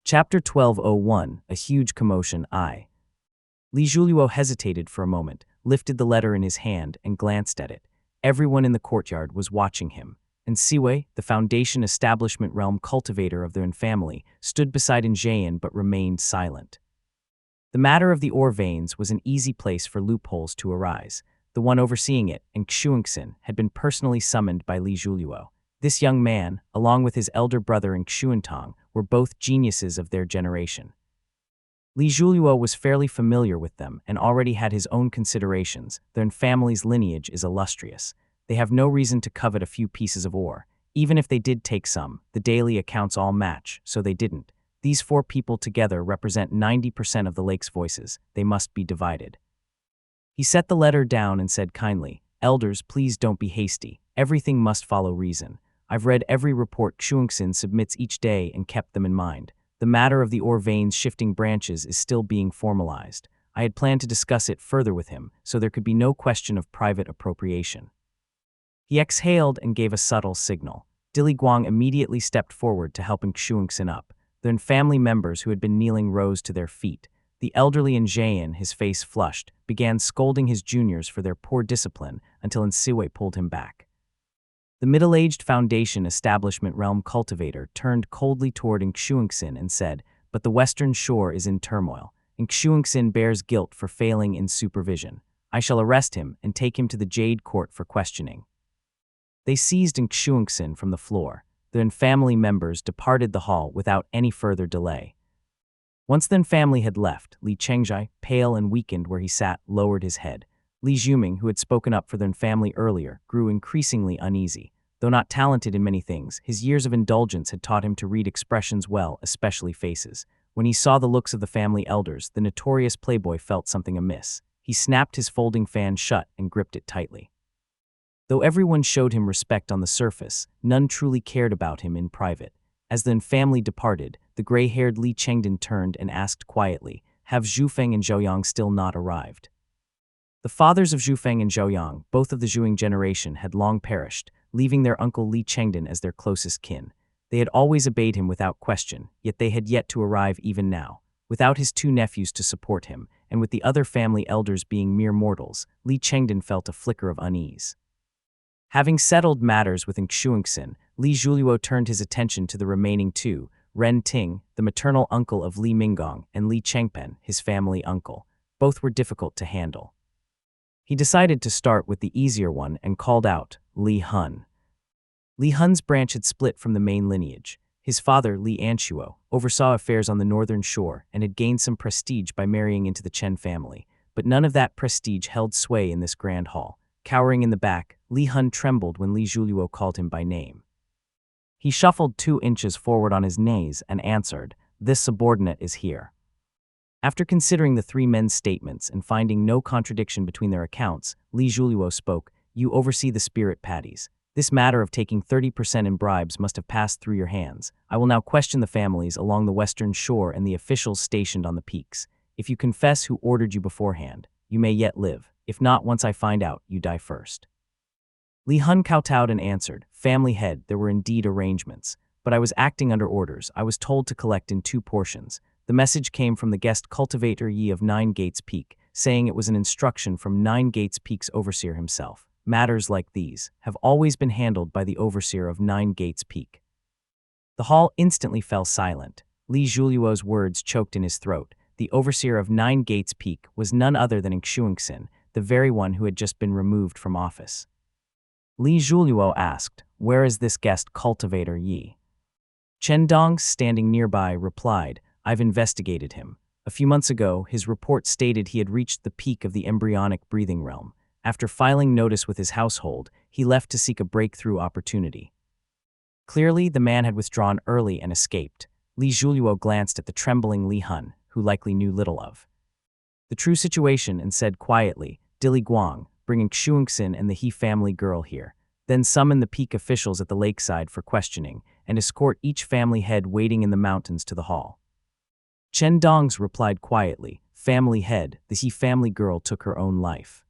Chapter 1201, A Huge Commotion I. Li Julio hesitated for a moment, lifted the letter in his hand, and glanced at it. Everyone in the courtyard was watching him, and Siwei, the Foundation establishment realm cultivator of their family, stood beside Njayan but remained silent. The matter of the ore veins was an easy place for loopholes to arise. The one overseeing it, Nxuangxin, had been personally summoned by Li Julio. This young man, along with his elder brother Nxuantong, were both geniuses of their generation. Li Julio was fairly familiar with them and already had his own considerations. Their family's lineage is illustrious. They have no reason to covet a few pieces of ore. Even if they did take some, the daily accounts all match, so they didn't. These four people together represent 90% of the lake's voices. They must be divided. He set the letter down and said kindly, "Elders, please don't be hasty. Everything must follow reason. I've read every report Xuanxin submits each day and kept them in mind. The matter of the ore veins shifting branches is still being formalized. I had planned to discuss it further with him, so there could be no question of private appropriation." He exhaled and gave a subtle signal. Dili Guang immediately stepped forward to help Xuanxin up. Then family members who had been kneeling rose to their feet. The elderly Njayan, his face flushed, began scolding his juniors for their poor discipline until Nsiwei pulled him back. The middle-aged Foundation establishment realm cultivator turned coldly toward Nxuangxin and said, "But the Western Shore is in turmoil. Nxuangxin bears guilt for failing in supervision. I shall arrest him and take him to the Jade Court for questioning." They seized Nxuangxin from the floor. Then family members departed the hall without any further delay. Once the family had left, Li Chengjai, pale and weakened where he sat, lowered his head. Li Zhuming, who had spoken up for their family earlier, grew increasingly uneasy. Though not talented in many things, his years of indulgence had taught him to read expressions well, especially faces. When he saw the looks of the family elders, the notorious playboy felt something amiss. He snapped his folding fan shut and gripped it tightly. Though everyone showed him respect on the surface, none truly cared about him in private. As the family departed, the gray-haired Li Chengdan turned and asked quietly, "Have Zhufeng and Zhaoyang still not arrived?" The fathers of Zhufeng and Zhaoyang, both of the Zhuang generation, had long perished, leaving their uncle Li Chengdan as their closest kin. They had always obeyed him without question, yet they had yet to arrive even now. Without his two nephews to support him, and with the other family elders being mere mortals, Li Chengdan felt a flicker of unease. Having settled matters with Nxuangxin, Li Julio turned his attention to the remaining two, Ren Ting, the maternal uncle of Li Minggong, and Li Chengpen, his family uncle. Both were difficult to handle. He decided to start with the easier one and called out, Li Hun. Li Hun's branch had split from the main lineage. His father, Li Anshuo, oversaw affairs on the northern shore and had gained some prestige by marrying into the Chen family, but none of that prestige held sway in this grand hall. Cowering in the back, Li Hun trembled when Li Julio called him by name. He shuffled 2 inches forward on his knees and answered, "This subordinate is here." After considering the three men's statements and finding no contradiction between their accounts, Li Julio spoke, "You oversee the spirit patties. This matter of taking 30% in bribes must have passed through your hands. I will now question the families along the western shore and the officials stationed on the peaks. If you confess who ordered you beforehand, you may yet live. If not, once I find out, you die first." Li Hun kowtowed and answered, "Family head, there were indeed arrangements, but I was acting under orders. I was told to collect in 2 portions. The message came from the guest cultivator Yi of Nine Gates Peak, saying it was an instruction from Nine Gates Peak's overseer himself. Matters like these have always been handled by the overseer of Nine Gates Peak." The hall instantly fell silent. Li Julio's words choked in his throat. The overseer of Nine Gates Peak was none other than Nxuangxin, the very one who had just been removed from office. Li Julio asked, "Where is this guest cultivator Yi?" Chen Dong, standing nearby, replied, "I've investigated him. A few months ago, his report stated he had reached the peak of the embryonic breathing realm. After filing notice with his household, he left to seek a breakthrough opportunity." Clearly, the man had withdrawn early and escaped. Li Julio glanced at the trembling Li Hun, who likely knew little of the true situation, and said quietly, "Dili Guang, bring Xuanxin and the He family girl here. Then summon the peak officials at the lakeside for questioning, and escort each family head waiting in the mountains to the hall." Chen Dongs replied quietly, "Family head, the He family girl took her own life."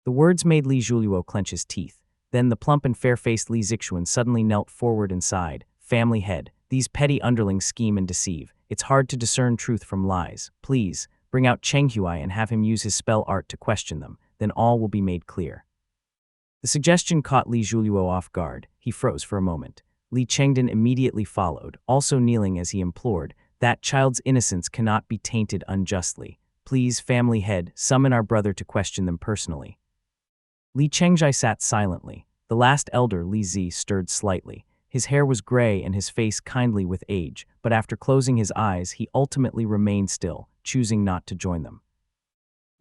The words made Li Julio clench his teeth. Then the plump and fair-faced Li Zixuan suddenly knelt forward and sighed, "Family head, These petty underlings scheme and deceive. It's hard to discern truth from lies. Please, bring out Cheng Huai and have him use his spell art to question them. Then all will be made clear. The suggestion caught Li Zhuliuo off guard. He froze for a moment. Li Chengdan immediately followed, also kneeling as he implored, "That child's innocence cannot be tainted unjustly. Please, family head, summon our brother to question them personally." Li Chengjai sat silently. The last elder, Li Zi, stirred slightly. His hair was gray and his face kindly with age, but after closing his eyes, he ultimately remained still, choosing not to join them.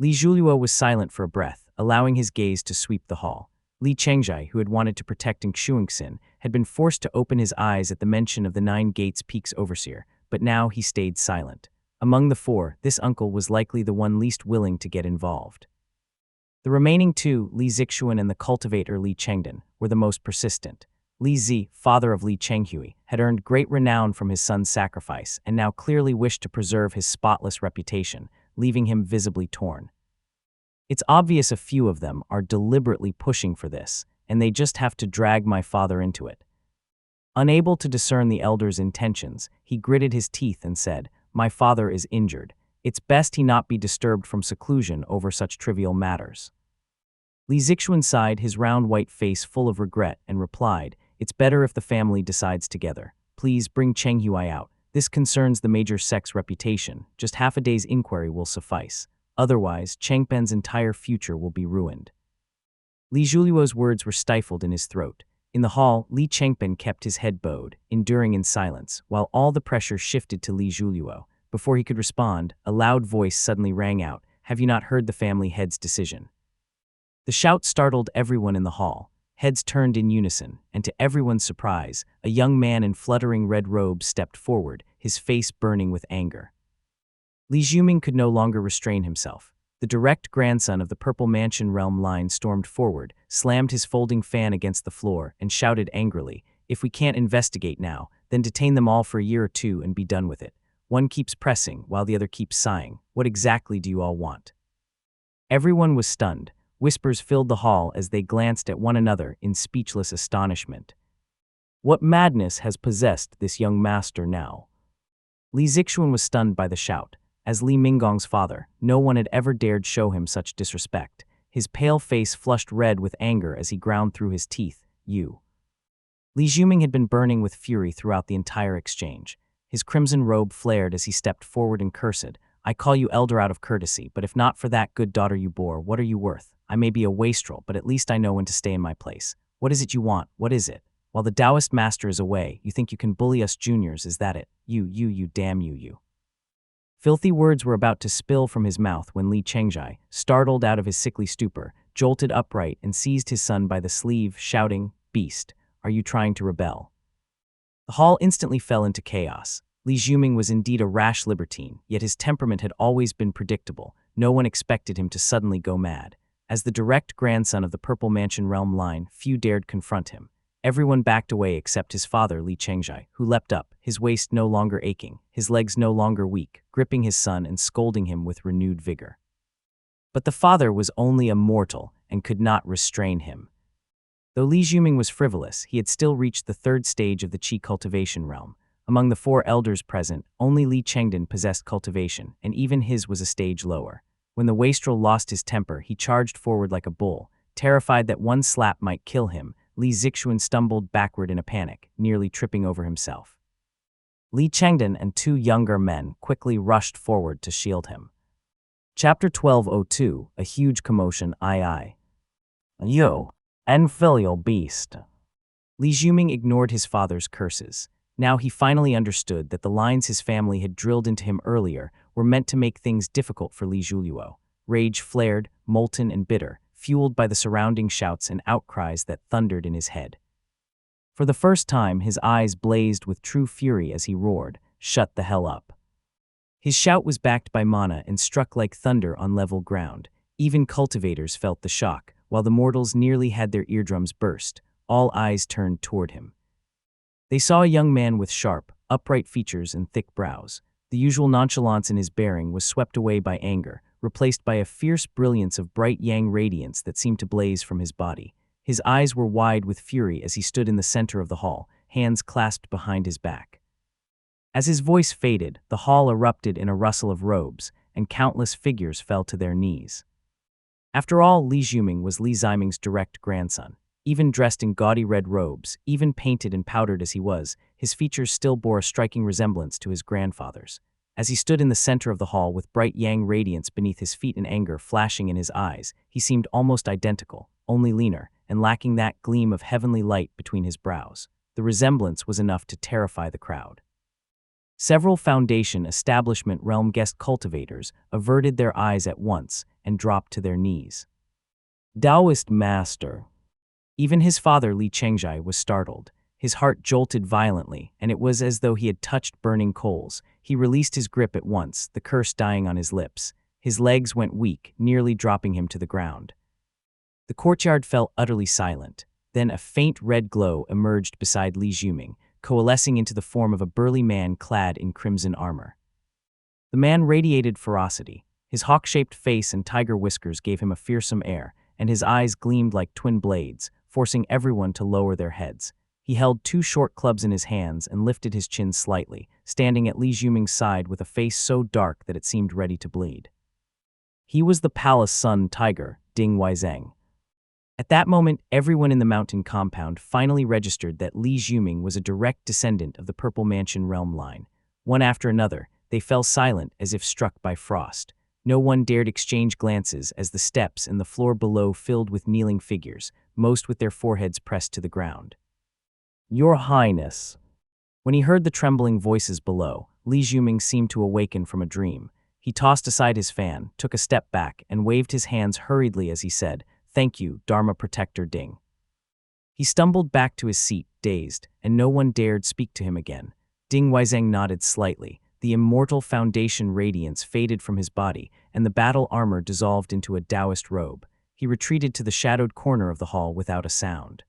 Li Zhuliuo was silent for a breath, allowing his gaze to sweep the hall. Li Chengjai, who had wanted to protect Xingxin, had been forced to open his eyes at the mention of the Nine Gates Peak's overseer, but now he stayed silent. Among the four, this uncle was likely the one least willing to get involved. The remaining two, Li Zixuan and the cultivator Li Chengdan, were the most persistent. Li Zi, father of Li Chenghui, had earned great renown from his son's sacrifice and now clearly wished to preserve his spotless reputation, leaving him visibly torn. It's obvious a few of them are deliberately pushing for this, and they just have to drag my father into it. Unable to discern the elder's intentions, he gritted his teeth and said, "My father is injured. It's best he not be disturbed from seclusion over such trivial matters." Li Zixuan sighed, his round white face full of regret, and replied, "It's better if the family decides together. Please bring Cheng Huai out. This concerns the major sect's reputation. Just half a day's inquiry will suffice. Otherwise, Chengpen's entire future will be ruined." Li Zhuliuo's words were stifled in his throat. In the hall, Li Chengpen kept his head bowed, enduring in silence, while all the pressure shifted to Li Zhuliuo. Before he could respond, a loud voice suddenly rang out, "Have you not heard the family head's decision?" The shout startled everyone in the hall. Heads turned in unison, and to everyone's surprise, a young man in fluttering red robes stepped forward, his face burning with anger. Li Zhuming could no longer restrain himself. The direct grandson of the Purple Mansion realm line stormed forward, slammed his folding fan against the floor, and shouted angrily, "If we can't investigate now, then detain them all for a year or two and be done with it. One keeps pressing, while the other keeps sighing. What exactly do you all want?" Everyone was stunned. Whispers filled the hall as they glanced at one another in speechless astonishment. What madness has possessed this young master now? Li Zixuan was stunned by the shout. As Li Minggong's father, no one had ever dared show him such disrespect. His pale face flushed red with anger as he ground through his teeth. "You." Li Zhuming had been burning with fury throughout the entire exchange. His crimson robe flared as he stepped forward and cursed, "I call you elder out of courtesy, but if not for that good daughter you bore, what are you worth? I may be a wastrel, but at least I know when to stay in my place. What is it you want? What is it? While the Taoist master is away, you think you can bully us juniors, is that it? You, damn you." Filthy words were about to spill from his mouth when Li Chengjai, startled out of his sickly stupor, jolted upright and seized his son by the sleeve, shouting, "Beast, are you trying to rebel?" The hall instantly fell into chaos. Li Zhuming was indeed a rash libertine, yet his temperament had always been predictable. No one expected him to suddenly go mad. As the direct grandson of the Purple Mansion realm line, few dared confront him. Everyone backed away except his father, Li Chengjai, who leapt up, his waist no longer aching, his legs no longer weak, gripping his son and scolding him with renewed vigor. But the father was only a mortal and could not restrain him. Though Li Zhuming was frivolous, he had still reached the third stage of the qi cultivation realm. Among the four elders present, only Li Chengdan possessed cultivation, and even his was a stage lower. When the wastrel lost his temper, he charged forward like a bull. Terrified that one slap might kill him, Li Zixuan stumbled backward in a panic, nearly tripping over himself. Li Chengdan and two younger men quickly rushed forward to shield him. Chapter 1202, A Huge Commotion II. "You, infilial beast." Li Zhuming ignored his father's curses. Now he finally understood that the lines his family had drilled into him earlier were meant to make things difficult for Li Zhuliuo. Rage flared, molten and bitter, fueled by the surrounding shouts and outcries that thundered in his head. For the first time, his eyes blazed with true fury as he roared, "Shut the hell up." His shout was backed by mana and struck like thunder on level ground. Even cultivators felt the shock, while the mortals nearly had their eardrums burst. All eyes turned toward him. They saw a young man with sharp, upright features and thick brows. The usual nonchalance in his bearing was swept away by anger, replaced by a fierce brilliance of bright yang radiance that seemed to blaze from his body. His eyes were wide with fury as he stood in the center of the hall, hands clasped behind his back. As his voice faded, the hall erupted in a rustle of robes, and countless figures fell to their knees. After all, Li Xiuming was Li Ziming's direct grandson. Even dressed in gaudy red robes, even painted and powdered as he was, his features still bore a striking resemblance to his grandfather's. As he stood in the center of the hall with bright yang radiance beneath his feet and anger flashing in his eyes, he seemed almost identical, only leaner, and lacking that gleam of heavenly light between his brows. The resemblance was enough to terrify the crowd. Several Foundation establishment realm guest cultivators averted their eyes at once and dropped to their knees. Taoist master. Even his father Li Chengzhai was startled. His heart jolted violently, and it was as though he had touched burning coals. He released his grip at once, the curse dying on his lips. His legs went weak, nearly dropping him to the ground. The courtyard fell utterly silent. Then a faint red glow emerged beside Li Xiuming, coalescing into the form of a burly man clad in crimson armor. The man radiated ferocity. His hawk-shaped face and tiger whiskers gave him a fearsome air, and his eyes gleamed like twin blades, forcing everyone to lower their heads. He held two short clubs in his hands and lifted his chin slightly, standing at Li Xiuming's side with a face so dark that it seemed ready to bleed. He was the palace sun tiger, Ding Weizeng. At that moment, everyone in the mountain compound finally registered that Li Xiuming was a direct descendant of the Purple Mansion realm line. One after another, they fell silent as if struck by frost. No one dared exchange glances as the steps and the floor below filled with kneeling figures, most with their foreheads pressed to the ground. Your Highness. When he heard the trembling voices below, Li Xiuming seemed to awaken from a dream. He tossed aside his fan, took a step back, and waved his hands hurriedly as he said, "Thank you, Dharma Protector Ding." He stumbled back to his seat, dazed, and no one dared speak to him again. Ding Weizeng nodded slightly. The immortal Foundation radiance faded from his body, and the battle armor dissolved into a Taoist robe. He retreated to the shadowed corner of the hall without a sound.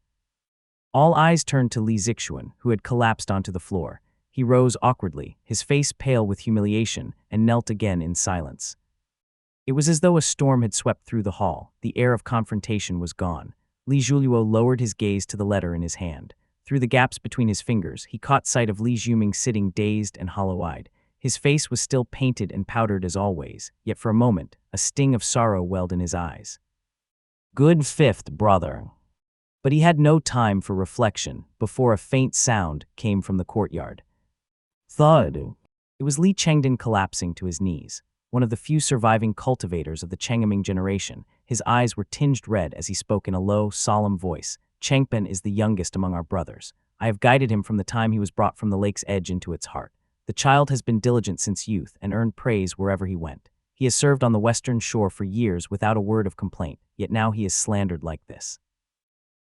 All eyes turned to Li Zixuan, who had collapsed onto the floor. He rose awkwardly, his face pale with humiliation, and knelt again in silence. It was as though a storm had swept through the hall. The air of confrontation was gone. Li Zhuluo lowered his gaze to the letter in his hand. Through the gaps between his fingers, he caught sight of Li Xiuming sitting dazed and hollow-eyed. His face was still painted and powdered as always, yet for a moment, a sting of sorrow welled in his eyes. Good fifth brother. But he had no time for reflection before a faint sound came from the courtyard. Thud. It was Li Chengdan collapsing to his knees. One of the few surviving cultivators of the Chengming generation, his eyes were tinged red as he spoke in a low, solemn voice. Chengpen is the youngest among our brothers. I have guided him from the time he was brought from the lake's edge into its heart. The child has been diligent since youth and earned praise wherever he went. He has served on the western shore for years without a word of complaint, yet now he is slandered like this.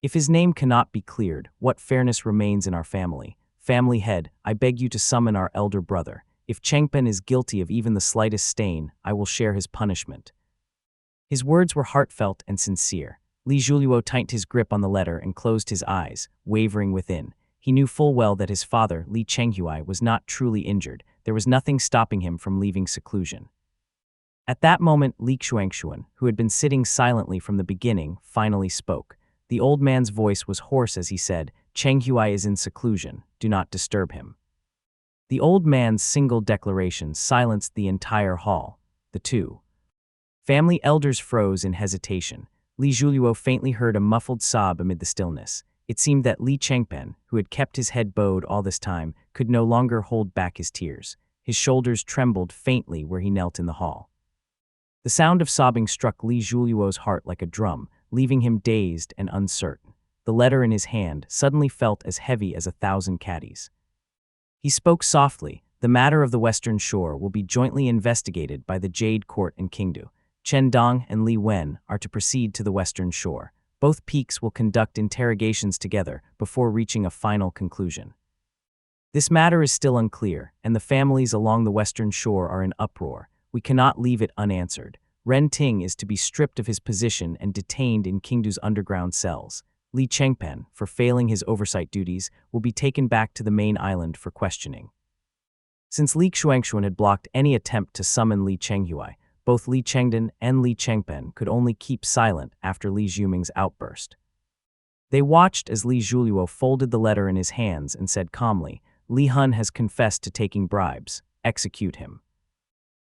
If his name cannot be cleared, what fairness remains in our family? Family head, I beg you to summon our elder brother. If Chengpen is guilty of even the slightest stain, I will share his punishment. His words were heartfelt and sincere. Li Zhuluo tightened his grip on the letter and closed his eyes, wavering within. He knew full well that his father, Li Chenghuai, was not truly injured. There was nothing stopping him from leaving seclusion. At that moment, Li Xuangshuan, who had been sitting silently from the beginning, finally spoke. The old man's voice was hoarse as he said, Chenghuai is in seclusion. Do not disturb him. The old man's single declaration silenced the entire hall. The two family elders froze in hesitation. Li Zhuluo faintly heard a muffled sob amid the stillness. It seemed that Li Chengpen, who had kept his head bowed all this time, could no longer hold back his tears. His shoulders trembled faintly where he knelt in the hall. The sound of sobbing struck Li Zhuluo's heart like a drum, leaving him dazed and uncertain. The letter in his hand suddenly felt as heavy as 1,000 caddies. He spoke softly. The matter of the Western Shore will be jointly investigated by the Jade Court and Qingdu. Chen Dong and Li Wen are to proceed to the Western Shore. Both peaks will conduct interrogations together before reaching a final conclusion. This matter is still unclear, and the families along the Western Shore are in uproar. We cannot leave it unanswered. Ren Ting is to be stripped of his position and detained in Qingdu's underground cells. Li Chengpen, for failing his oversight duties, will be taken back to the main island for questioning. Since Li Xuangshuan had blocked any attempt to summon Li Chenghuai, both Li Chengdan and Li Chengpen could only keep silent after Li Xiuming's outburst. They watched as Li Zhuluo folded the letter in his hands and said calmly, Li Hun has confessed to taking bribes. Execute him.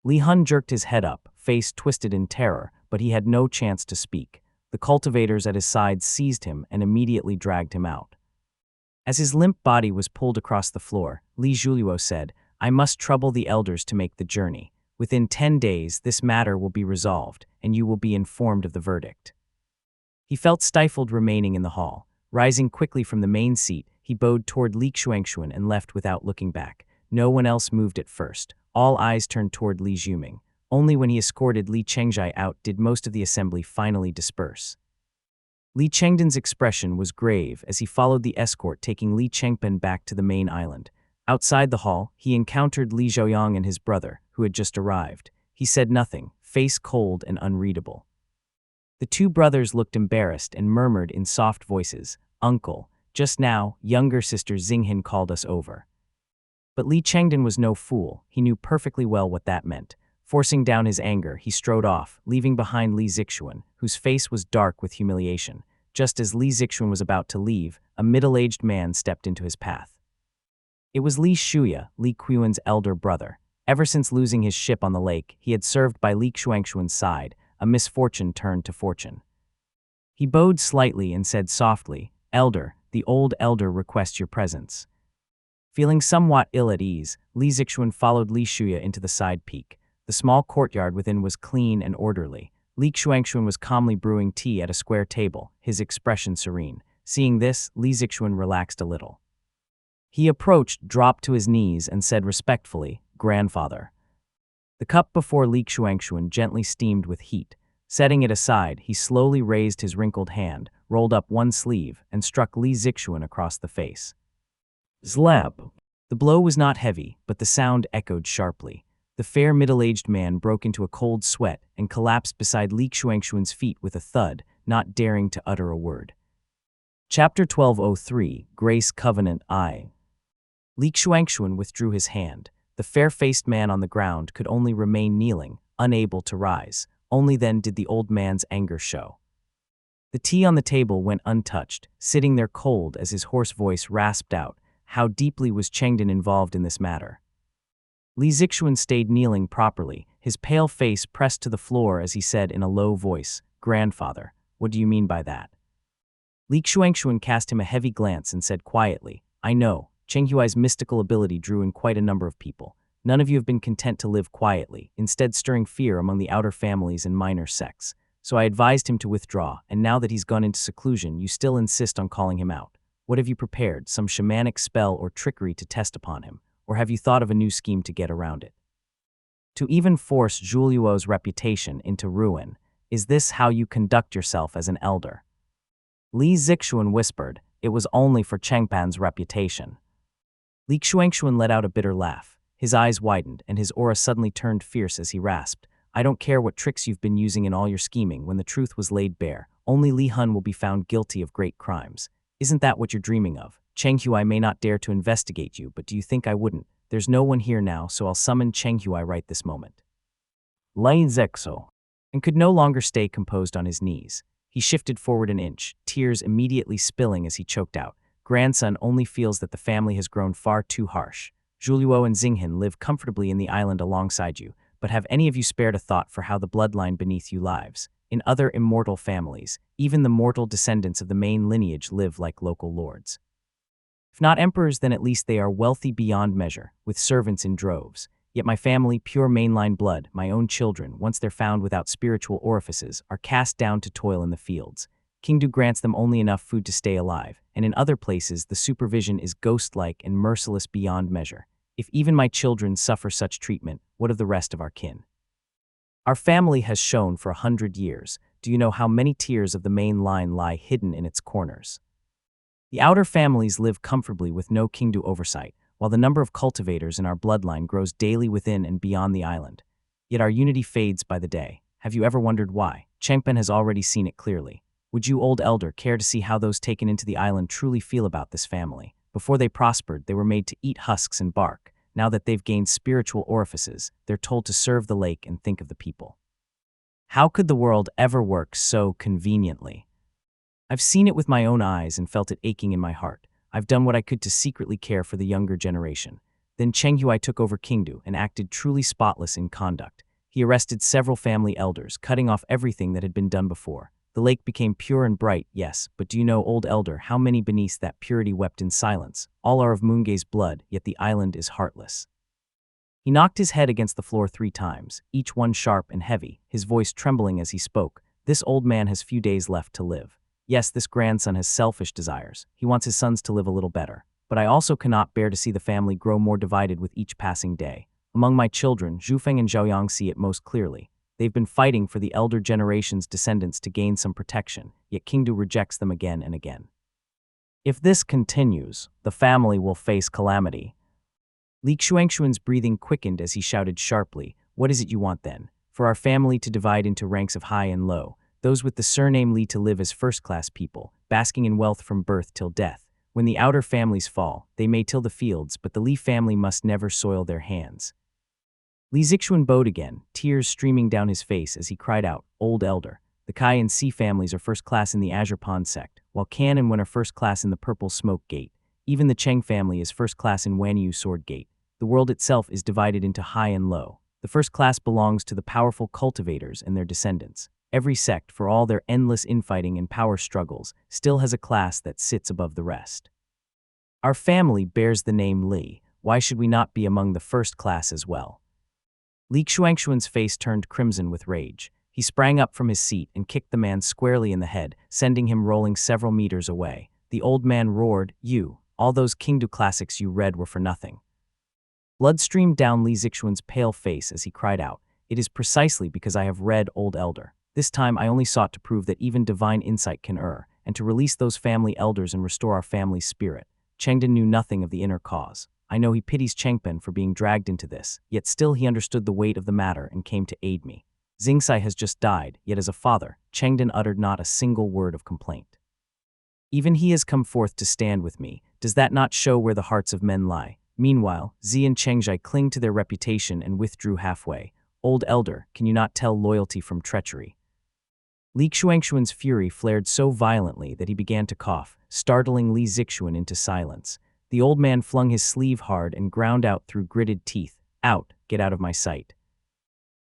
Li Hun jerked his head up, face twisted in terror, but he had no chance to speak. The cultivators at his side seized him and immediately dragged him out. As his limp body was pulled across the floor, Li Zhuliuo said, "I must trouble the elders to make the journey. Within 10 days, this matter will be resolved, and you will be informed of the verdict." He felt stifled remaining in the hall. Rising quickly from the main seat, he bowed toward Li Xuanxuan and left without looking back. No one else moved at first. All eyes turned toward Li Zhuming. Only when he escorted Li Chengzhai out did most of the assembly finally disperse. Li Chengden's expression was grave as he followed the escort taking Li Chengpen back to the main island. Outside the hall, he encountered Li Zhaoyang and his brother, who had just arrived. He said nothing, face cold and unreadable. The two brothers looked embarrassed and murmured in soft voices, "Uncle, just now, younger sister Xinghin called us over." But Li Chengden was no fool. He knew perfectly well what that meant. Forcing down his anger, he strode off, leaving behind Li Zixuan, whose face was dark with humiliation. Just as Li Zixuan was about to leave, a middle-aged man stepped into his path. It was Li Shuya, Li Qiuan's elder brother. Ever since losing his ship on the lake, he had served by Li Xuanxuan's side. A misfortune turned to fortune. He bowed slightly and said softly, "Elder, the old elder requests your presence." Feeling somewhat ill at ease, Li Zixuan followed Li Shuya into the side peak. The small courtyard within was clean and orderly. Li Xuanxuan was calmly brewing tea at a square table, his expression serene. Seeing this, Li Zixuan relaxed a little. He approached, dropped to his knees, and said respectfully, "Grandfather." The cup before Li Xuanxuan gently steamed with heat. Setting it aside, he slowly raised his wrinkled hand, rolled up one sleeve, and struck Li Zixuan across the face. Zlap! The blow was not heavy, but the sound echoed sharply. The fair middle-aged man broke into a cold sweat and collapsed beside Li Xuanxuan's feet with a thud, not daring to utter a word. Chapter 1203, Grace Covenant I. Li Xuanxuan withdrew his hand. The fair-faced man on the ground could only remain kneeling, unable to rise. Only then did the old man's anger show. The tea on the table went untouched, sitting there cold as his hoarse voice rasped out, "How deeply was Chengden involved in this matter?" Li Zixuan stayed kneeling properly, his pale face pressed to the floor as he said in a low voice, "Grandfather, what do you mean by that?" Li Xuanxuan cast him a heavy glance and said quietly, "I know, Cheng Huai's mystical ability drew in quite a number of people. None of you have been content to live quietly, instead stirring fear among the outer families and minor sects. So I advised him to withdraw, and now that he's gone into seclusion, you still insist on calling him out. What have you prepared, some shamanic spell or trickery to test upon him? Or have you thought of a new scheme to get around it? To even force Zhuliuo's reputation into ruin, is this how you conduct yourself as an elder?" Li Zixuan whispered, "It was only for Chengpan's reputation." Li Xuanxuan let out a bitter laugh. His eyes widened, and his aura suddenly turned fierce as he rasped, "I don't care what tricks you've been using in all your scheming. When the truth was laid bare, only Li Hun will be found guilty of great crimes. Isn't that what you're dreaming of? Cheng Huai may not dare to investigate you, but do you think I wouldn't? There's no one here now, so I'll summon Cheng Huai right this moment." Lai Zexo, and could no longer stay composed on his knees. He shifted forward an inch, tears immediately spilling as he choked out, "Grandson only feels that the family has grown far too harsh. Zhuliuo and Xinghin live comfortably in the island alongside you, but have any of you spared a thought for how the bloodline beneath you lives? In other immortal families, even the mortal descendants of the main lineage live like local lords. If not emperors, then at least they are wealthy beyond measure, with servants in droves. Yet my family, pure mainline blood, my own children, once they're found without spiritual orifices, are cast down to toil in the fields. Kingdu grants them only enough food to stay alive, and in other places the supervision is ghost-like and merciless beyond measure. If even my children suffer such treatment, what of the rest of our kin? Our family has shown for 100 years. Do you know how many tiers of the main line lie hidden in its corners? The outer families live comfortably with no Kingdu oversight, while the number of cultivators in our bloodline grows daily within and beyond the island. Yet our unity fades by the day. Have you ever wondered why? Chengpen has already seen it clearly. Would you, old elder, care to see how those taken into the island truly feel about this family? Before they prospered, they were made to eat husks and bark. Now that they've gained spiritual orifices, they're told to serve the lake and think of the people. How could the world ever work so conveniently? I've seen it with my own eyes and felt it aching in my heart. I've done what I could to secretly care for the younger generation. Then Cheng Huai took over Qingdu and acted truly spotless in conduct. He arrested several family elders, cutting off everything that had been done before. The lake became pure and bright, yes, but do you know, old elder, how many beneath that purity wept in silence? All are of Moongay's blood, yet the island is heartless. He knocked his head against the floor 3 times, each one sharp and heavy, his voice trembling as he spoke. This old man has few days left to live. Yes, this grandson has selfish desires. He wants his sons to live a little better. But I also cannot bear to see the family grow more divided with each passing day. Among my children, Zhufeng and Zhaoyang see it most clearly. They've been fighting for the elder generation's descendants to gain some protection, yet Qingdu rejects them again and again. If this continues, the family will face calamity. Li Xuanxuan's breathing quickened as he shouted sharply, "What is it you want then? For our family to divide into ranks of high and low, those with the surname Li to live as first-class people, basking in wealth from birth till death. When the outer families fall, they may till the fields, but the Li family must never soil their hands." Li Zixuan bowed again, tears streaming down his face as he cried out, "Old elder, the Kai and Si families are first class in the Azure Pond sect, while Kan and Wen are first class in the Purple Smoke Gate. Even the Cheng family is first class in Wanyu Sword Gate. The world itself is divided into high and low. The first class belongs to the powerful cultivators and their descendants. Every sect, for all their endless infighting and power struggles, still has a class that sits above the rest. Our family bears the name Li. Why should we not be among the first class as well?" Li Xuanxuan's face turned crimson with rage. He sprang up from his seat and kicked the man squarely in the head, sending him rolling several meters away. The old man roared, All those Qingdu classics you read were for nothing." Blood streamed down Li Zixuan's pale face as he cried out, "It is precisely because I have read, old elder. This time I only sought to prove that even divine insight can err, and to release those family elders and restore our family's spirit." Chengden knew nothing of the inner cause. I know he pities Chengpen for being dragged into this, yet still he understood the weight of the matter and came to aid me. Xingxai has just died, yet as a father, Chengden uttered not a single word of complaint. Even he has come forth to stand with me. Does that not show where the hearts of men lie? Meanwhile, Zi and Chengzhai clung to their reputation and withdrew halfway. "Old elder, can you not tell loyalty from treachery?" Li Xuanxuan's fury flared so violently that he began to cough, startling Li Zixuan into silence. The old man flung his sleeve hard and ground out through gritted teeth, "Out, get out of my sight."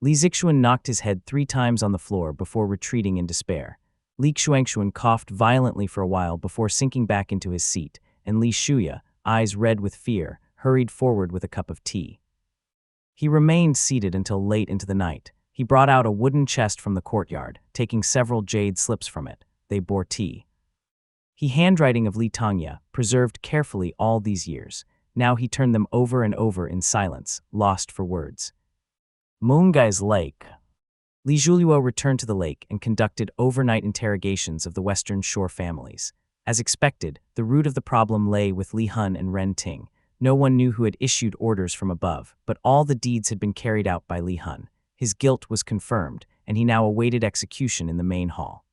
Li Zixuan knocked his head 3 times on the floor before retreating in despair. Li Xuanxuan coughed violently for a while before sinking back into his seat, and Li Shuya, eyes red with fear, hurried forward with a cup of tea. He remained seated until late into the night. He brought out a wooden chest from the courtyard, taking several jade slips from it. They bore tea. He handwriting of Li Tangya, preserved carefully all these years. Now he turned them over and over in silence, lost for words. Moongai's Lake. Li Zhuluo returned to the lake and conducted overnight interrogations of the Western Shore families. As expected, the root of the problem lay with Li Hun and Ren Ting. No one knew who had issued orders from above, but all the deeds had been carried out by Li Hun. His guilt was confirmed, and he now awaited execution in the main hall.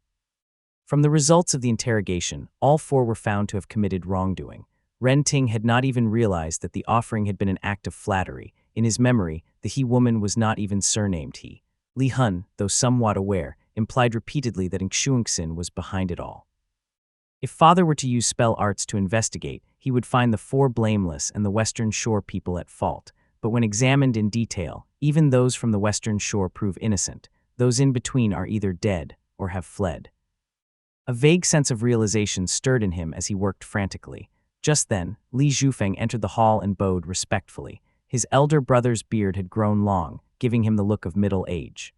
From the results of the interrogation, all 4 were found to have committed wrongdoing. Ren Ting had not even realized that the offering had been an act of flattery. In his memory, the he-woman was not even surnamed he. Li Hun, though somewhat aware, implied repeatedly that Xingxin was behind it all. If father were to use spell arts to investigate, he would find the 4 blameless and the Western Shore people at fault. But when examined in detail, even those from the Western Shore prove innocent. Those in between are either dead or have fled. A vague sense of realization stirred in him as he worked frantically. Just then, Li Zhufeng entered the hall and bowed respectfully. His elder brother's beard had grown long, giving him the look of middle age.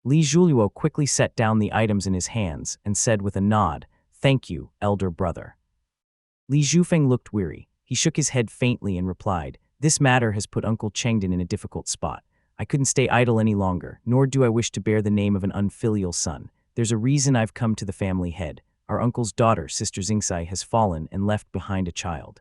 Li Zhuluo quickly set down the items in his hands and said with a nod, "Thank you, elder brother." Li Zhufeng looked weary. He shook his head faintly and replied, "This matter has put Uncle Chengden in a difficult spot. I couldn't stay idle any longer, nor do I wish to bear the name of an unfilial son. There's a reason I've come to the family head. Our uncle's daughter, Sister Xingxai, has fallen and left behind a child."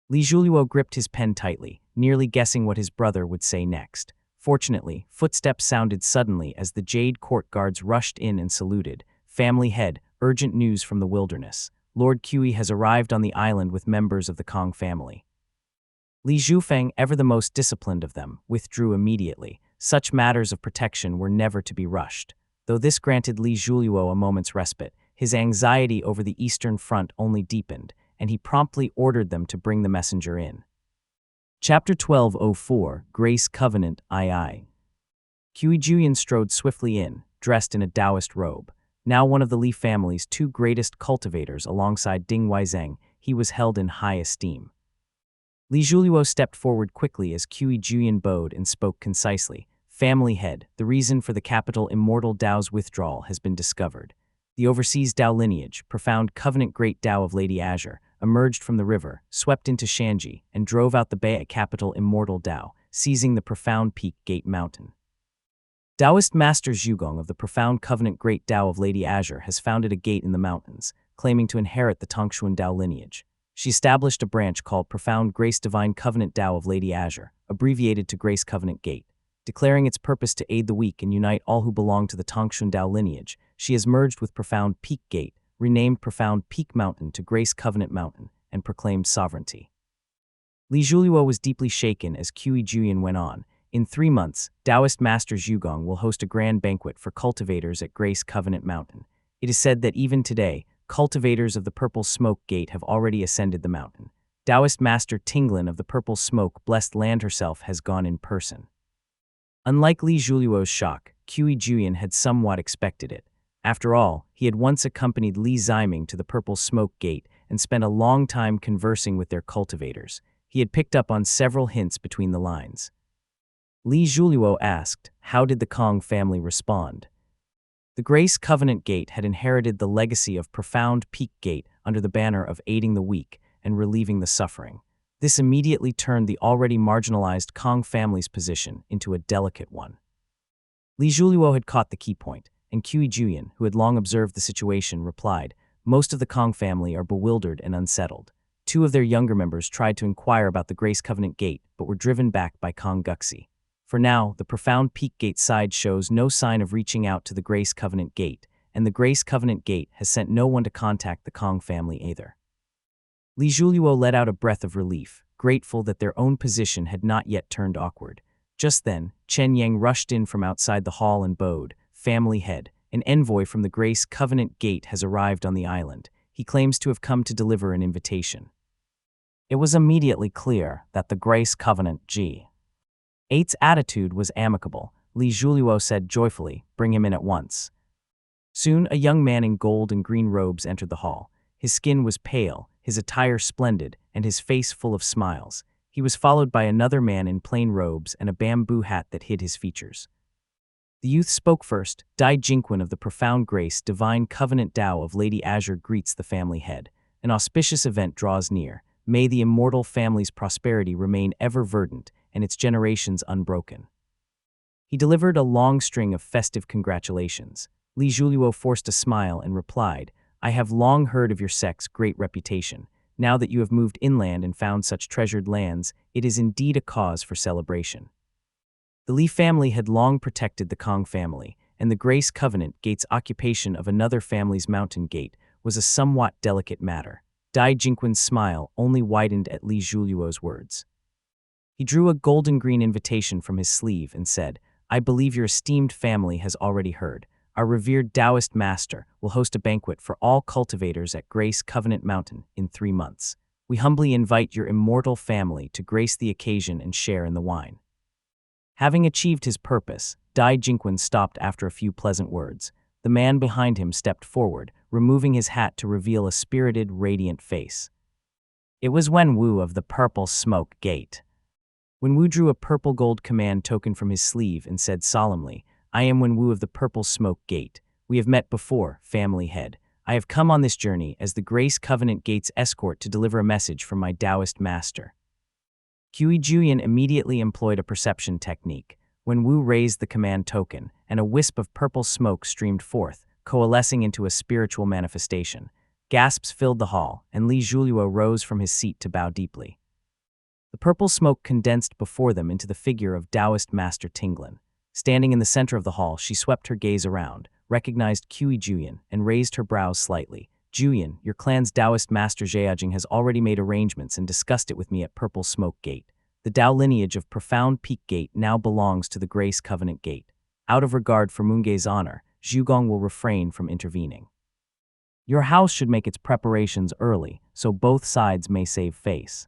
Li Zhuluo gripped his pen tightly, nearly guessing what his brother would say next. Fortunately, footsteps sounded suddenly as the Jade Court guards rushed in and saluted. "Family head, urgent news from the wilderness. Lord Qi has arrived on the island with members of the Kong family." Li Zhufeng, ever the most disciplined of them, withdrew immediately. Such matters of protection were never to be rushed. Though this granted Li Zhuluo a moment's respite, his anxiety over the Eastern Front only deepened, and he promptly ordered them to bring the messenger in. Chapter 1204, Grace Covenant II. Qi Juyan strode swiftly in, dressed in a Taoist robe. Now one of the Li family's two greatest cultivators alongside Ding Weizeng, he was held in high esteem. Li Zhuliuo stepped forward quickly as Qi Juyan bowed and spoke concisely. Family head, the reason for the capital Immortal Dao's withdrawal has been discovered. The overseas Dao lineage, profound covenant great Dao of Lady Azure, emerged from the river, swept into Shanji, and drove out the Baya capital Immortal Dao, seizing the profound peak Gate Mountain. Taoist Master Zhugong of the profound covenant great Dao of Lady Azure has founded a gate in the mountains, claiming to inherit the Tongxuan Dao lineage. She established a branch called Profound Grace Divine Covenant Dao of Lady Azure, abbreviated to Grace Covenant Gate. Declaring its purpose to aid the weak and unite all who belong to the Tongxuan Dao lineage, she has merged with Profound Peak Gate, renamed Profound Peak Mountain to Grace Covenant Mountain, and proclaimed sovereignty. Li Zhuliuo was deeply shaken as Qi Juyan went on. In 3 months, Taoist Master Zhugong will host a grand banquet for cultivators at Grace Covenant Mountain. It is said that even today, cultivators of the Purple Smoke Gate have already ascended the mountain. Taoist Master Tinglin of the Purple Smoke Blessed Land herself has gone in person. Unlike Li Zhuliuo's shock, Qi Juyan had somewhat expected it. After all, he had once accompanied Li Ziming to the Purple Smoke Gate and spent a long time conversing with their cultivators. He had picked up on several hints between the lines. Li Zhuliuo asked, how did the Kong family respond? The Grace Covenant Gate had inherited the legacy of Profound Peak Gate under the banner of aiding the weak and relieving the suffering. This immediately turned the already marginalized Kong family's position into a delicate one. Li Zhuliuo had caught the key point, and Qi Juyan, who had long observed the situation, replied, most of the Kong family are bewildered and unsettled. 2 of their younger members tried to inquire about the Grace Covenant Gate, but were driven back by Kong Guxi. For now, the Profound Peak Gate side shows no sign of reaching out to the Grace Covenant Gate, and the Grace Covenant Gate has sent no one to contact the Kong family either. Li Zhuliuo let out a breath of relief, grateful that their own position had not yet turned awkward. Just then, Chen Yang rushed in from outside the hall and bowed, family head, an envoy from the Grace Covenant Gate has arrived on the island. He claims to have come to deliver an invitation. It was immediately clear that the Grace Covenant G.'s attitude was amicable. Li Zhuliuo said joyfully, bring him in at once. Soon a young man in gold and green robes entered the hall. His skin was pale, his attire splendid, and his face full of smiles. He was followed by another man in plain robes and a bamboo hat that hid his features. The youth spoke first. Dai Jingquan of the Profound Grace Divine Covenant Dao of Lady Azure greets the family head. An auspicious event draws near. May the immortal family's prosperity remain ever verdant and its generations unbroken. He delivered a long string of festive congratulations. Li Zhuliuo forced a smile and replied, I have long heard of your sect's great reputation. Now that you have moved inland and found such treasured lands, it is indeed a cause for celebration. The Li family had long protected the Kong family, and the Grace Covenant Gate's occupation of another family's mountain gate was a somewhat delicate matter. Dai Jingquan's smile only widened at Li Zhuliuo's words. He drew a golden-green invitation from his sleeve and said, I believe your esteemed family has already heard. Our revered Taoist master will host a banquet for all cultivators at Grace Covenant Mountain in 3 months. We humbly invite your immortal family to grace the occasion and share in the wine. Having achieved his purpose, Dai Jingquan stopped after a few pleasant words. The man behind him stepped forward, removing his hat to reveal a spirited, radiant face. It was Wen Wu of the Purple Smoke Gate. Wen Wu drew a purple gold command token from his sleeve and said solemnly, I am Wen Wu of the Purple Smoke Gate. We have met before, family head. I have come on this journey as the Grace Covenant Gate's escort to deliver a message from my Taoist master. Qi Juyan immediately employed a perception technique. Wen Wu raised the command token, and a wisp of purple smoke streamed forth, coalescing into a spiritual manifestation. Gasps filled the hall, and Li Zhuliuo rose from his seat to bow deeply. The purple smoke condensed before them into the figure of Taoist Master Tinglin. Standing in the center of the hall, she swept her gaze around, recognized Qi Juyan, and raised her brows slightly. Juyan, your clan's Taoist Master Zheajing has already made arrangements and discussed it with me at Purple Smoke Gate. The Dao lineage of Profound Peak Gate now belongs to the Grace Covenant Gate. Out of regard for Moongei's honor, Zhugong will refrain from intervening. Your house should make its preparations early, so both sides may save face.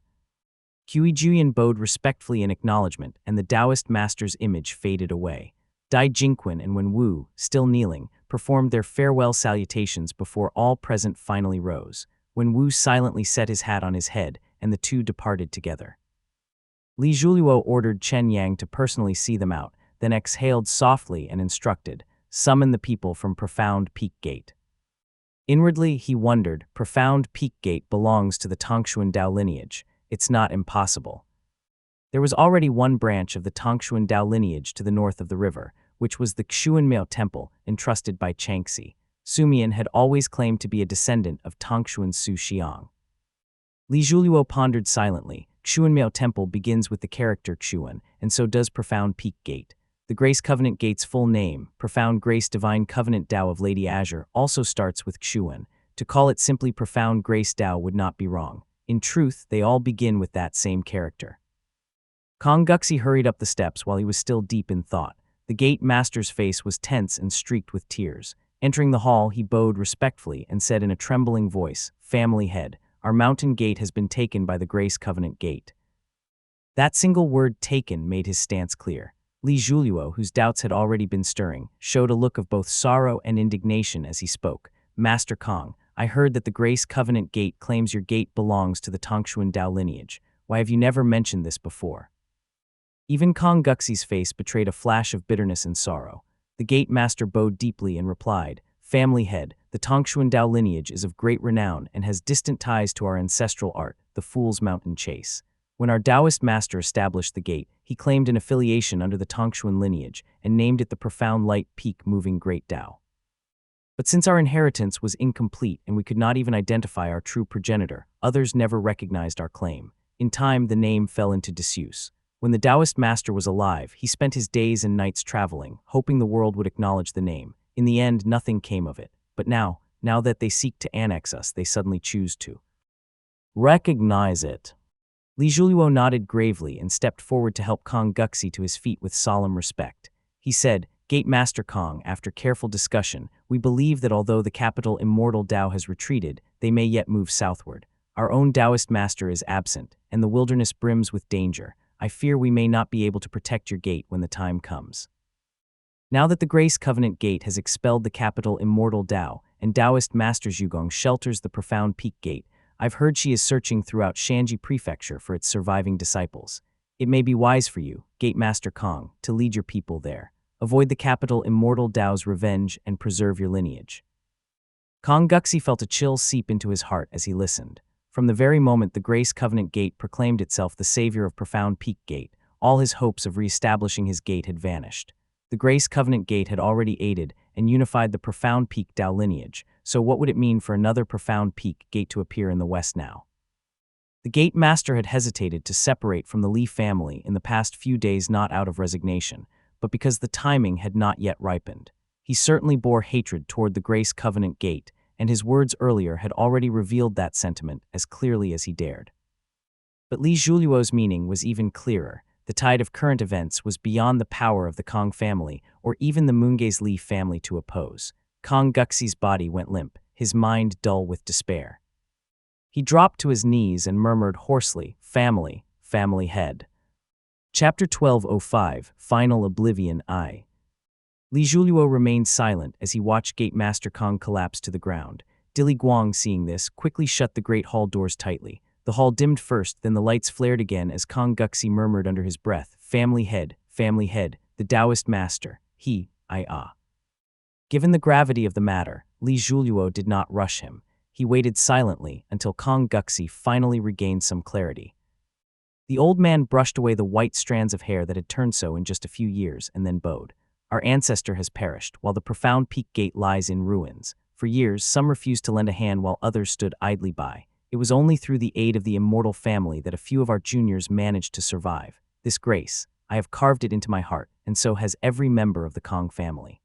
Hui Juyan bowed respectfully in acknowledgement, and the Taoist master's image faded away. Dai Jingquan and Wen Wu, still kneeling, performed their farewell salutations before all present finally rose. Wen Wu silently set his hat on his head, and the two departed together. Li Zhuluo ordered Chen Yang to personally see them out, then exhaled softly and instructed, "Summon the people from Profound Peak Gate." Inwardly, he wondered, Profound Peak Gate belongs to the Tongxuan Dao lineage. It's not impossible. There was already one branch of the Tongxuan Dao lineage to the north of the river, which was the Xuanmiao Temple, entrusted by Changxi. Sumian had always claimed to be a descendant of Tongxuan Su Xiang. Li Zhuluo pondered silently. Xuanmiao Temple begins with the character Xuan, and so does Profound Peak Gate. The Grace Covenant Gate's full name, Profound Grace Divine Covenant Dao of Lady Azure, also starts with Xuan. To call it simply Profound Grace Dao would not be wrong. In truth, they all begin with that same character. Kong Guxi hurried up the steps while he was still deep in thought. The gate master's face was tense and streaked with tears. Entering the hall, he bowed respectfully and said in a trembling voice, "Family head, our mountain gate has been taken by the Grace Covenant Gate." That single word "taken" made his stance clear. Li Zhuluo, whose doubts had already been stirring, showed a look of both sorrow and indignation as he spoke. "Master Kong, I heard that the Grace Covenant Gate claims your gate belongs to the Tongxuan Dao lineage. Why have you never mentioned this before?" Even Kong Guxi's face betrayed a flash of bitterness and sorrow. The gate master bowed deeply and replied, "Family head, the Tongxuan Dao lineage is of great renown and has distant ties to our ancestral art, the Fool's Mountain Chase. When our Taoist master established the gate, he claimed an affiliation under the Tongxuan lineage and named it the Profound Light Peak Moving Great Dao. But since our inheritance was incomplete and we could not even identify our true progenitor, others never recognized our claim. In time, the name fell into disuse. When the Taoist master was alive, he spent his days and nights traveling, hoping the world would acknowledge the name. In the end, nothing came of it. But now that they seek to annex us, they suddenly choose to recognize it." Li Zhuluo nodded gravely and stepped forward to help Kong Guxi to his feet with solemn respect. He said, "Gate Master Kong, after careful discussion, we believe that although the capital Immortal Dao has retreated, they may yet move southward. Our own Taoist master is absent, and the wilderness brims with danger. I fear we may not be able to protect your gate when the time comes. Now that the Grace Covenant Gate has expelled the capital Immortal Dao, and Taoist Master Zhugong shelters the Profound Peak Gate, I've heard she is searching throughout Shanji Prefecture for its surviving disciples. It may be wise for you, Gate Master Kong, to lead your people there. Avoid the capital Immortal Dao's revenge and preserve your lineage." Kong Guxi felt a chill seep into his heart as he listened. From the very moment the Grace Covenant Gate proclaimed itself the savior of Profound Peak Gate, all his hopes of re-establishing his gate had vanished. The Grace Covenant Gate had already aided and unified the Profound Peak Dao lineage, so what would it mean for another Profound Peak Gate to appear in the west now? The Gate Master had hesitated to separate from the Li family in the past few days, not out of resignation, but because the timing had not yet ripened. He certainly bore hatred toward the Grace Covenant Gate, and his words earlier had already revealed that sentiment as clearly as he dared. But Li Zhuluo's meaning was even clearer. The tide of current events was beyond the power of the Kong family or even the Moongaze Li family to oppose. Kong Guxi's body went limp, his mind dull with despair. He dropped to his knees and murmured hoarsely, "Family, family head." Chapter 1205, Final Oblivion I. Li Zhuluo remained silent as he watched Gate Master Kong collapse to the ground. Dilly Guang, seeing this, quickly shut the great hall doors tightly. The hall dimmed first, then the lights flared again as Kong Guxi murmured under his breath, family head, the Taoist master, I. Given the gravity of the matter, Li Zhuluo did not rush him. He waited silently until Kong Guxi finally regained some clarity. The old man brushed away the white strands of hair that had turned so in just a few years and then bowed. "Our ancestor has perished, while the Profound Peak Gate lies in ruins. For years, some refused to lend a hand while others stood idly by. It was only through the aid of the immortal family that a few of our juniors managed to survive. This grace, I have carved it into my heart, and so has every member of the Kong family.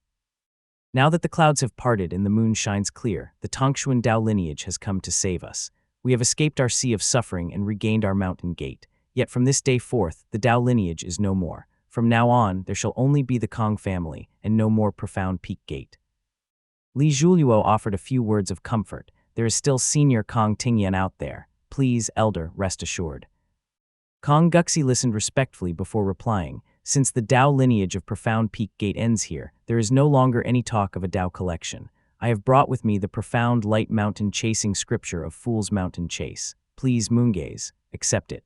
Now that the clouds have parted and the moon shines clear, the Tongxuan Dao lineage has come to save us. We have escaped our sea of suffering and regained our mountain gate. Yet from this day forth, the Dao lineage is no more. From now on, there shall only be the Kong family, and no more Profound Peak Gate." Li Zhuluo offered a few words of comfort, There is still Senior Kong Tingyan out there. Please, Elder, rest assured. Kong Guxi listened respectfully before replying. Since the Dao lineage of Profound Peak Gate ends here, there is no longer any talk of a Dao collection. I have brought with me the Profound Light Mountain Chasing Scripture of Fool's Mountain Chase. Please, Moongaze, accept it.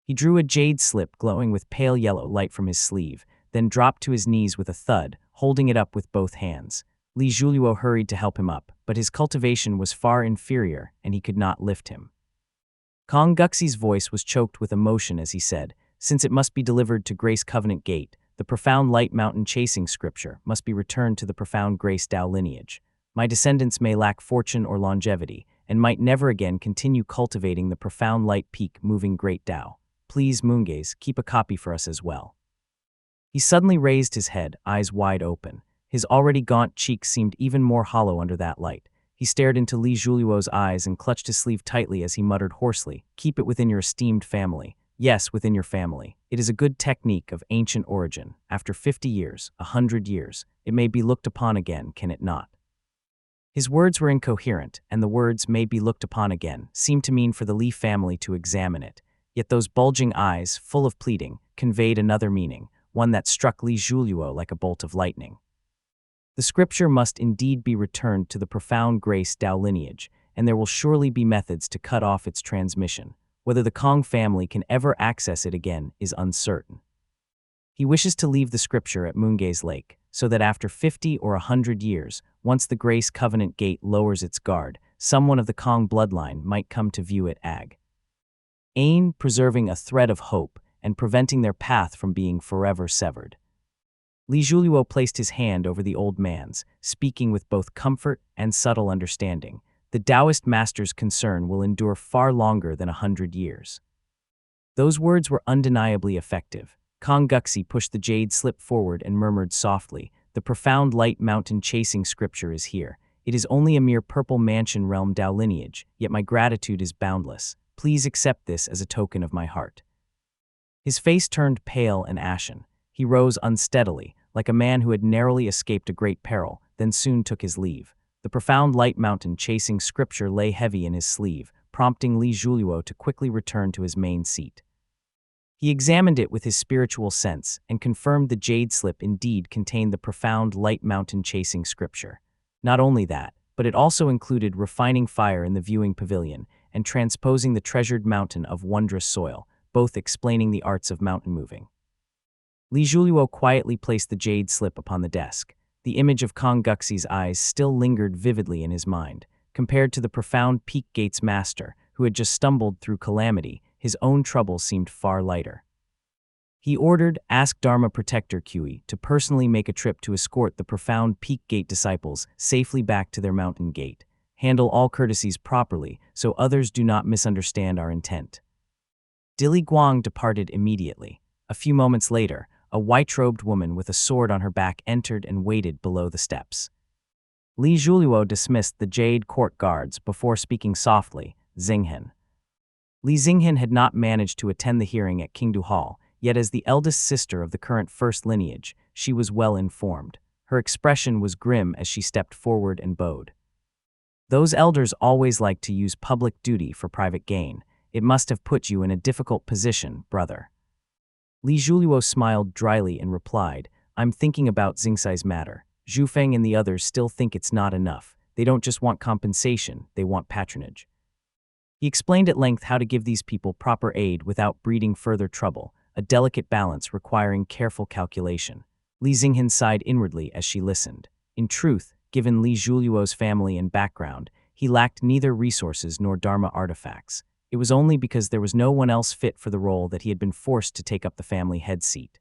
He drew a jade slip glowing with pale yellow light from his sleeve, then dropped to his knees with a thud, holding it up with both hands. Li Zhuliuo hurried to help him up, but his cultivation was far inferior, and he could not lift him. Kong Guxi's voice was choked with emotion as he said, since it must be delivered to Grace Covenant Gate, the Profound Light Mountain Chasing Scripture must be returned to the Profound Grace Dao lineage. My descendants may lack fortune or longevity, and might never again continue cultivating the Profound Light Peak Moving Great Dao. Please, Moongaze, keep a copy for us as well. He suddenly raised his head, eyes wide open. His already gaunt cheeks seemed even more hollow under that light. He stared into Li Zhuliuo's eyes and clutched his sleeve tightly as he muttered hoarsely, "Keep it within your esteemed family. Yes, within your family. It is a good technique of ancient origin. After 50 years, 100 years, it may be looked upon again, can it not?" His words were incoherent, and the words "may be looked upon again" seemed to mean for the Li family to examine it. Yet those bulging eyes, full of pleading, conveyed another meaning, one that struck Li Zhuliuo like a bolt of lightning. The scripture must indeed be returned to the Profound Grace Dao lineage, and there will surely be methods to cut off its transmission. Whether the Kong family can ever access it again is uncertain. He wishes to leave the scripture at Moongaze Lake, so that after 50 or 100 years, once the Grace Covenant Gate lowers its guard, someone of the Kong bloodline might come to view it preserving a thread of hope and preventing their path from being forever severed. Li Zhuliuo placed his hand over the old man's, speaking with both comfort and subtle understanding. The Taoist master's concern will endure far longer than 100 years. Those words were undeniably effective. Kong Guxi pushed the jade slip forward and murmured softly, "The Profound Light Mountain Chasing Scripture is here. It is only a mere Purple Mansion Realm Dao lineage, yet my gratitude is boundless. Please accept this as a token of my heart." His face turned pale and ashen. He rose unsteadily, like a man who had narrowly escaped a great peril, then soon took his leave. The Profound Light Mountain Chasing Scripture lay heavy in his sleeve, prompting Li Zhuliuo to quickly return to his main seat. He examined it with his spiritual sense and confirmed the jade slip indeed contained the Profound Light Mountain Chasing Scripture. Not only that, but it also included refining fire in the viewing pavilion and transposing the treasured mountain of wondrous soil, both explaining the arts of mountain moving. Li Zhuliuo quietly placed the jade slip upon the desk. The image of Kong Guxi's eyes still lingered vividly in his mind. Compared to the Profound Peak Gate's master, who had just stumbled through calamity, his own trouble seemed far lighter. He ordered Ask Dharma Protector Kui to personally make a trip to escort the Profound Peak Gate disciples safely back to their mountain gate. Handle all courtesies properly, so others do not misunderstand our intent. Dili Guang departed immediately. A few moments later, a white-robed woman with a sword on her back entered and waited below the steps. Li Zhuliuo dismissed the jade court guards before speaking softly, "Xinghen." Li Xinghen had not managed to attend the hearing at Qingdu Hall, yet as the eldest sister of the current first lineage, she was well informed. Her expression was grim as she stepped forward and bowed. "Those elders always like to use public duty for private gain. It must have put you in a difficult position, brother." Li Zhuliuo smiled dryly and replied, "I'm thinking about Xingcai's matter. Zhu Feng and the others still think it's not enough. They don't just want compensation, they want patronage." He explained at length how to give these people proper aid without breeding further trouble, a delicate balance requiring careful calculation. Li Xinghen sighed inwardly as she listened. In truth, given Li Zhuliuo's family and background, he lacked neither resources nor Dharma artifacts. It was only because there was no one else fit for the role that he had been forced to take up the family head seat.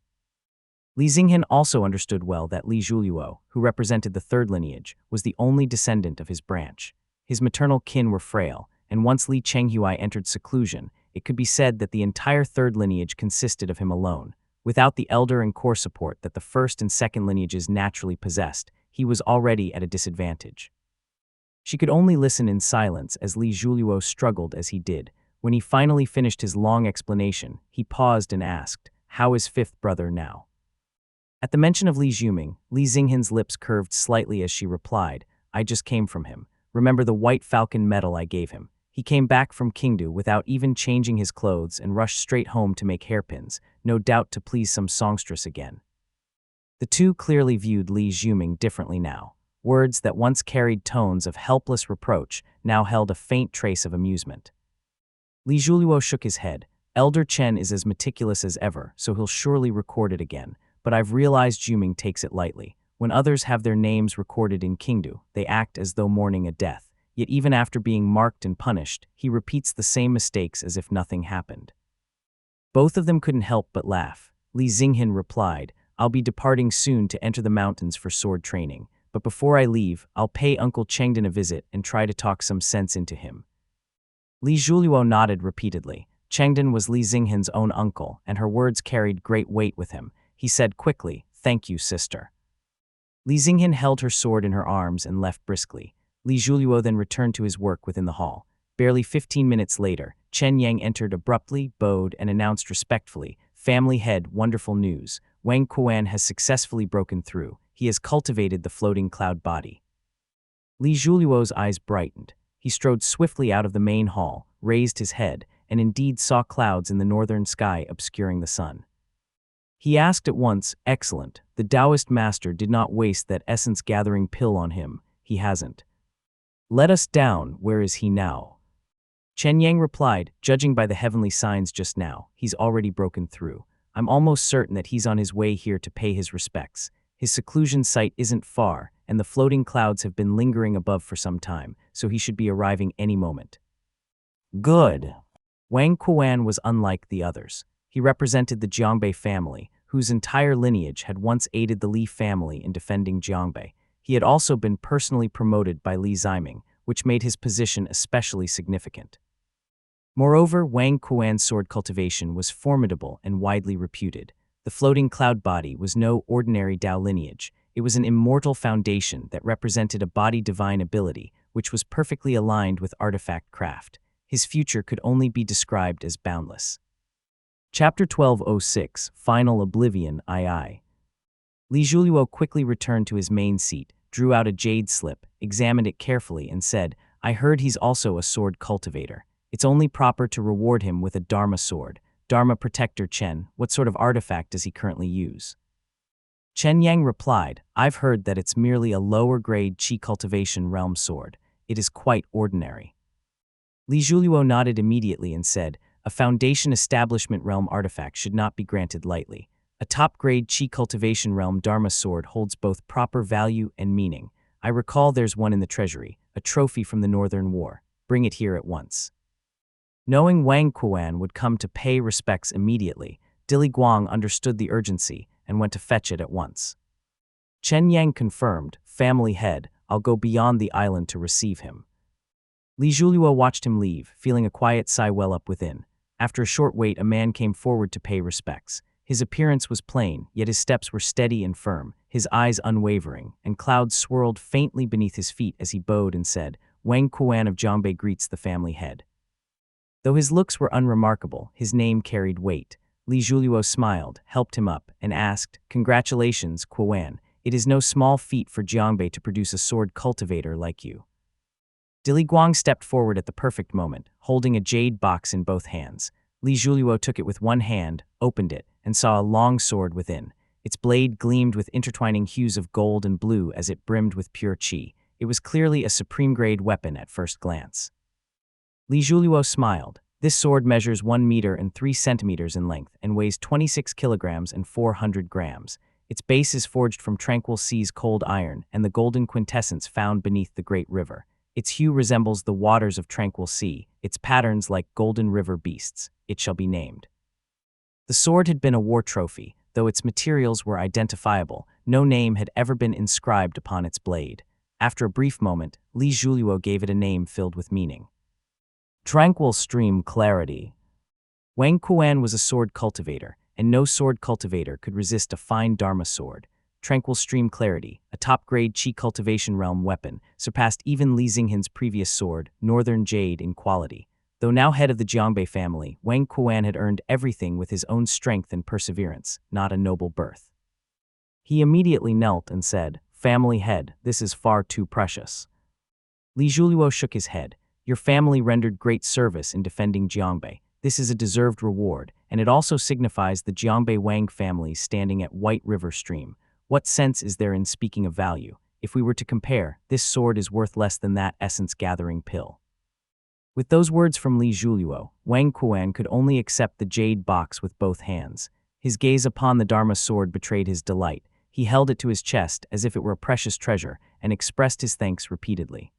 Li Xinghen also understood well that Li Zhuliuo, who represented the third lineage, was the only descendant of his branch. His maternal kin were frail, and once Li Chenghui entered seclusion, it could be said that the entire third lineage consisted of him alone. Without the elder and core support that the first and second lineages naturally possessed, he was already at a disadvantage. She could only listen in silence as Li Zhuliuo struggled as he did. When he finally finished his long explanation, he paused and asked, "How is fifth brother now?" At the mention of Li Zhuming, Li Xinghen's lips curved slightly as she replied, "I just came from him. remember the White Falcon medal I gave him. He came back from Qingdu without even changing his clothes and rushed straight home to make hairpins, no doubt to please some songstress again. The two clearly viewed Li Zhuming differently now. Words that once carried tones of helpless reproach now held a faint trace of amusement. Li Zhuluo shook his head. Elder Chen is as meticulous as ever, so he'll surely record it again. But I've realized Zhuming takes it lightly. When others have their names recorded in Qingdu, they act as though mourning a death. Yet even after being marked and punished, he repeats the same mistakes as if nothing happened. Both of them couldn't help but laugh. Li Xinghin replied, I'll be departing soon to enter the mountains for sword training. But before I leave, I'll pay Uncle Chengdan a visit and try to talk some sense into him. Li Zhuluo nodded repeatedly. Chengdan was Li Xinghin's own uncle, and her words carried great weight with him. He said quickly, Thank you, sister. Li Xinghin held her sword in her arms and left briskly. Li Zhuluo then returned to his work within the hall. Barely 15 minutes later, Chen Yang entered abruptly, bowed, and announced respectfully, Family head, wonderful news. Wang Quan has successfully broken through. He has cultivated the floating cloud body. Li Zhuluo's eyes brightened. He strode swiftly out of the main hall, raised his head, and indeed saw clouds in the northern sky obscuring the sun. He asked at once, Excellent, the Taoist master did not waste that essence-gathering pill on him. He hasn't. Let us down, where is he now? Chen Yang replied, Judging by the heavenly signs just now, he's already broken through. I'm almost certain that he's on his way here to pay his respects. His seclusion site isn't far, and the floating clouds have been lingering above for some time, so he should be arriving any moment. Good. Wang Quan was unlike the others. He represented the Jiangbei family, whose entire lineage had once aided the Li family in defending Jiangbei. He had also been personally promoted by Li Ziming, which made his position especially significant. Moreover, Wang Quan's sword cultivation was formidable and widely reputed. The floating cloud body was no ordinary Dao lineage. It was an immortal foundation that represented a body-divine ability, which was perfectly aligned with artifact craft. His future could only be described as boundless. Chapter 1206, Final Oblivion II. Li Zhuluo quickly returned to his main seat, drew out a jade slip, examined it carefully, and said, I heard he's also a sword cultivator. It's only proper to reward him with a Dharma sword. Dharma Protector Chen, what sort of artifact does he currently use? Chen Yang replied, I've heard that it's merely a lower-grade Qi cultivation realm sword. It is quite ordinary. Li Zhuluo nodded immediately and said, a Foundation Establishment realm artifact should not be granted lightly. A top-grade Qi cultivation realm Dharma sword holds both proper value and meaning. I recall there's one in the treasury, a trophy from the Northern War. Bring it here at once. Knowing Wang Quan would come to pay respects immediately, Dili Guang understood the urgency and went to fetch it at once. Chen Yang confirmed, Family head, I'll go beyond the island to receive him. Li Zhuluo watched him leave, feeling a quiet sigh well up within. After a short wait, a man came forward to pay respects. His appearance was plain, yet his steps were steady and firm, his eyes unwavering, and clouds swirled faintly beneath his feet as he bowed and said, Wang Quan of Jiangbei greets the family head. Though his looks were unremarkable, his name carried weight. Li Zhuluo smiled, helped him up, and asked, Congratulations, Quan. It is no small feat for Jiangbei to produce a sword cultivator like you. Dili Guang stepped forward at the perfect moment, holding a jade box in both hands. Li Zhuluo took it with one hand, opened it, and saw a long sword within. Its blade gleamed with intertwining hues of gold and blue as it brimmed with pure qi. It was clearly a supreme-grade weapon at first glance. Li Zhuluo smiled. This sword measures 1 meter and 3 centimeters in length and weighs 26 kilograms and 400 grams. Its base is forged from Tranquil Sea's cold iron and the golden quintessence found beneath the great river. Its hue resembles the waters of Tranquil Sea, its patterns like golden river beasts. It shall be named. The sword had been a war trophy, though its materials were identifiable. No name had ever been inscribed upon its blade. After a brief moment, Li Zhuluo gave it a name filled with meaning. Tranquil Stream Clarity. Wang Quan was a sword cultivator, and no sword cultivator could resist a fine Dharma sword. Tranquil Stream Clarity, a top-grade Qi cultivation realm weapon, surpassed even Li Xinghin's previous sword, Northern Jade, in quality. Though now head of the Jiangbei family, Wang Quan had earned everything with his own strength and perseverance, not a noble birth. He immediately knelt and said, Family head, this is far too precious. Li Zhuliuo shook his head. Your family rendered great service in defending Jiangbei. This is a deserved reward, and it also signifies the Jiangbei Wang family standing at White River Stream. What sense is there in speaking of value? If we were to compare, this sword is worth less than that essence-gathering pill. With those words from Li Zhuliuo, Wang Quan could only accept the jade box with both hands. His gaze upon the Dharma sword betrayed his delight. He held it to his chest as if it were a precious treasure and expressed his thanks repeatedly.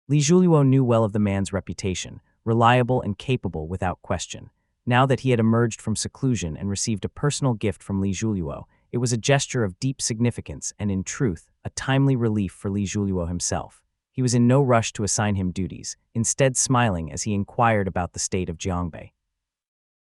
Li Zhuliuo knew well of the man's reputation, reliable and capable without question. Now that he had emerged from seclusion and received a personal gift from Li Zhuliuo, it was a gesture of deep significance and, in truth, a timely relief for Li Zhuliuo himself. He was in no rush to assign him duties, instead smiling as he inquired about the state of Jiangbei.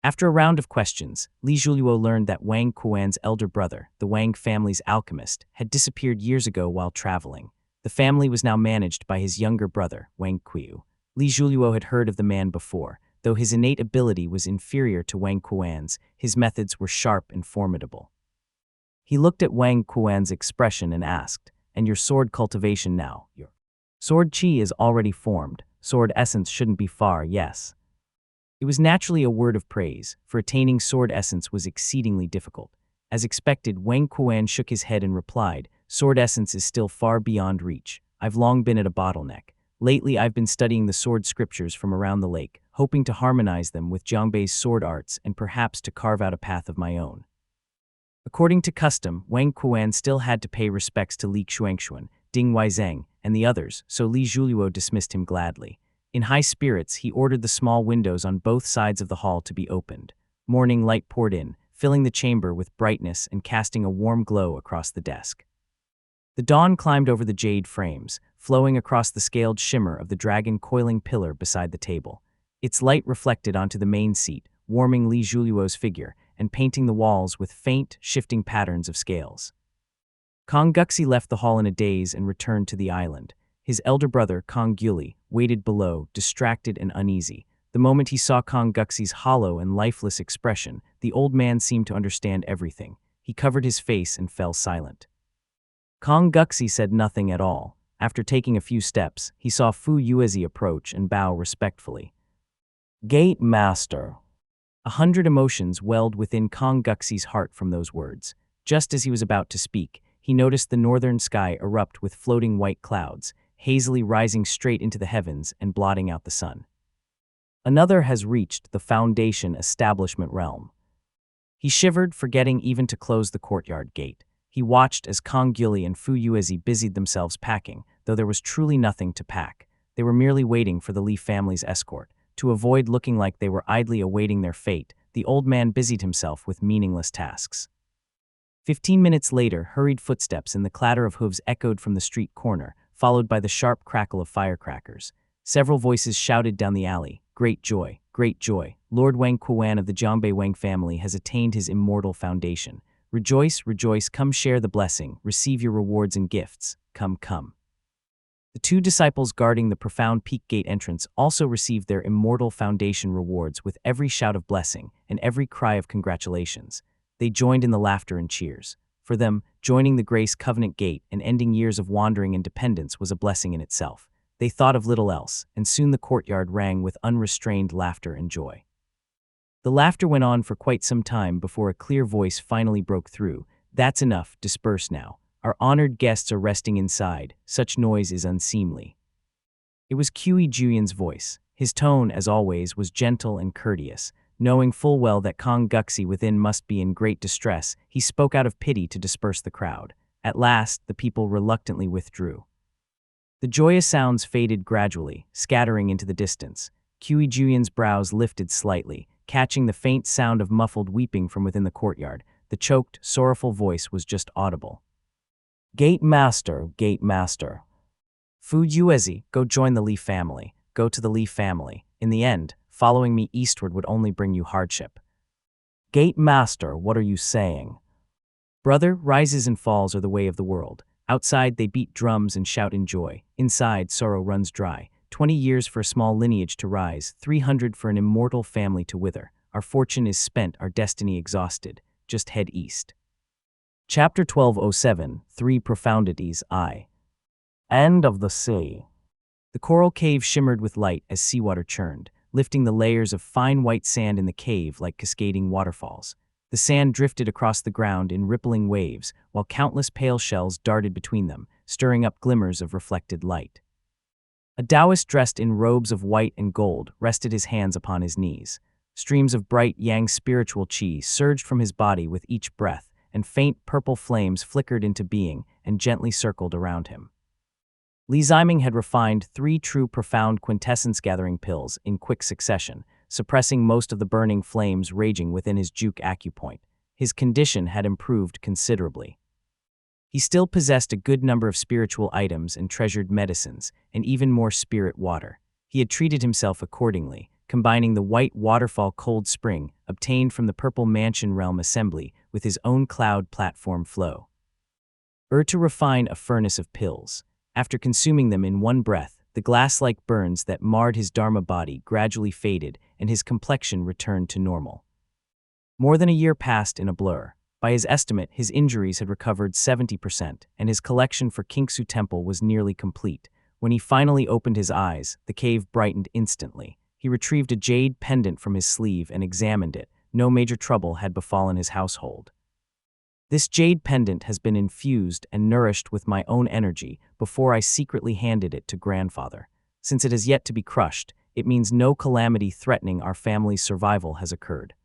After a round of questions, Li Zhuliuo learned that Wang Quan's elder brother, the Wang family's alchemist, had disappeared years ago while traveling. The family was now managed by his younger brother, Wang Qiu. Li Zhuliuo had heard of the man before. Though his innate ability was inferior to Wang Quan's, his methods were sharp and formidable. He looked at Wang Quan's expression and asked, "And your sword cultivation now? Your sword chi is already formed. Sword essence shouldn't be far, yes." It was naturally a word of praise, for attaining sword essence was exceedingly difficult. As expected, Wang Quan shook his head and replied, "Sword essence is still far beyond reach. I've long been at a bottleneck. Lately, I've been studying the sword scriptures from around the lake, hoping to harmonize them with Jiangbei's sword arts and perhaps to carve out a path of my own." According to custom, Wang Quan still had to pay respects to Li Xuanxuan, Ding Weizeng, and the others, so Li Zhuliuo dismissed him gladly. In high spirits, he ordered the small windows on both sides of the hall to be opened. Morning light poured in, filling the chamber with brightness and casting a warm glow across the desk. The dawn climbed over the jade frames, flowing across the scaled shimmer of the dragon coiling pillar beside the table. Its light reflected onto the main seat, warming Li Zhuliuo's figure and painting the walls with faint, shifting patterns of scales. Kong Guxi left the hall in a daze and returned to the island. His elder brother, Kong Gyuli, waited below, distracted and uneasy. The moment he saw Kong Guxi's hollow and lifeless expression, the old man seemed to understand everything. He covered his face and fell silent. Kong Guxi said nothing at all. After taking a few steps, he saw Fu Yuezi approach and bow respectfully. "Gate Master." 100 emotions welled within Kong Guxi's heart from those words. Just as he was about to speak, he noticed the northern sky erupt with floating white clouds, hazily rising straight into the heavens and blotting out the sun. Another has reached the Foundation establishment realm. He shivered, forgetting even to close the courtyard gate. He watched as Kong Gyuli and Fu Yuezi busied themselves packing, though there was truly nothing to pack. They were merely waiting for the Li family's escort. To avoid looking like they were idly awaiting their fate, the old man busied himself with meaningless tasks. 15 minutes later, hurried footsteps and the clatter of hooves echoed from the street corner, followed by the sharp crackle of firecrackers. Several voices shouted down the alley, "Great joy, great joy! Lord Wang Quan of the Jiangbei Wang family has attained his immortal foundation. Rejoice, rejoice, come share the blessing, receive your rewards and gifts. Come, come." The two disciples guarding the profound peak gate entrance also received their immortal foundation rewards with every shout of blessing and every cry of congratulations. They joined in the laughter and cheers. For them, joining the Grace Covenant Gate and ending years of wandering and dependence was a blessing in itself. They thought of little else, and soon the courtyard rang with unrestrained laughter and joy. The laughter went on for quite some time before a clear voice finally broke through. "That's enough, disperse now. Our honored guests are resting inside. Such noise is unseemly." It was Qi Juyan's voice. His tone, as always, was gentle and courteous. Knowing full well that Kong Guxi within must be in great distress, he spoke out of pity to disperse the crowd. At last, the people reluctantly withdrew. The joyous sounds faded gradually, scattering into the distance. Qi Juyan's brows lifted slightly, catching the faint sound of muffled weeping from within the courtyard. The choked, sorrowful voice was just audible. "Gate Master, Gate Master. Fu Yuezi, go join the Li family. Go to the Li family. In the end, following me eastward would only bring you hardship." "Gate Master, what are you saying?" "Brother, rises and falls are the way of the world. Outside, they beat drums and shout in joy. Inside, sorrow runs dry. 20 years for a small lineage to rise, 300 for an immortal family to wither. Our fortune is spent, our destiny exhausted. Just head east." Chapter 1207, Three Profundities I. End of the Sea. The coral cave shimmered with light as seawater churned, lifting the layers of fine white sand in the cave like cascading waterfalls. The sand drifted across the ground in rippling waves, while countless pale shells darted between them, stirring up glimmers of reflected light. A Taoist dressed in robes of white and gold rested his hands upon his knees. Streams of bright yang spiritual qi surged from his body with each breath, and faint purple flames flickered into being and gently circled around him. Li Ziming had refined 3 true profound quintessence-gathering pills in quick succession, suppressing most of the burning flames raging within his juke acupoint. His condition had improved considerably. He still possessed a good number of spiritual items and treasured medicines, and even more spirit water. He had treated himself accordingly, combining the white waterfall cold spring obtained from the Purple Mansion Realm Assembly with his own cloud platform flow. To refine a furnace of pills. After consuming them in one breath, the glass-like burns that marred his Dharma body gradually faded and his complexion returned to normal. More than a year passed in a blur. By his estimate, his injuries had recovered 70%, and his collection for Kingsu Temple was nearly complete. When he finally opened his eyes, the cave brightened instantly. He retrieved a jade pendant from his sleeve and examined it. No major trouble had befallen his household. This jade pendant has been infused and nourished with my own energy before I secretly handed it to grandfather. Since it has yet to be crushed, it means no calamity threatening our family's survival has occurred.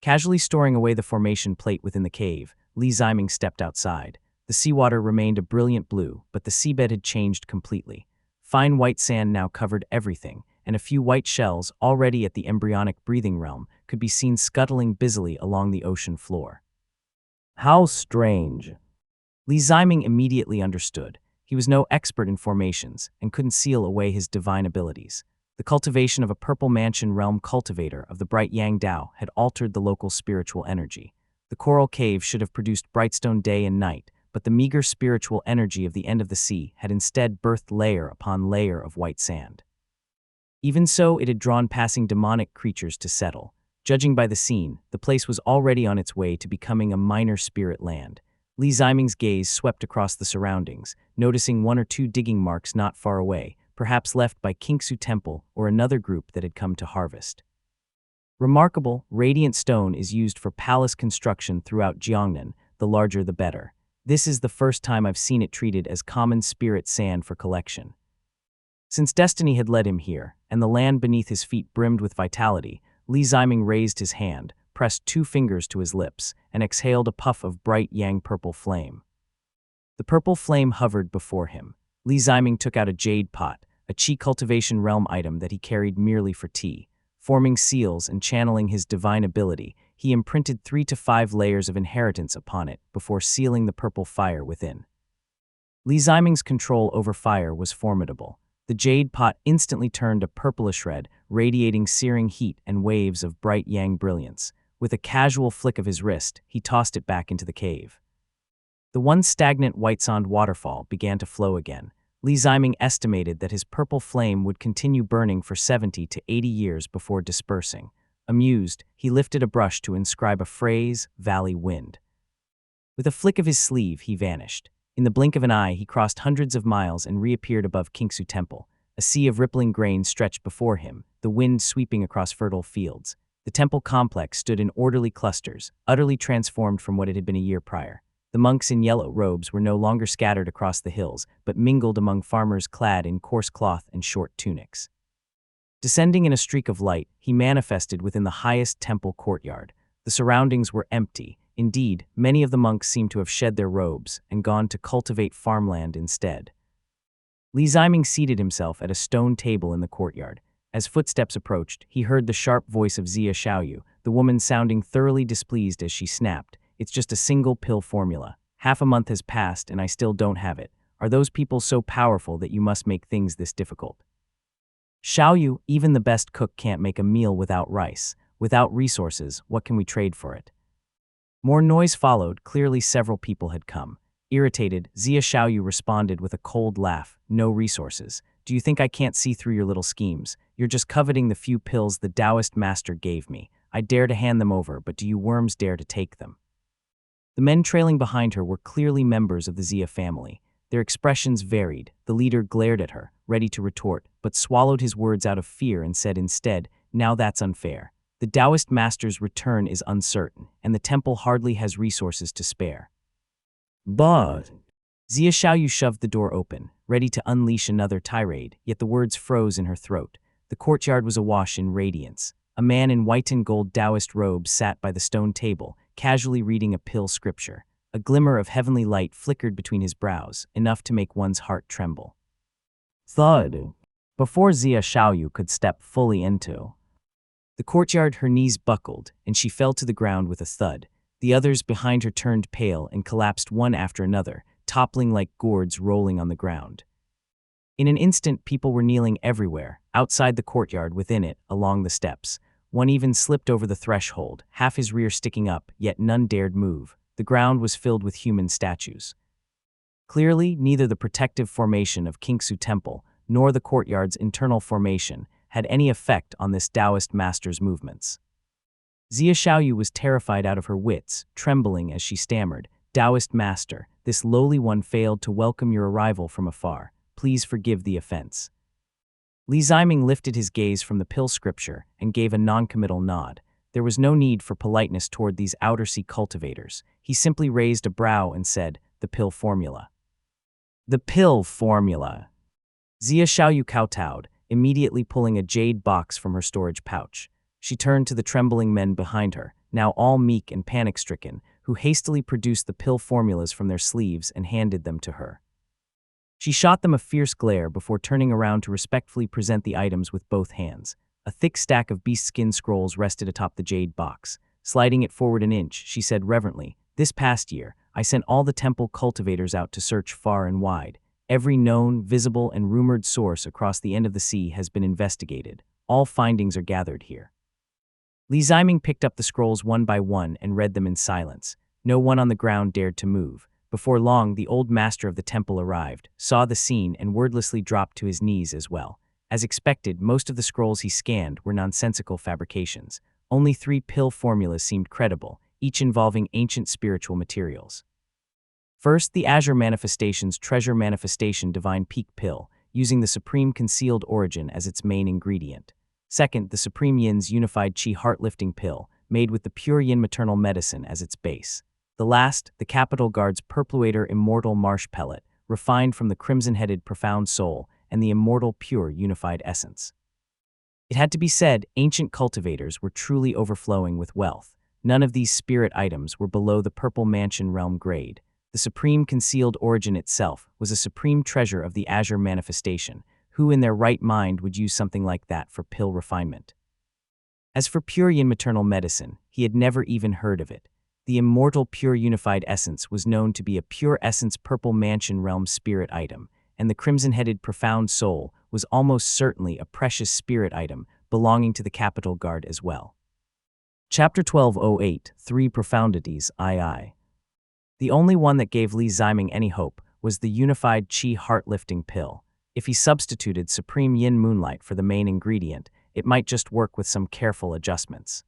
Casually storing away the formation plate within the cave, Li Ziming stepped outside. The seawater remained a brilliant blue, but the seabed had changed completely. Fine white sand now covered everything, and a few white shells, already at the embryonic breathing realm, could be seen scuttling busily along the ocean floor. How strange. Li Ziming immediately understood. He was no expert in formations and couldn't seal away his divine abilities. The cultivation of a Purple Mansion Realm cultivator of the bright Yang Dao had altered the local spiritual energy. The coral cave should have produced brightstone day and night, but the meager spiritual energy of the end of the sea had instead birthed layer upon layer of white sand. Even so, it had drawn passing demonic creatures to settle. Judging by the scene, the place was already on its way to becoming a minor spirit land. Li Ziming's gaze swept across the surroundings, noticing 1 or 2 digging marks not far away, perhaps left by Kingsu Temple or another group that had come to harvest. Remarkable, radiant stone is used for palace construction throughout Jiangnan, the larger the better. This is the first time I've seen it treated as common spirit sand for collection. Since destiny had led him here, and the land beneath his feet brimmed with vitality, Li Ziming raised his hand, pressed 2 fingers to his lips, and exhaled a puff of bright yang purple flame. The purple flame hovered before him. Li Ziming took out a jade pot, a qi cultivation realm item that he carried merely for tea. Forming seals and channeling his divine ability, he imprinted 3 to 5 layers of inheritance upon it before sealing the purple fire within. Li Ziming's control over fire was formidable. The jade pot instantly turned a purplish red, radiating searing heat and waves of bright yang brilliance. With a casual flick of his wrist, he tossed it back into the cave. The once stagnant white-sand waterfall began to flow again. Li Ziming estimated that his purple flame would continue burning for 70 to 80 years before dispersing. Amused, he lifted a brush to inscribe a phrase, Valley Wind. With a flick of his sleeve, he vanished. In the blink of an eye, he crossed hundreds of miles and reappeared above Kingsu Temple. A sea of rippling grain stretched before him, the wind sweeping across fertile fields. The temple complex stood in orderly clusters, utterly transformed from what it had been a year prior. The monks in yellow robes were no longer scattered across the hills, but mingled among farmers clad in coarse cloth and short tunics. Descending in a streak of light, he manifested within the highest temple courtyard. The surroundings were empty. Indeed, many of the monks seemed to have shed their robes and gone to cultivate farmland instead. Li Ziming seated himself at a stone table in the courtyard. As footsteps approached, he heard the sharp voice of Xia Xiaoyu, the woman sounding thoroughly displeased as she snapped, "It's just a single pill formula. Half a month has passed and I still don't have it. Are those people so powerful that you must make things this difficult?" "Xiaoyu, even the best cook can't make a meal without rice. Without resources, what can we trade for it?" More noise followed. Clearly several people had come. Irritated, Xia Xiaoyu responded with a cold laugh. "No resources. Do you think I can't see through your little schemes? You're just coveting the few pills the Taoist master gave me. I dare to hand them over, but do you worms dare to take them?" The men trailing behind her were clearly members of the Xia family. Their expressions varied. The leader glared at her, ready to retort, but swallowed his words out of fear and said instead, "Now that's unfair. The Taoist master's return is uncertain, and the temple hardly has resources to spare." But Xia Xiaoyu shoved the door open, ready to unleash another tirade, yet the words froze in her throat. The courtyard was awash in radiance. A man in white and gold Taoist robes sat by the stone table, casually reading a pill scripture. A glimmer of heavenly light flickered between his brows, enough to make one's heart tremble. thud. Before Xia Xiaoyu could step fully into the courtyard, her knees buckled, and she fell to the ground with a thud. The others behind her turned pale and collapsed one after another, toppling like gourds rolling on the ground. In an instant, people were kneeling everywhere, outside the courtyard, within it, along the steps. One even slipped over the threshold, half his rear sticking up, yet none dared move. The ground was filled with human statues. Clearly, neither the protective formation of Kingsu Temple nor the courtyard's internal formation had any effect on this Taoist master's movements. Xia Xiaoyu was terrified out of her wits, trembling as she stammered, "Taoist master, this lowly one failed to welcome your arrival from afar. Please forgive the offense." Li Ziming lifted his gaze from the pill scripture and gave a noncommittal nod. There was no need for politeness toward these outer sea cultivators. He simply raised a brow and said, "The pill formula." "The pill formula." Xia Xiaoyu kowtowed, immediately pulling a jade box from her storage pouch. She turned to the trembling men behind her, now all meek and panic-stricken, who hastily produced the pill formulas from their sleeves and handed them to her. She shot them a fierce glare before turning around to respectfully present the items with both hands. A thick stack of beast skin scrolls rested atop the jade box. Sliding it forward an inch, she said reverently, "This past year, I sent all the temple cultivators out to search far and wide. Every known, visible, and rumored source across the end of the sea has been investigated. All findings are gathered here." Li Ziming picked up the scrolls one by one and read them in silence. No one on the ground dared to move. Before long, the old master of the temple arrived, saw the scene, and wordlessly dropped to his knees as well. As expected, most of the scrolls he scanned were nonsensical fabrications. Only 3 pill formulas seemed credible, each involving ancient spiritual materials. First, the Azure Manifestation's Treasure Manifestation Divine Peak Pill, using the Supreme Concealed Origin as its main ingredient. Second, the Supreme Yin's Unified Qi Heart-Lifting Pill, made with the Pure Yin Maternal Medicine as its base. The last, the Capital Guard's Purpluator Immortal Marsh Pellet, refined from the Crimson-Headed Profound Soul and the Immortal Pure Unified Essence. It had to be said, ancient cultivators were truly overflowing with wealth. None of these spirit items were below the Purple Mansion realm grade. The Supreme Concealed Origin itself was a supreme treasure of the Azure Manifestation. Who in their right mind would use something like that for pill refinement? As for Pure Yin Maternal Medicine, he had never even heard of it. The Immortal Pure Unified Essence was known to be a Pure Essence Purple Mansion realm spirit item, and the Crimson-Headed Profound Soul was almost certainly a precious spirit item belonging to the Capital Guard as well. Chapter 1208, 3 Profundities II. The only one that gave Li Ziming any hope was the Unified Qi Heart-Lifting Pill. If he substituted Supreme Yin Moonlight for the main ingredient, it might just work with some careful adjustments.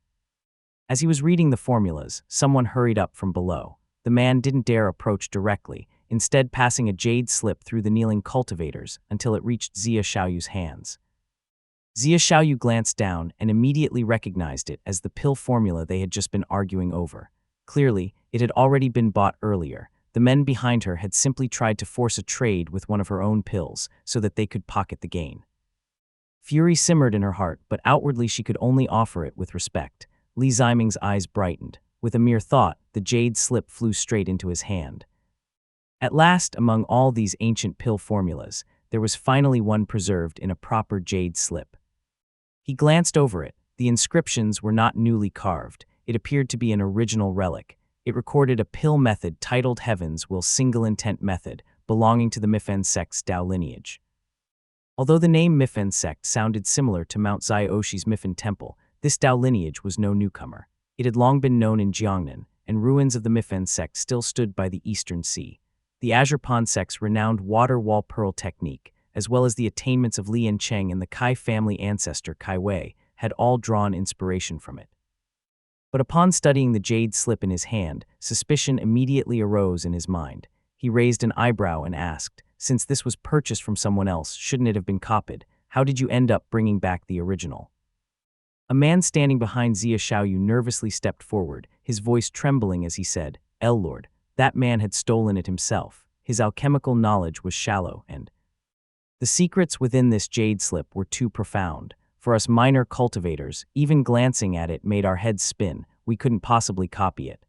As he was reading the formulas, someone hurried up from below. The man didn't dare approach directly, instead passing a jade slip through the kneeling cultivators until it reached Xia Xiaoyu's hands. Xia Xiaoyu glanced down and immediately recognized it as the pill formula they had just been arguing over. Clearly, it had already been bought earlier. The men behind her had simply tried to force a trade with one of her own pills so that they could pocket the gain. Fury simmered in her heart, but outwardly she could only offer it with respect. Li Ziming's eyes brightened. With a mere thought, the jade slip flew straight into his hand. At last, among all these ancient pill formulas, there was finally one preserved in a proper jade slip. He glanced over it. The inscriptions were not newly carved. It appeared to be an original relic. It recorded a pill method titled Heaven's Will Single Intent Method, belonging to the Mifen sect's Tao lineage. Although the name Mifen sect sounded similar to Mount Zaioshi's Mifen Temple, this Tao lineage was no newcomer. It had long been known in Jiangnan, and ruins of the Mifen sect still stood by the Eastern Sea. The Azure Pond sect's renowned water wall pearl technique, as well as the attainments of Lian Cheng and the Kai family ancestor Kai Wei, had all drawn inspiration from it. But upon studying the jade slip in his hand, suspicion immediately arose in his mind. He raised an eyebrow and asked, Since this was purchased from someone else, shouldn't it have been copied? How did you end up bringing back the original? A man standing behind Xia Xiaoyu nervously stepped forward, his voice trembling as he said, Lord, that man had stolen it himself. His alchemical knowledge was shallow and the secrets within this jade slip were too profound. For us minor cultivators, even glancing at it made our heads spin. We couldn't possibly copy it.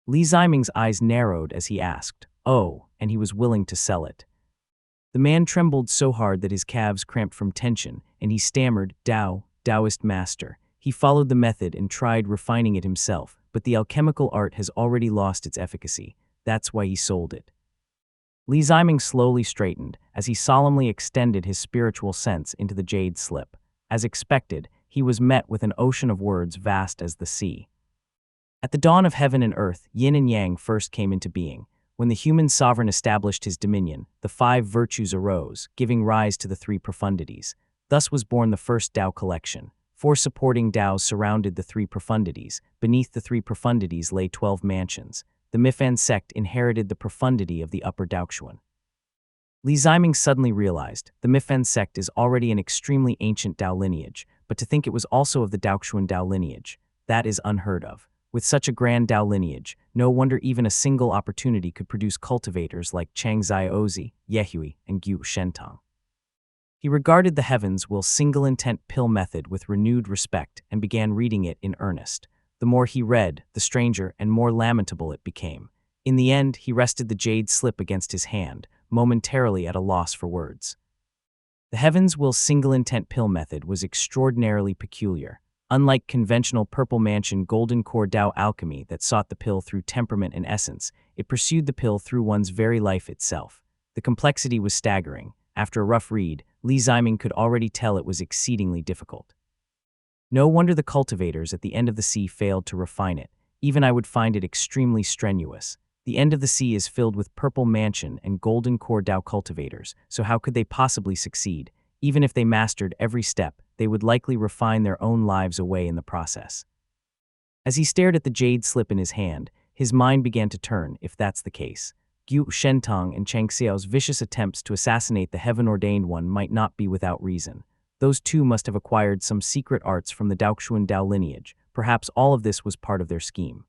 Li Ziming's eyes narrowed as he asked, Oh, and he was willing to sell it. The man trembled so hard that his calves cramped from tension, and he stammered, Taoist master. He followed the method and tried refining it himself, but the alchemical art has already lost its efficacy. That's why he sold it. Li Ziming slowly straightened as he solemnly extended his spiritual sense into the jade slip. As expected, he was met with an ocean of words vast as the sea. At the dawn of heaven and earth, yin and yang first came into being. When the human sovereign established his dominion, the 5 virtues arose, giving rise to the 3 profundities. Thus was born the first Tao collection. 4 supporting Taos surrounded the 3 profundities. Beneath the 3 profundities lay 12 mansions. The Mifan sect inherited the profundity of the upper Daoxuan. Li Ziming suddenly realized the Mifan sect is already an extremely ancient Tao lineage, but to think it was also of the Daoxuan Tao lineage, that is unheard of. With such a grand Tao lineage, no wonder even a single opportunity could produce cultivators like Chang Ziozi, Yehui, and Gu Shentang. He regarded the heavens will single-intent pill method with renewed respect and began reading it in earnest. The more he read, the stranger and more lamentable it became. In the end, he rested the jade slip against his hand, momentarily at a loss for words. The heavens will single-intent pill method was extraordinarily peculiar. Unlike conventional Purple Mansion Golden Core Tao alchemy that sought the pill through temperament and essence, it pursued the pill through one's very life itself. The complexity was staggering. After a rough read, Li Ziming could already tell it was exceedingly difficult. No wonder the cultivators at the end of the sea failed to refine it. Even I would find it extremely strenuous. The end of the sea is filled with Purple Mansion and Golden Core Tao cultivators, so how could they possibly succeed? Even if they mastered every step, they would likely refine their own lives away in the process. As he stared at the jade slip in his hand, his mind began to turn, if that's the case. Gu Shentang and Chang Xiao's vicious attempts to assassinate the heaven-ordained one might not be without reason. Those two must have acquired some secret arts from the Daoxuan Tao lineage. Perhaps all of this was part of their scheme.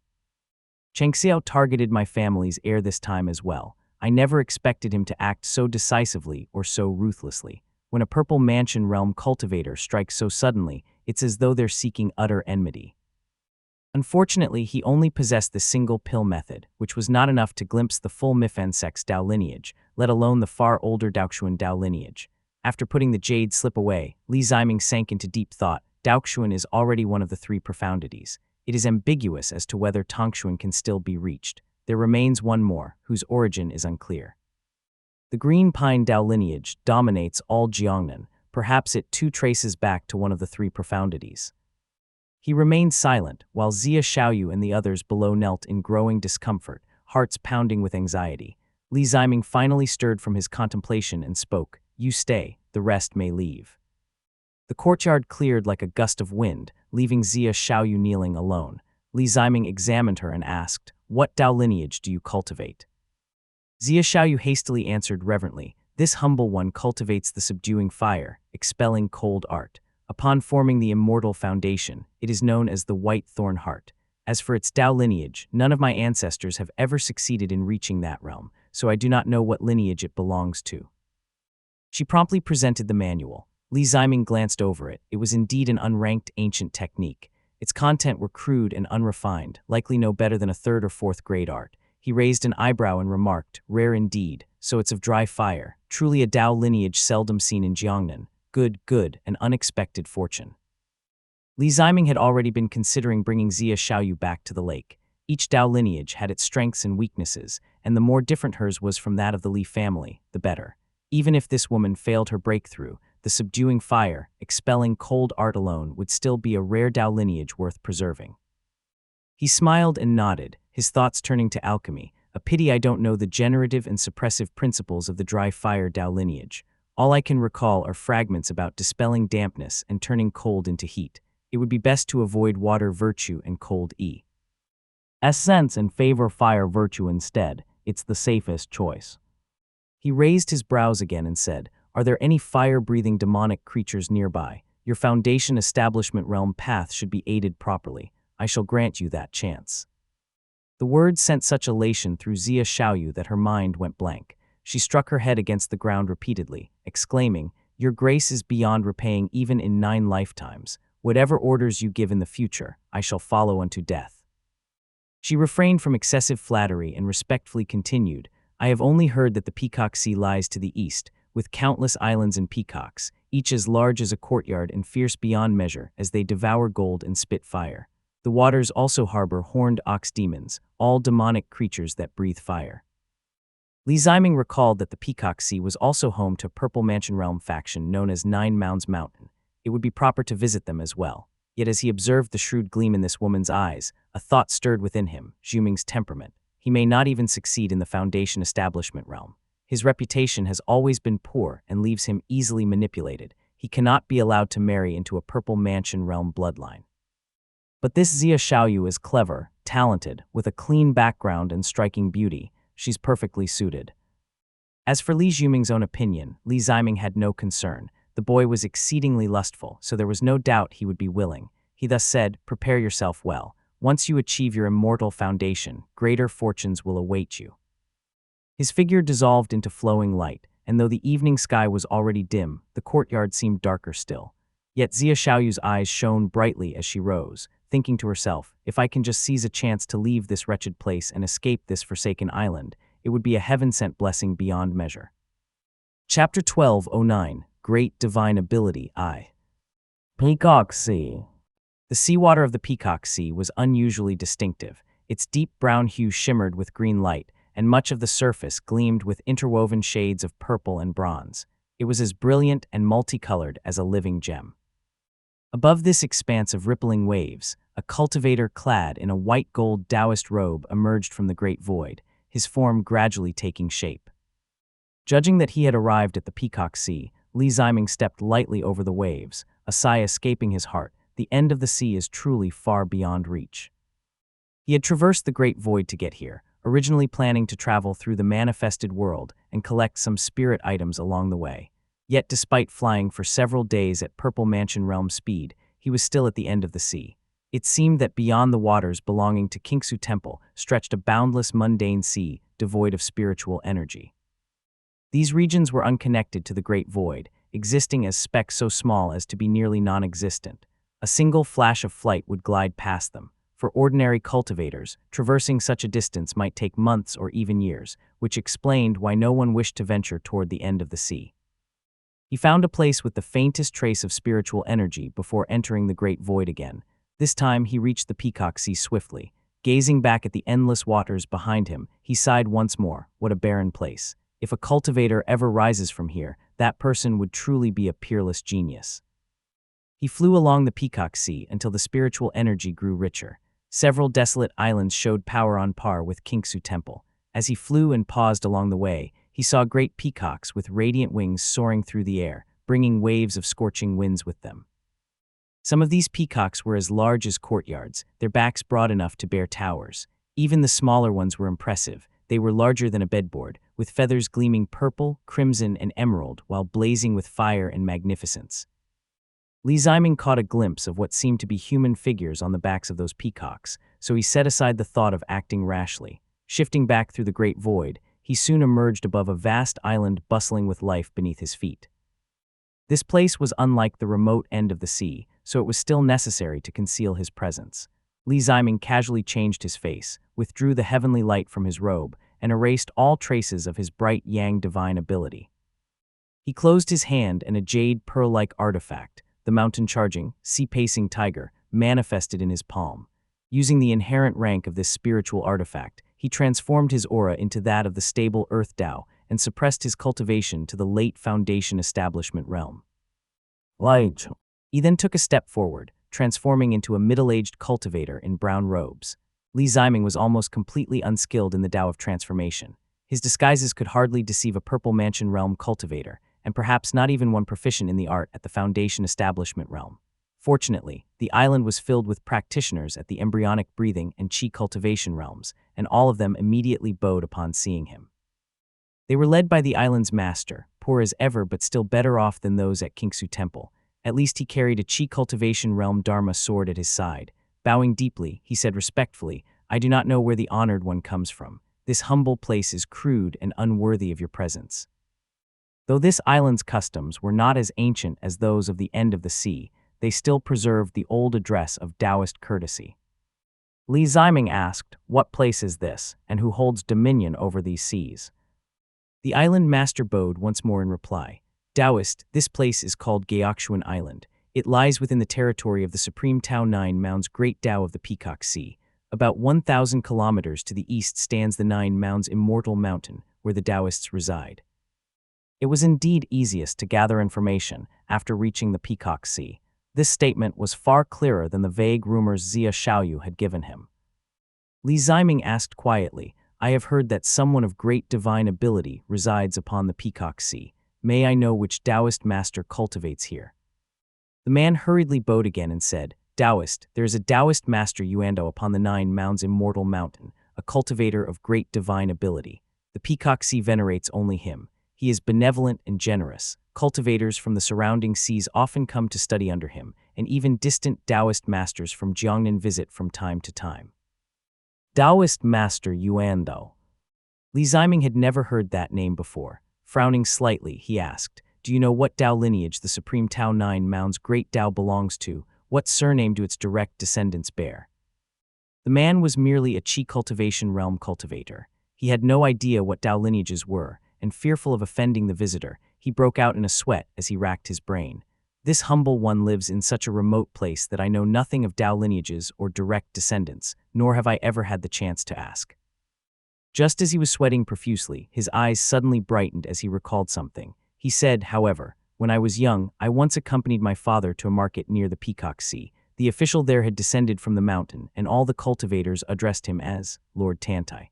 Chang Xiao targeted my family's heir this time as well. I never expected him to act so decisively or so ruthlessly. When a Purple Mansion realm cultivator strikes so suddenly, it's as though they're seeking utter enmity. Unfortunately, he only possessed the single pill method, which was not enough to glimpse the full Mifan sect's Tao lineage, let alone the far older Daoxuan Tao lineage. After putting the jade slip away, Li Ziming sank into deep thought. Daoxuan is already one of the 3 profundities. It is ambiguous as to whether Tongxuan can still be reached. There remains one more, whose origin is unclear. The Green Pine Tao lineage dominates all Jiangnan. Perhaps it too traces back to one of the 3 profundities. He remained silent, while Xia Xiaoyu and the others below knelt in growing discomfort, hearts pounding with anxiety. Li Ziming finally stirred from his contemplation and spoke. You stay, the rest may leave. The courtyard cleared like a gust of wind, leaving Xia Xiaoyu kneeling alone. Li Ziming examined her and asked, What Tao lineage do you cultivate? Xia Xiaoyu hastily answered reverently, This humble one cultivates the subduing fire, expelling cold art. Upon forming the immortal foundation, it is known as the White Thorn Heart. As for its Tao lineage, none of my ancestors have ever succeeded in reaching that realm, so I do not know what lineage it belongs to. She promptly presented the manual. Li Ziming glanced over it. It was indeed an unranked ancient technique. Its content were crude and unrefined, likely no better than a 3rd or 4th grade art. He raised an eyebrow and remarked, Rare indeed, so it's of dry fire, truly a Tao lineage seldom seen in Jiangnan. Good, an unexpected fortune. Li Ziming had already been considering bringing Xia Xiaoyu back to the lake. Each Tao lineage had its strengths and weaknesses, and the more different hers was from that of the Li family, the better. Even if this woman failed her breakthrough, the subduing fire, expelling cold art alone would still be a rare Tao lineage worth preserving. He smiled and nodded, his thoughts turning to alchemy. A pity I don't know the generative and suppressive principles of the dry fire Tao lineage. All I can recall are fragments about dispelling dampness and turning cold into heat. It would be best to avoid water virtue and cold essence and favor fire virtue instead. It's the safest choice. He raised his brows again and said, "Are there any fire-breathing demonic creatures nearby? Your Foundation Establishment Realm path should be aided properly. I shall grant you that chance." The words sent such elation through Xia Xiaoyu that her mind went blank. She struck her head against the ground repeatedly, exclaiming, "Your grace is beyond repaying even in 9 lifetimes. Whatever orders you give in the future, I shall follow unto death." She refrained from excessive flattery and respectfully continued, "I have only heard that the Peacock Sea lies to the east, with countless islands and peacocks, each as large as a courtyard and fierce beyond measure as they devour gold and spit fire. The waters also harbor horned ox demons, all demonic creatures that breathe fire." Li Ziming recalled that the Peacock Sea was also home to a Purple Mansion Realm faction known as Nine Mounds Mountain. It would be proper to visit them as well. Yet as he observed the shrewd gleam in this woman's eyes, a thought stirred within him, Zhuming's temperament. He may not even succeed in the Foundation Establishment Realm. His reputation has always been poor and leaves him easily manipulated. He cannot be allowed to marry into a Purple Mansion Realm bloodline. But this Xia Xiaoyu is clever, talented, with a clean background and striking beauty. She's perfectly suited. As for Li Zhuming's own opinion, Li Ziming had no concern. The boy was exceedingly lustful, so there was no doubt he would be willing. He thus said, "Prepare yourself well. Once you achieve your immortal foundation, greater fortunes will await you." His figure dissolved into flowing light, and though the evening sky was already dim, the courtyard seemed darker still. Yet Xia Xiaoyu's eyes shone brightly as she rose, thinking to herself, "If I can just seize a chance to leave this wretched place and escape this forsaken island, it would be a heaven-sent blessing beyond measure." Chapter 1209, Great Divine Ability I. Peacock Sea. The seawater of the Peacock Sea was unusually distinctive. Its deep brown hue shimmered with green light, and much of the surface gleamed with interwoven shades of purple and bronze. It was as brilliant and multicolored as a living gem. Above this expanse of rippling waves, a cultivator clad in a white-gold Taoist robe emerged from the great void, his form gradually taking shape. Judging that he had arrived at the Peacock Sea, Li Ziming stepped lightly over the waves, a sigh escaping his heart. The end of the sea is truly far beyond reach. He had traversed the great void to get here, originally planning to travel through the manifested world and collect some spirit items along the way. Yet despite flying for several days at Purple Mansion Realm speed, he was still at the end of the sea. It seemed that beyond the waters belonging to Kingsu Temple stretched a boundless mundane sea, devoid of spiritual energy. These regions were unconnected to the great void, existing as specks so small as to be nearly non-existent. A single flash of flight would glide past them. For ordinary cultivators, traversing such a distance might take months or even years, which explained why no one wished to venture toward the end of the sea. He found a place with the faintest trace of spiritual energy before entering the great void again. This time he reached the Peacock Sea swiftly. Gazing back at the endless waters behind him, he sighed once more. What a barren place. If a cultivator ever rises from here, that person would truly be a peerless genius. He flew along the Peacock Sea until the spiritual energy grew richer. Several desolate islands showed power on par with Kingsu Temple. As he flew and paused along the way, he saw great peacocks with radiant wings soaring through the air, bringing waves of scorching winds with them. Some of these peacocks were as large as courtyards, their backs broad enough to bear towers. Even the smaller ones were impressive. They were larger than a bedboard, with feathers gleaming purple, crimson, and emerald while blazing with fire and magnificence. Li Ziming caught a glimpse of what seemed to be human figures on the backs of those peacocks, so he set aside the thought of acting rashly. Shifting back through the great void, he soon emerged above a vast island bustling with life beneath his feet. This place was unlike the remote end of the sea, so it was still necessary to conceal his presence. Li Ziming casually changed his face, withdrew the heavenly light from his robe, and erased all traces of his bright yang divine ability. He closed his hand, and a jade pearl-like artifact, the mountain-charging, sea-pacing tiger, manifested in his palm. Using the inherent rank of this spiritual artifact, he transformed his aura into that of the stable Earth Tao and suppressed his cultivation to the late Foundation Establishment realm. Light. He then took a step forward, transforming into a middle-aged cultivator in brown robes. Li Ziming was almost completely unskilled in the Tao of transformation. His disguises could hardly deceive a Purple Mansion realm cultivator, and perhaps not even one proficient in the art at the Foundation Establishment realm. Fortunately, the island was filled with practitioners at the embryonic breathing and chi cultivation realms, and all of them immediately bowed upon seeing him. They were led by the island's master, poor as ever but still better off than those at Kingsu Temple. At least he carried a Chi cultivation realm Dharma sword at his side. Bowing deeply, he said respectfully, "I do not know where the honored one comes from. This humble place is crude and unworthy of your presence." Though this island's customs were not as ancient as those of the end of the sea, they still preserved the old address of Taoist courtesy. Li Ziming asked, "What place is this, and who holds dominion over these seas?" The island master bowed once more in reply. "Taoist, this place is called Gyeokshuan Island. It lies within the territory of the Supreme Tao Nine Mounds Great Tao of the Peacock Sea. About 1,000 kilometers to the east stands the Nine Mounds Immortal Mountain, where the Taoists reside." It was indeed easiest to gather information after reaching the Peacock Sea. This statement was far clearer than the vague rumors Zia Xiaoyu had given him. Li Ziming asked quietly, "I have heard that someone of great divine ability resides upon the Peacock Sea. May I know which Taoist master cultivates here?" The man hurriedly bowed again and said, "Taoist, there is a Taoist master Yuando upon the Nine Mounds Immortal Mountain, a cultivator of great divine ability. The Peacock Sea venerates only him. He is benevolent and generous. Cultivators from the surrounding seas often come to study under him, and even distant Taoist masters from Jiangnan visit from time to time." Taoist Master Yuando. Li Ziming had never heard that name before. Frowning slightly, he asked, "Do you know what Tao lineage the Supreme Tao Nine Mounds Great Tao belongs to? What surname do its direct descendants bear?" The man was merely a Qi cultivation realm cultivator. He had no idea what Tao lineages were, and fearful of offending the visitor, he broke out in a sweat as he racked his brain. "This humble one lives in such a remote place that I know nothing of Tao lineages or direct descendants, nor have I ever had the chance to ask." Just as he was sweating profusely, his eyes suddenly brightened as he recalled something. He said, however, "When I was young, I once accompanied my father to a market near the Peacock Sea. The official there had descended from the mountain, and all the cultivators addressed him as Lord Tantai."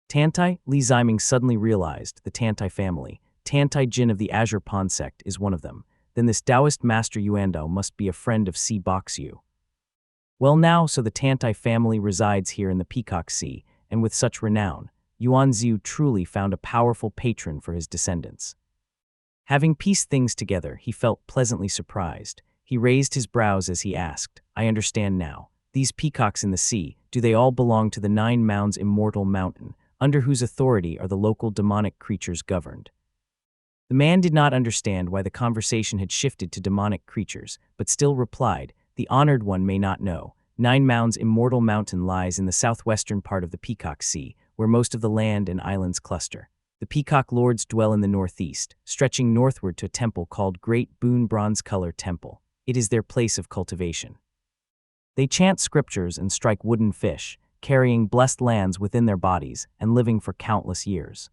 Tantai? Li Ziming suddenly realized the Tantai family. Tantai Jin of the Azure Pond sect is one of them. Then this Taoist master Yuando must be a friend of Si Boxu. Well now, so the Tantai family resides here in the Peacock Sea, and with such renown, Yuan Ziu truly found a powerful patron for his descendants. Having pieced things together, he felt pleasantly surprised. He raised his brows as he asked, "I understand now. These peacocks in the sea, do they all belong to the Nine Mounds Immortal Mountain, under whose authority are the local demonic creatures governed?" The man did not understand why the conversation had shifted to demonic creatures, but still replied, "The honored one may not know. Nine Mounds Immortal Mountain lies in the southwestern part of the Peacock Sea, where most of the land and islands cluster. The Peacock Lords dwell in the northeast, stretching northward to a temple called Great Boon Bronze Color Temple. It is their place of cultivation. They chant scriptures and strike wooden fish, carrying blessed lands within their bodies and living for countless years."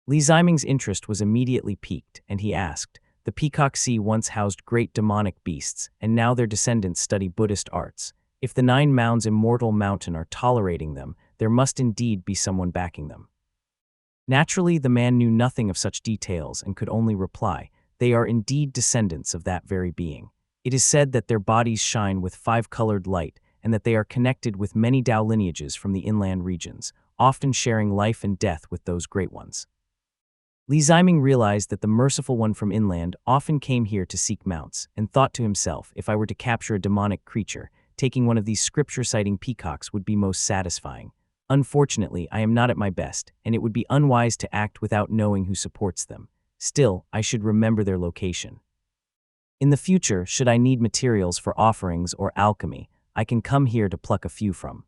Li Ziming's interest was immediately piqued, and he asked, "The Peacock Sea once housed great demonic beasts, and now their descendants study Buddhist arts. If the Nine Mounds Immortal Mountain are tolerating them, there must indeed be someone backing them." Naturally, the man knew nothing of such details and could only reply, "They are indeed descendants of that very being. It is said that their bodies shine with five-colored light and that they are connected with many Tao lineages from the inland regions, often sharing life and death with those great ones." Li Ziming realized that the merciful one from inland often came here to seek mounts, and thought to himself, if I were to capture a demonic creature, taking one of these scripture-citing peacocks would be most satisfying. Unfortunately, I am not at my best, and it would be unwise to act without knowing who supports them. Still, I should remember their location. In the future, should I need materials for offerings or alchemy, I can come here to pluck a few from.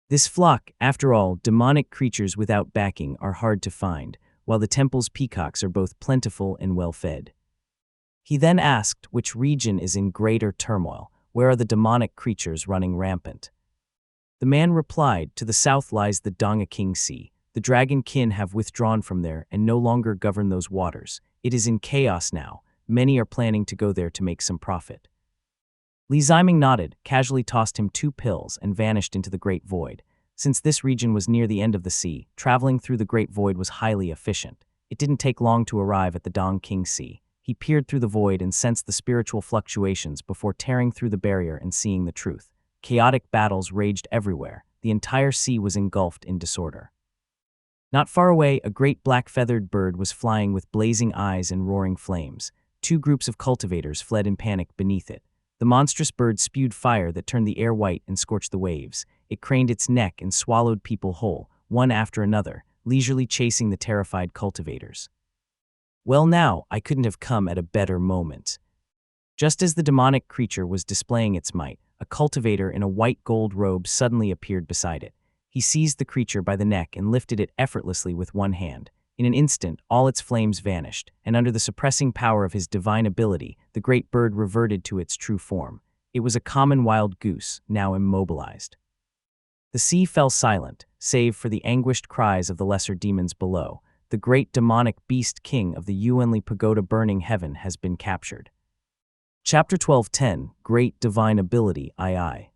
This flock, after all, demonic creatures without backing are hard to find, while the temple's peacocks are both plentiful and well-fed. He then asked which region is in greater turmoil, where are the demonic creatures running rampant. The man replied, "To the south lies the Donga King Sea. The dragon kin have withdrawn from there and no longer govern those waters. It is in chaos now. Many are planning to go there to make some profit." Li Ziming nodded, casually tossed him 2 pills, and vanished into the Great Void. Since this region was near the end of the sea, traveling through the Great Void was highly efficient. It didn't take long to arrive at the Dong King Sea. He peered through the void and sensed the spiritual fluctuations before tearing through the barrier and seeing the truth. Chaotic battles raged everywhere. The entire sea was engulfed in disorder. Not far away, a great black-feathered bird was flying with blazing eyes and roaring flames. Two groups of cultivators fled in panic beneath it. The monstrous bird spewed fire that turned the air white and scorched the waves. It craned its neck and swallowed people whole, one after another, leisurely chasing the terrified cultivators. Well now, I couldn't have come at a better moment. Just as the demonic creature was displaying its might, a cultivator in a white gold robe suddenly appeared beside it. He seized the creature by the neck and lifted it effortlessly with one hand. In an instant, all its flames vanished, and under the suppressing power of his divine ability, the great bird reverted to its true form. It was a common wild goose, now immobilized. The sea fell silent, save for the anguished cries of the lesser demons below. The great demonic beast king of the Yuanli Pagoda burning heaven has been captured. Chapter 12:10 Great Divine Ability II.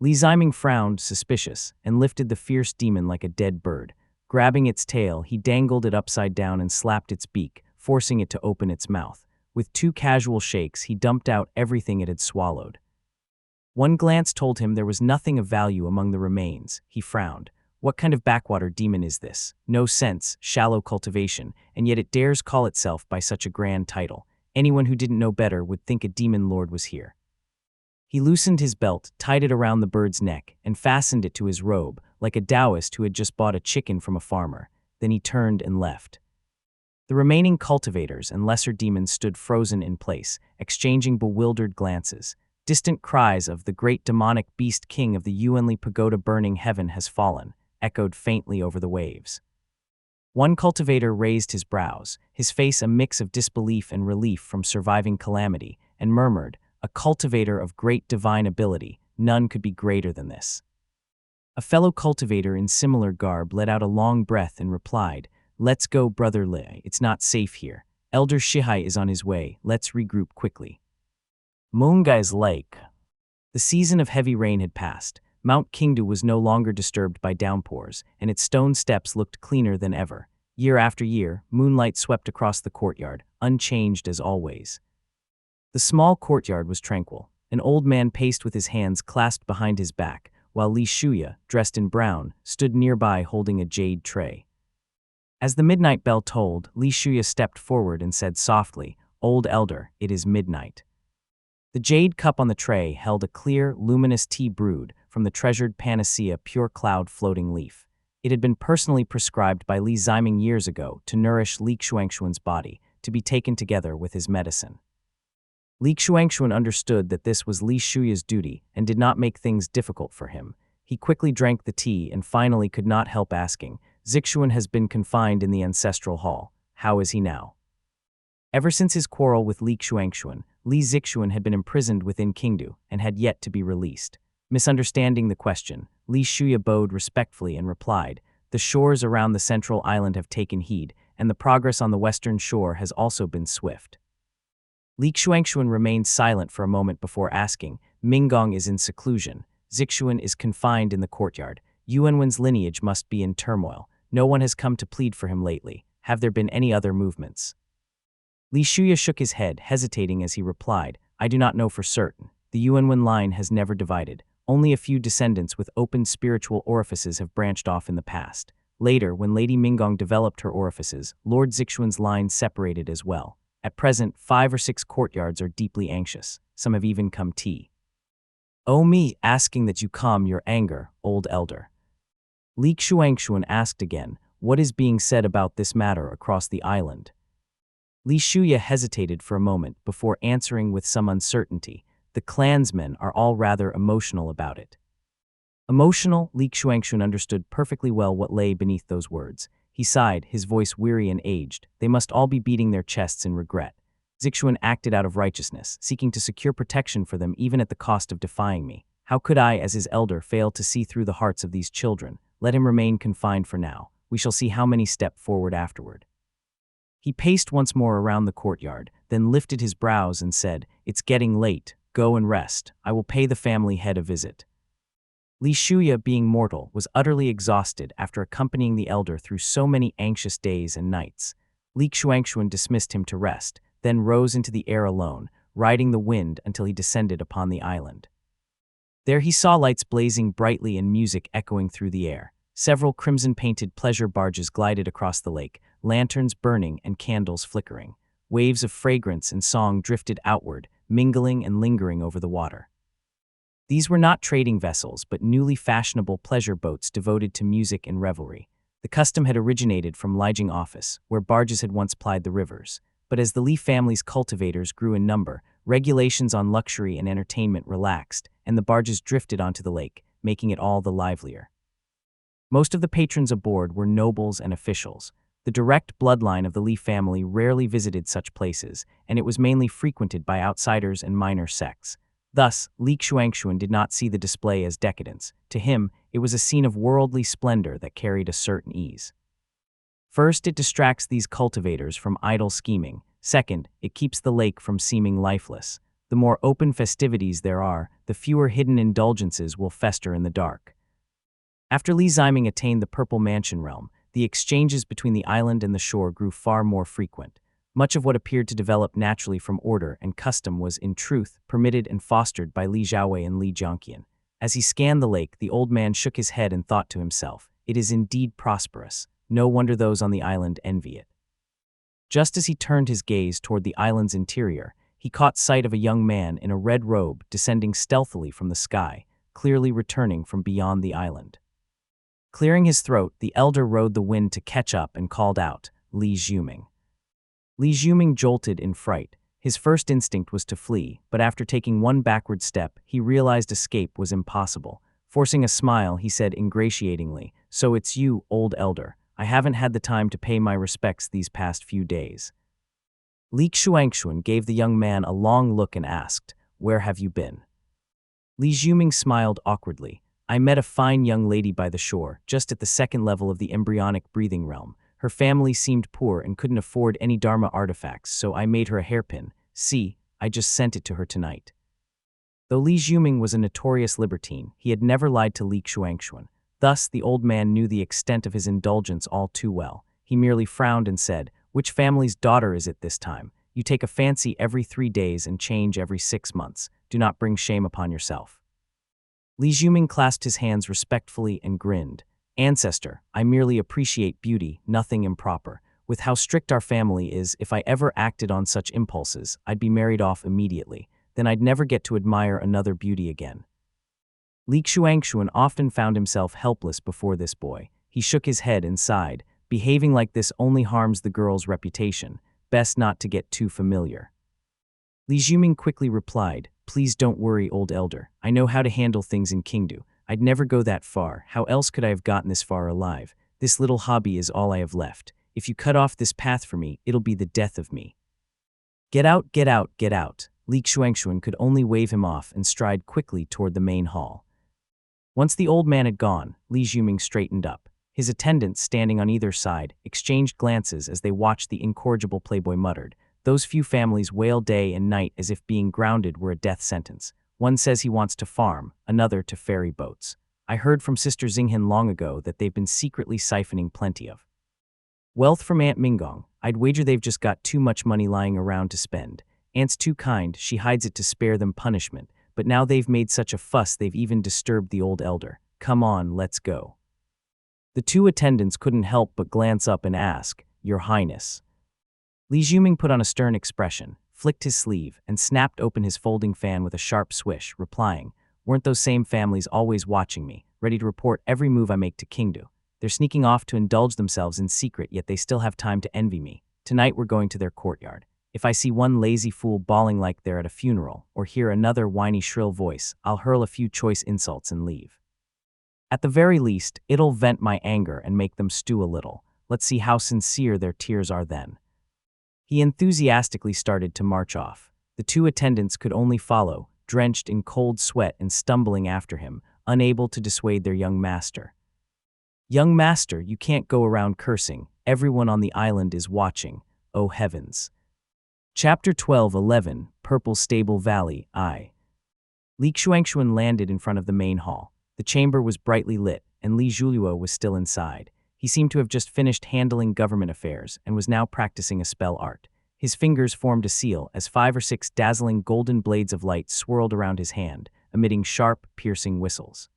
Li Ziming frowned, suspicious, and lifted the fierce demon like a dead bird. Grabbing its tail, he dangled it upside down and slapped its beak, forcing it to open its mouth. With two casual shakes, he dumped out everything it had swallowed. One glance told him there was nothing of value among the remains. He frowned. What kind of backwater demon is this? No sense, shallow cultivation, and yet it dares call itself by such a grand title. Anyone who didn't know better would think a demon lord was here. He loosened his belt, tied it around the bird's neck, and fastened it to his robe, like a Taoist who had just bought a chicken from a farmer. Then he turned and left. The remaining cultivators and lesser demons stood frozen in place, exchanging bewildered glances. Distant cries of "the great demonic beast king of the Yuanli Pagoda burning heaven has fallen" echoed faintly over the waves. One cultivator raised his brows, his face a mix of disbelief and relief from surviving calamity, and murmured, "A cultivator of great divine ability, none could be greater than this." A fellow cultivator in similar garb let out a long breath and replied, "Let's go, Brother Li, it's not safe here. Elder Shihai is on his way, let's regroup quickly." Moongai's Lake. The season of heavy rain had passed. Mount Qingdu was no longer disturbed by downpours, and its stone steps looked cleaner than ever. Year after year, moonlight swept across the courtyard, unchanged as always. The small courtyard was tranquil. An old man paced with his hands clasped behind his back, while Li Shuya, dressed in brown, stood nearby holding a jade tray. As the midnight bell tolled, Li Shuya stepped forward and said softly, "Old elder, it is midnight." The jade cup on the tray held a clear, luminous tea brewed from the treasured panacea Pure Cloud Floating Leaf. It had been personally prescribed by Li Ziming years ago to nourish Li Xuanxuan's body, to be taken together with his medicine. Li Xuanxuan understood that this was Li Shuya's duty and did not make things difficult for him. He quickly drank the tea and finally could not help asking, "Zixuan has been confined in the ancestral hall. How is he now?" Ever since his quarrel with Li Xuanxuan, Li Zixuan had been imprisoned within Qingdu and had yet to be released. Misunderstanding the question, Li Shuya bowed respectfully and replied, "The shores around the central island have taken heed, and the progress on the western shore has also been swift." Li Xuanxuan remained silent for a moment before asking, "Minggong is in seclusion. Zixuan is confined in the courtyard. Yuanwen's lineage must be in turmoil. No one has come to plead for him lately. Have there been any other movements?" Li Shuya shook his head, hesitating as he replied, "I do not know for certain. The Yuanwen line has never divided. Only a few descendants with open spiritual orifices have branched off in the past. Later, when Lady Minggong developed her orifices, Lord Zixuan's line separated as well. At present, 5 or 6 courtyards are deeply anxious. Some have even come tea. Oh me, asking that you calm your anger, old elder." Li Xuanxuan asked again, "What is being said about this matter across the island?" Li Shuya hesitated for a moment before answering with some uncertainty, "The clansmen are all rather emotional about it." Emotional? Li Xuanxuan understood perfectly well what lay beneath those words. He sighed, his voice weary and aged. "They must all be beating their chests in regret. Zixuan acted out of righteousness, seeking to secure protection for them even at the cost of defying me. How could I, as his elder, fail to see through the hearts of these children? Let him remain confined for now. We shall see how many step forward afterward." He paced once more around the courtyard, then lifted his brows and said, "It's getting late. Go and rest. I will pay the family head a visit." Li Shuya, being mortal, was utterly exhausted after accompanying the elder through so many anxious days and nights. Li Xuanxuan dismissed him to rest, then rose into the air alone, riding the wind until he descended upon the island. There he saw lights blazing brightly and music echoing through the air. Several crimson-painted pleasure barges glided across the lake, lanterns burning and candles flickering. Waves of fragrance and song drifted outward, mingling and lingering over the water. These were not trading vessels, but newly fashionable pleasure boats devoted to music and revelry. The custom had originated from Lijing Office, where barges had once plied the rivers. But as the Li family's cultivators grew in number, regulations on luxury and entertainment relaxed, and the barges drifted onto the lake, making it all the livelier. Most of the patrons aboard were nobles and officials. The direct bloodline of the Li family rarely visited such places, and it was mainly frequented by outsiders and minor sects. Thus, Li Xuanxuan did not see the display as decadence. To him, it was a scene of worldly splendor that carried a certain ease. First, it distracts these cultivators from idle scheming. Second, it keeps the lake from seeming lifeless. The more open festivities there are, the fewer hidden indulgences will fester in the dark. After Li Ziming attained the Purple Mansion realm, the exchanges between the island and the shore grew far more frequent. Much of what appeared to develop naturally from order and custom was, in truth, permitted and fostered by Li Xiaowei and Li Jiangqian. As he scanned the lake, the old man shook his head and thought to himself, "It is indeed prosperous. No wonder those on the island envy it." Just as he turned his gaze toward the island's interior, he caught sight of a young man in a red robe descending stealthily from the sky, clearly returning from beyond the island. Clearing his throat, the elder rode the wind to catch up and called out, "Li Zhuming." Li Zhuming jolted in fright. His first instinct was to flee, but after taking one backward step, he realized escape was impossible. Forcing a smile, he said ingratiatingly, "So it's you, old elder. I haven't had the time to pay my respects these past few days." Li Xuanxuan gave the young man a long look and asked, "Where have you been?" Li Zhuming smiled awkwardly. "I met a fine young lady by the shore, just at the second level of the embryonic breathing realm. Her family seemed poor and couldn't afford any Dharma artifacts, so I made her a hairpin. See, I just sent it to her tonight." Though Li Zhuming was a notorious libertine, he had never lied to Li Xuanxuan. Thus, the old man knew the extent of his indulgence all too well. He merely frowned and said, "Which family's daughter is it this time? You take a fancy every 3 days and change every 6 months. Do not bring shame upon yourself." Li Zhuming clasped his hands respectfully and grinned. "Ancestor, I merely appreciate beauty, nothing improper. With how strict our family is, if I ever acted on such impulses, I'd be married off immediately. Then I'd never get to admire another beauty again." Li Xuanxuan often found himself helpless before this boy. He shook his head and sighed. "Behaving like this only harms the girl's reputation. Best not to get too familiar." Li Zhuming quickly replied, "Please don't worry, old elder. I know how to handle things in Qingdu. I'd never go that far. How else could I have gotten this far alive? This little hobby is all I have left. If you cut off this path for me, it'll be the death of me." "Get out, get out, get out." Li Xuanxuan could only wave him off and stride quickly toward the main hall. Once the old man had gone, Li Zhuming straightened up. His attendants, standing on either side, exchanged glances as they watched the incorrigible playboy muttered, "Those few families wail day and night as if being grounded were a death sentence. One says he wants to farm, another to ferry boats. I heard from Sister Xinghan long ago that they've been secretly siphoning plenty of wealth from Aunt Mingong. I'd wager they've just got too much money lying around to spend. Aunt's too kind, she hides it to spare them punishment, but now they've made such a fuss they've even disturbed the old elder. Come on, let's go." The two attendants couldn't help but glance up and ask, "Your Highness?" Li Zhuming put on a stern expression, flicked his sleeve, and snapped open his folding fan with a sharp swish, replying, "Weren't those same families always watching me, ready to report every move I make to Qingdu? They're sneaking off to indulge themselves in secret, yet they still have time to envy me. Tonight we're going to their courtyard. If I see one lazy fool bawling like they're at a funeral, or hear another whiny shrill voice, I'll hurl a few choice insults and leave. At the very least, it'll vent my anger and make them stew a little. Let's see how sincere their tears are then." He enthusiastically started to march off. The two attendants could only follow, drenched in cold sweat and stumbling after him, unable to dissuade their young master. "Young master, you can't go around cursing. Everyone on the island is watching. Oh heavens." Chapter 12:11, Purple Stable Valley, I. Li Xuanxuan landed in front of the main hall. The chamber was brightly lit, and Li Zhuluo was still inside. He seemed to have just finished handling government affairs and was now practicing a spell art. His fingers formed a seal as 5 or 6 dazzling golden blades of light swirled around his hand, emitting sharp, piercing whistles.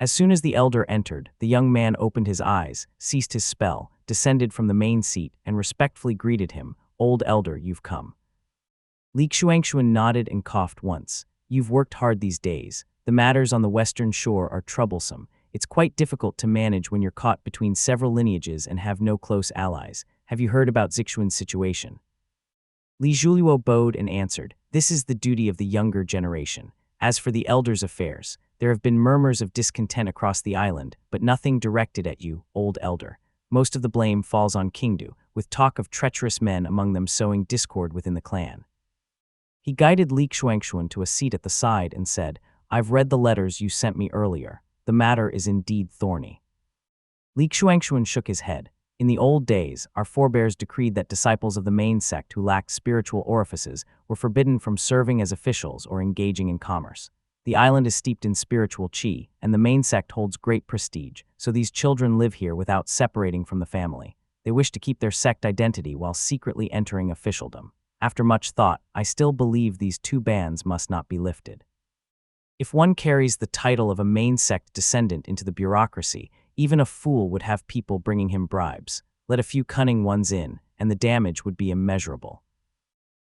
As soon as the elder entered, the young man opened his eyes, ceased his spell, descended from the main seat, and respectfully greeted him. "Old elder, you've come." Li Xuanxuan nodded and coughed once. "You've worked hard these days. The matters on the western shore are troublesome. It's quite difficult to manage when you're caught between several lineages and have no close allies. Have you heard about Zixuan's situation?" Li Zhuliuo bowed and answered, "This is the duty of the younger generation. As for the elders' affairs, there have been murmurs of discontent across the island, but nothing directed at you, old elder. Most of the blame falls on Qingdu, with talk of treacherous men among them sowing discord within the clan." He guided Li Xuanxuan to a seat at the side and said, "I've read the letters you sent me earlier. The matter is indeed thorny." Li Xuanxuan shook his head. "In the old days, our forebears decreed that disciples of the main sect who lacked spiritual orifices were forbidden from serving as officials or engaging in commerce. The island is steeped in spiritual qi, and the main sect holds great prestige, so these children live here without separating from the family. They wish to keep their sect identity while secretly entering officialdom. After much thought, I still believe these two bans must not be lifted. If one carries the title of a main sect descendant into the bureaucracy, even a fool would have people bringing him bribes. Let a few cunning ones in, and the damage would be immeasurable."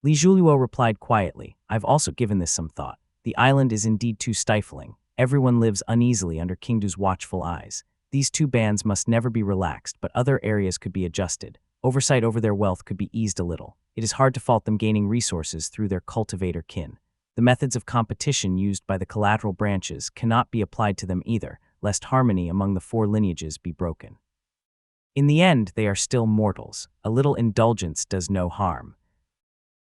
Li Zhuliuo replied quietly, "I've also given this some thought. The island is indeed too stifling. Everyone lives uneasily under Qingdu's watchful eyes. These two bans must never be relaxed, but other areas could be adjusted. Oversight over their wealth could be eased a little. It is hard to fault them gaining resources through their cultivator kin. The methods of competition used by the collateral branches cannot be applied to them either, lest harmony among the four lineages be broken. In the end, they are still mortals. A little indulgence does no harm."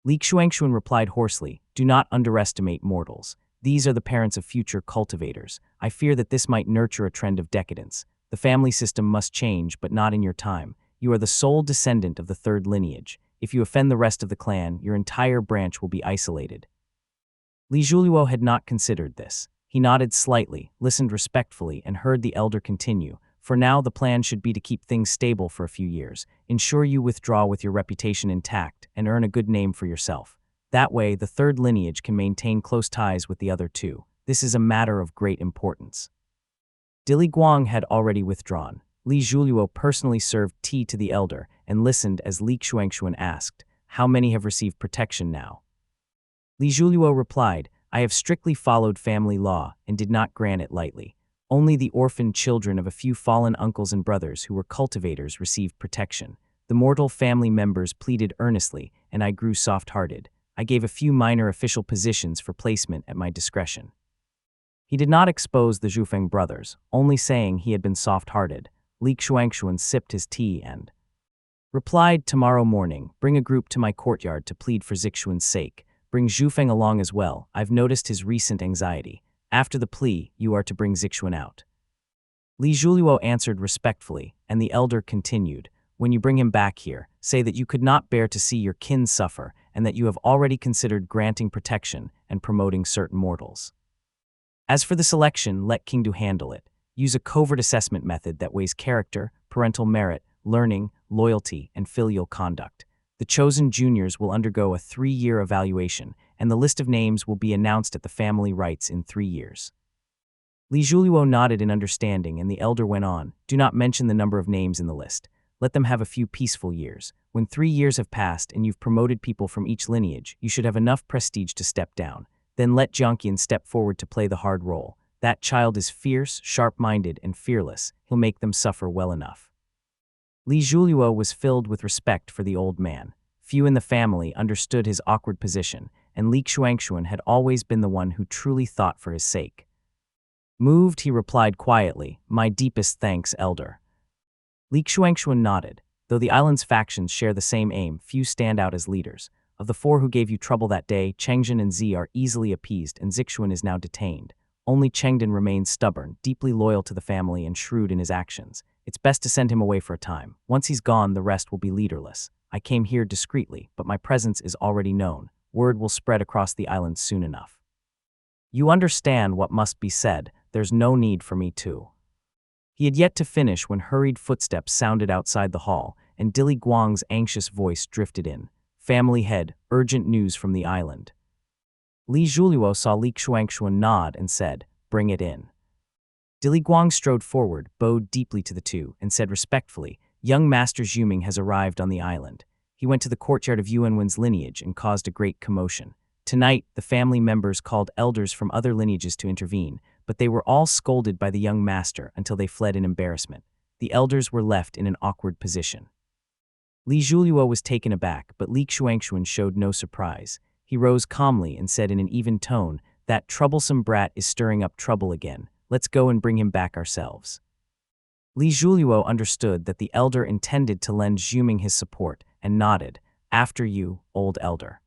Li Xuanxuan replied hoarsely, "Do not underestimate mortals. These are the parents of future cultivators. I fear that this might nurture a trend of decadence. The family system must change, but not in your time. You are the sole descendant of the third lineage. If you offend the rest of the clan, your entire branch will be isolated." Li Zhuliuo had not considered this. He nodded slightly, listened respectfully, and heard the elder continue. "For now, the plan should be to keep things stable for a few years. Ensure you withdraw with your reputation intact and earn a good name for yourself. That way, the third lineage can maintain close ties with the other two. This is a matter of great importance." Dili Guang had already withdrawn. Li Zhuliuo personally served tea to the elder and listened as Li Xuanxuan asked, "How many have received protection now?" Li Zhuliuo replied, "I have strictly followed family law and did not grant it lightly. Only the orphaned children of a few fallen uncles and brothers who were cultivators received protection. The mortal family members pleaded earnestly, and I grew soft-hearted. I gave a few minor official positions for placement at my discretion." He did not expose the Zhufeng brothers, only saying he had been soft-hearted. Li Xuanxuan sipped his tea and replied, "Tomorrow morning, bring a group to my courtyard to plead for Zixuan's sake. Bring Zhufeng along as well. I've noticed his recent anxiety. After the plea, you are to bring Zixuan out." Li Zhuliuo answered respectfully, and the elder continued, "When you bring him back here, say that you could not bear to see your kin suffer and that you have already considered granting protection and promoting certain mortals. As for the selection, let Qingdu handle it. Use a covert assessment method that weighs character, parental merit, learning, loyalty, and filial conduct. The chosen juniors will undergo a 3-year evaluation, and the list of names will be announced at the family rites in 3 years." Li Zhuliuo nodded in understanding, and the elder went on, "Do not mention the number of names in the list. Let them have a few peaceful years. When 3 years have passed and you've promoted people from each lineage, you should have enough prestige to step down. Then let Jiangqian step forward to play the hard role. That child is fierce, sharp-minded, and fearless. He'll make them suffer well enough." Li Zhuliuo was filled with respect for the old man. Few in the family understood his awkward position, and Li Xuanxuan had always been the one who truly thought for his sake. Moved, he replied quietly, "My deepest thanks, elder." Li Xuanxuan nodded. Though the island's factions share the same aim, few stand out as leaders. Of the 4 who gave you trouble that day, Chengzhen and Zi are easily appeased, and Zixuan is now detained. Only Chengden remains stubborn, deeply loyal to the family, and shrewd in his actions. It's best to send him away for a time. Once he's gone, the rest will be leaderless. I came here discreetly, but my presence is already known. Word will spread across the island soon enough. You understand what must be said. There's no need for me to. He had yet to finish when hurried footsteps sounded outside the hall, and Dili Guang's anxious voice drifted in. "Family head, urgent news from the island." Li Zhuliuo saw Li Xuanxuan nod and said, "Bring it in." Dili Guang strode forward, bowed deeply to the two, and said respectfully, "Young Master Xuming has arrived on the island. He went to the courtyard of Yuanwen's lineage and caused a great commotion. Tonight, the family members called elders from other lineages to intervene, but they were all scolded by the young master until they fled in embarrassment. The elders were left in an awkward position." Li Zhuliuo was taken aback, but Li Xuanxuan showed no surprise. He rose calmly and said in an even tone, "That troublesome brat is stirring up trouble again. Let's go and bring him back ourselves." Li Zhuliuo understood that the elder intended to lend Xuming his support and nodded, "After you, old elder."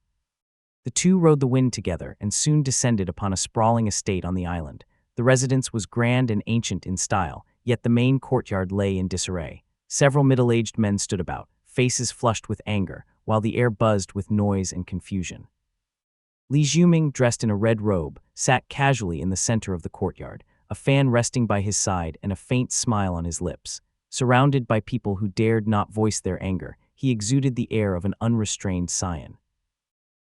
The two rode the wind together and soon descended upon a sprawling estate on the island. The residence was grand and ancient in style, yet the main courtyard lay in disarray. Several middle-aged men stood about, faces flushed with anger, while the air buzzed with noise and confusion. Li Xuming, dressed in a red robe, sat casually in the center of the courtyard, a fan resting by his side and a faint smile on his lips. Surrounded by people who dared not voice their anger, he exuded the air of an unrestrained scion.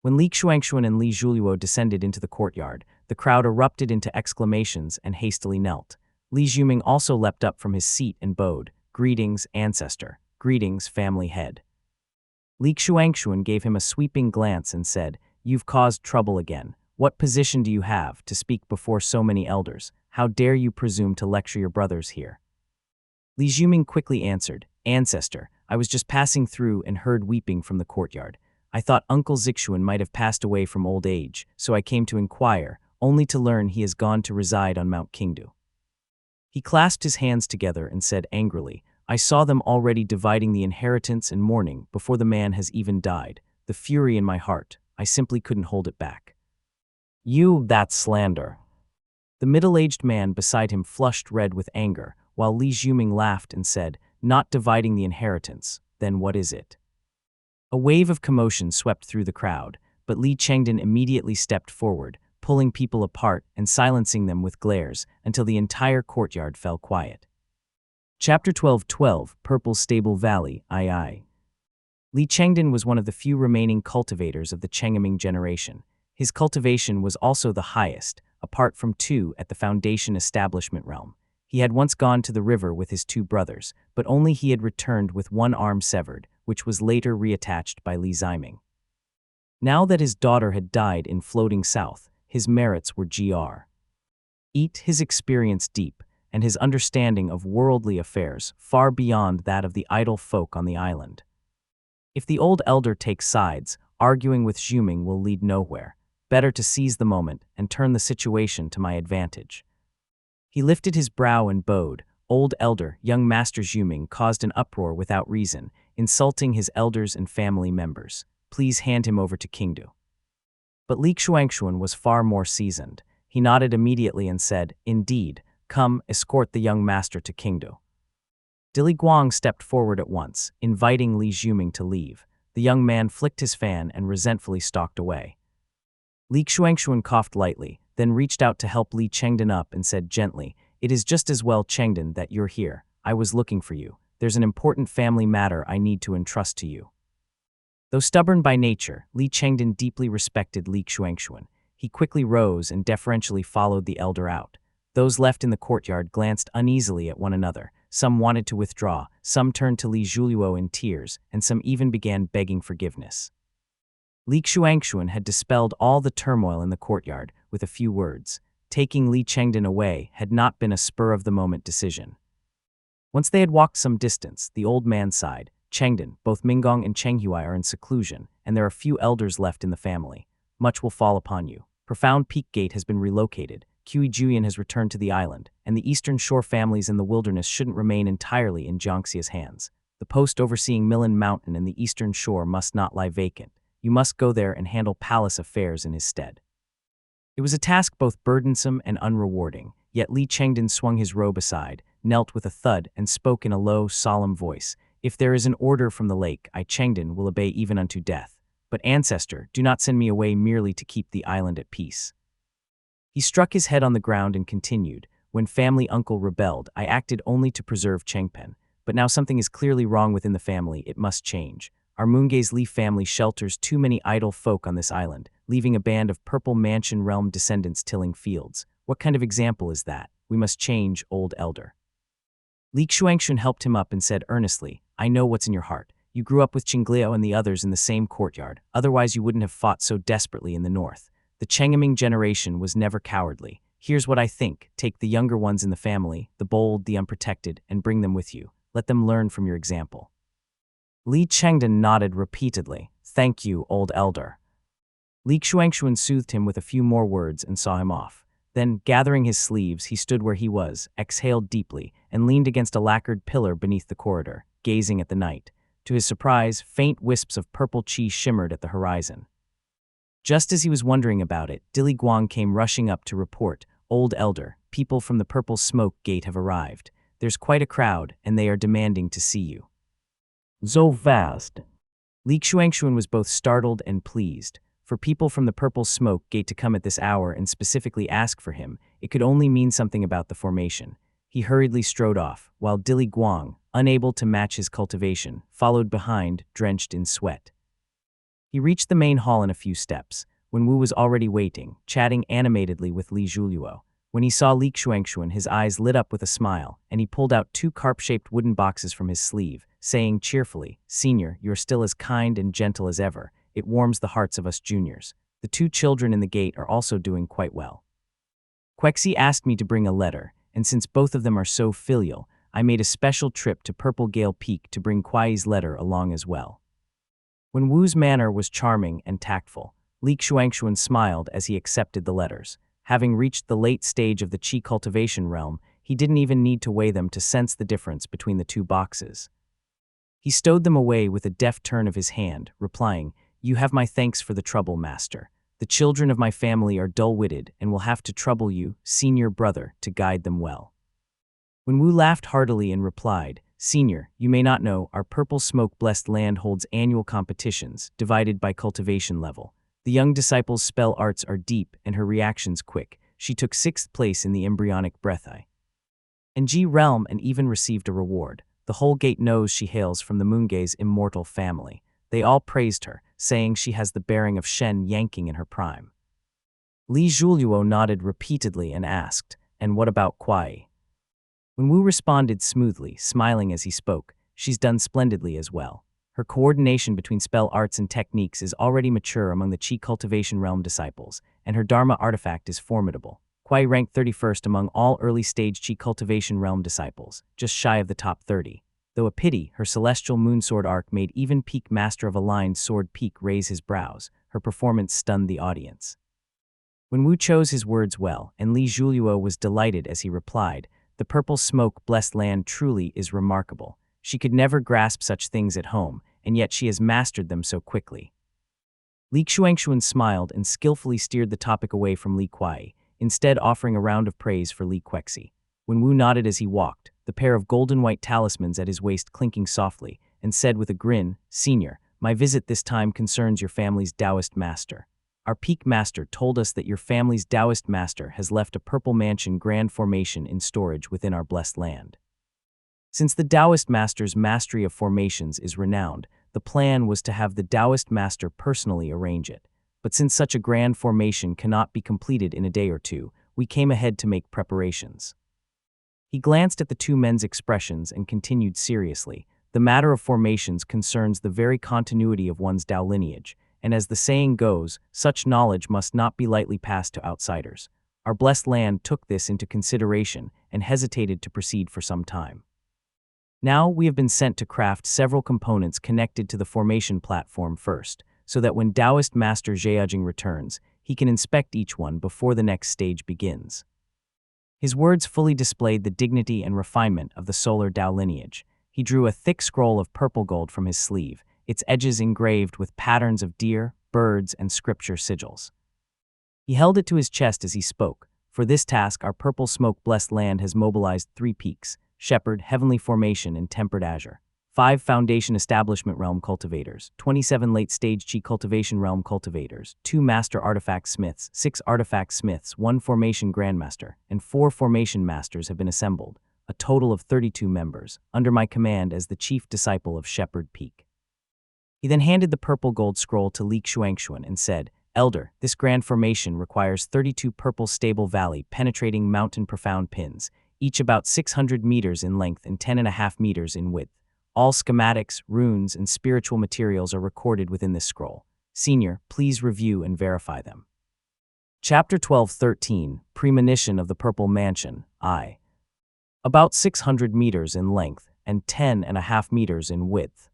When Li Xuanxuan and Li Zhuliuo descended into the courtyard, the crowd erupted into exclamations and hastily knelt. Li Xuming also leapt up from his seat and bowed, "Greetings, ancestor. Greetings, family head." Li Xuanxuan gave him a sweeping glance and said, "You've caused trouble again. What position do you have to speak before so many elders? How dare you presume to lecture your brothers here?" Li Xuming quickly answered, "Ancestor, I was just passing through and heard weeping from the courtyard. I thought Uncle Zixuan might have passed away from old age, so I came to inquire, only to learn he has gone to reside on Mount Qingdu." He clasped his hands together and said angrily, "I saw them already dividing the inheritance and mourning before the man has even died. The fury in my heart, I simply couldn't hold it back." That's slander." The middle-aged man beside him flushed red with anger, while Li Xuming laughed and said, "Not dividing the inheritance, then what is it?" A wave of commotion swept through the crowd, but Li Chengdan immediately stepped forward, pulling people apart and silencing them with glares until the entire courtyard fell quiet. Chapter 12:12, Purple Stable Valley, II. Li Chengdan was one of the few remaining cultivators of the Chengming generation. His cultivation was also the highest, apart from two at the Foundation establishment realm. He had once gone to the river with his two brothers, but only he had returned with one arm severed, which was later reattached by Li Ziming. Now that his daughter had died in floating south, his merits were his experience deep, and his understanding of worldly affairs far beyond that of the idle folk on the island. If the old elder takes sides, arguing with Xuming will lead nowhere. Better to seize the moment and turn the situation to my advantage. He lifted his brow and bowed. Old elder, young Master Xuming caused an uproar without reason, insulting his elders and family members. Please hand him over to Qingdu. But Li Xuanxuan was far more seasoned. He nodded immediately and said, "Indeed, come, escort the young master to Qingdu." Dili Guang stepped forward at once, inviting Li Xuming to leave. The young man flicked his fan and resentfully stalked away. Li Xuanxuan coughed lightly, then reached out to help Li Chengdan up and said gently, "It is just as well, Chengdan, that you're here. I was looking for you. There's an important family matter I need to entrust to you." Though stubborn by nature, Li Chengdan deeply respected Li Xuanxuan. He quickly rose and deferentially followed the elder out. Those left in the courtyard glanced uneasily at one another. Some wanted to withdraw, some turned to Li Zhuliuo in tears, and some even began begging forgiveness. Li Xuanxuan had dispelled all the turmoil in the courtyard with a few words. Taking Li Chengdan away had not been a spur-of-the-moment decision. Once they had walked some distance, the old man sighed. "Chengdan, both Minggong and Chenghui are in seclusion, and there are few elders left in the family. Much will fall upon you. Profound Peak Gate has been relocated, Kui Juyan has returned to the island, and the Eastern Shore families in the wilderness shouldn't remain entirely in Jiangxia's hands. The post overseeing Millen Mountain and the Eastern Shore must not lie vacant. You must go there and handle palace affairs in his stead." It was a task both burdensome and unrewarding, yet Li Chengdan swung his robe aside, knelt with a thud, and spoke in a low, solemn voice. "If there is an order from the lake, I, Chengdan, will obey even unto death. But ancestor, do not send me away merely to keep the island at peace." He struck his head on the ground and continued, "When family uncle rebelled, I acted only to preserve Chengpen. But now something is clearly wrong within the family, it must change. Our Moongaze Li family shelters too many idle folk on this island, leaving a band of Purple Mansion realm descendants tilling fields. What kind of example is that? We must change, old elder. Li Xuanxun helped him up and said earnestly, I know what's in your heart. You grew up with Qingliao and the others in the same courtyard, otherwise you wouldn't have fought so desperately in the north. The Chengming generation was never cowardly. Here's what I think. Take the younger ones in the family, the bold, the unprotected, and bring them with you. Let them learn from your example. Li Chengdan nodded repeatedly. Thank you, old elder. Li Xuanxun soothed him with a few more words and saw him off. Then, gathering his sleeves, he stood where he was, exhaled deeply, and leaned against a lacquered pillar beneath the corridor, gazing at the night. To his surprise, faint wisps of purple qi shimmered at the horizon. Just as he was wondering about it, Dilly Guang came rushing up to report, Old elder, people from the Purple Smoke Gate have arrived. There's quite a crowd, and they are demanding to see you. So fast. Li Xuanxun was both startled and pleased. For people from the Purple Smoke Gate to come at this hour and specifically ask for him, it could only mean something about the formation. He hurriedly strode off, while Dilly Guang, unable to match his cultivation, followed behind, drenched in sweat. He reached the main hall in a few steps, when Wu was already waiting, chatting animatedly with Li Zhuliuo. When he saw Li Xuanxun, his eyes lit up with a smile, and he pulled out 2 carp-shaped wooden boxes from his sleeve, saying cheerfully, Senior, you're still as kind and gentle as ever. It warms the hearts of us juniors. The 2 children in the gate are also doing quite well. Quexi asked me to bring a letter, and since both of them are so filial, I made a special trip to Purple Gale Peak to bring Kuai's letter along as well. When Wu's manner was charming and tactful, Li Xuanxun smiled as he accepted the letters. Having reached the late stage of the qi cultivation realm, he didn't even need to weigh them to sense the difference between the 2 boxes. He stowed them away with a deft turn of his hand, replying, You have my thanks for the trouble, master. The children of my family are dull-witted and will have to trouble you, senior brother, to guide them well. When Wu laughed heartily and replied, Senior, you may not know, our Purple Smoke-blessed land holds annual competitions, divided by cultivation level. The young disciple's spell arts are deep and her reactions quick. She took 6th place in the embryonic breath-eye and G realm and even received a reward. The whole gate knows she hails from the Moongaze immortal family. They all praised her, saying she has the bearing of Shen Yanqing in her prime. Li Zhuliuo nodded repeatedly and asked, And what about Kuai? When Wu responded smoothly, smiling as he spoke, She's done splendidly as well. Her coordination between spell arts and techniques is already mature among the Qi Cultivation Realm disciples, and her Dharma artifact is formidable. Kuai ranked 31st among all early-stage Qi Cultivation Realm disciples, just shy of the top 30. Though a pity, her Celestial Moonsword arc made even Peak Master of Aligned Sword Peak raise his brows. Her performance stunned the audience. When Wu chose his words well, and Li Zhuliuo was delighted as he replied, The Purple Smoke-blessed land truly is remarkable. She could never grasp such things at home, and yet she has mastered them so quickly. Li Xuanxun smiled and skillfully steered the topic away from Li Kuai, instead offering a round of praise for Li Quexi. When Wu nodded as he walked, the pair of golden-white talismans at his waist clinking softly, and said with a grin, Senior, my visit this time concerns your family's Taoist master. Our Peak Master told us that your family's Taoist master has left a Purple Mansion Grand Formation in storage within our blessed land. Since the Taoist master's mastery of formations is renowned, the plan was to have the Taoist master personally arrange it. But since such a grand formation cannot be completed in a day or two, we came ahead to make preparations. He glanced at the 2 men's expressions and continued seriously, The matter of formations concerns the very continuity of one's Tao lineage, and as the saying goes, such knowledge must not be lightly passed to outsiders. Our blessed land took this into consideration and hesitated to proceed for some time. Now we have been sent to craft several components connected to the formation platform first, so that when Taoist Master Zheijing returns, he can inspect each one before the next stage begins. His words fully displayed the dignity and refinement of the solar Tao lineage. He drew a thick scroll of purple gold from his sleeve, its edges engraved with patterns of deer, birds, and scripture sigils. He held it to his chest as he spoke. For this task, our Purple Smoke-blessed land has mobilized 3 peaks, Shepherd, Heavenly Formation, and Tempered Azure. 5 Foundation Establishment Realm Cultivators, 27 Late-Stage Qi Cultivation Realm Cultivators, 2 Master Artifact Smiths, 6 Artifact Smiths, 1 Formation Grandmaster, and 4 Formation Masters have been assembled, a total of 32 members, under my command as the Chief Disciple of Shepherd Peak. He then handed the purple gold scroll to Li Xuanxun and said, Elder, this grand formation requires 32 purple stable valley penetrating mountain profound pins, each about 600 meters in length and 10.5 meters in width. All schematics, runes, and spiritual materials are recorded within this scroll. Senior, please review and verify them. Chapter 12:13, Premonition of the Purple Mansion, I. About 600 meters in length and 10.5 meters in width.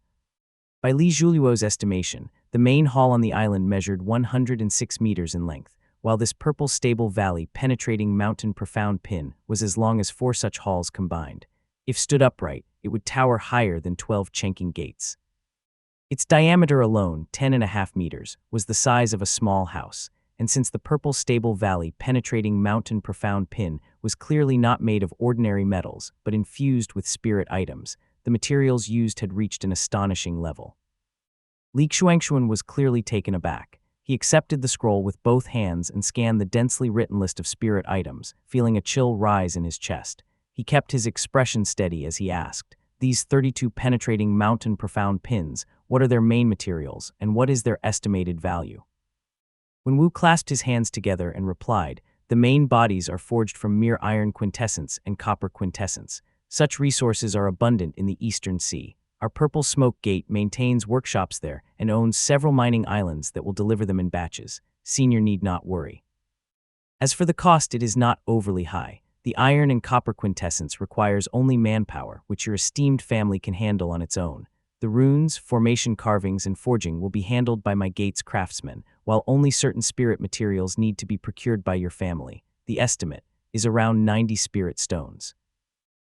By Li Zhuliuo's estimation, the main hall on the island measured 106 meters in length, while this purple stable valley penetrating mountain profound pin was as long as 4 such halls combined. If stood upright, it would tower higher than 12 Chengqing gates. Its diameter alone, 10.5 meters, was the size of a small house, and since the purple stable valley penetrating mountain profound pin was clearly not made of ordinary metals but infused with spirit items, the materials used had reached an astonishing level. Li Xuanxuan was clearly taken aback. He accepted the scroll with both hands and scanned the densely written list of spirit items, feeling a chill rise in his chest. He kept his expression steady as he asked, "These 32 penetrating mountain profound pins, what are their main materials, and what is their estimated value?" When Wu clasped his hands together and replied, "The main bodies are forged from mere iron quintessence and copper quintessence. Such resources are abundant in the Eastern Sea. Our Purple Smoke Gate maintains workshops there and owns several mining islands that will deliver them in batches. Senior need not worry. As for the cost, it is not overly high. The iron and copper quintessence requires only manpower, which your esteemed family can handle on its own. The runes, formation carvings, and forging will be handled by my gate's craftsmen, while only certain spirit materials need to be procured by your family. The estimate is around 90 spirit stones."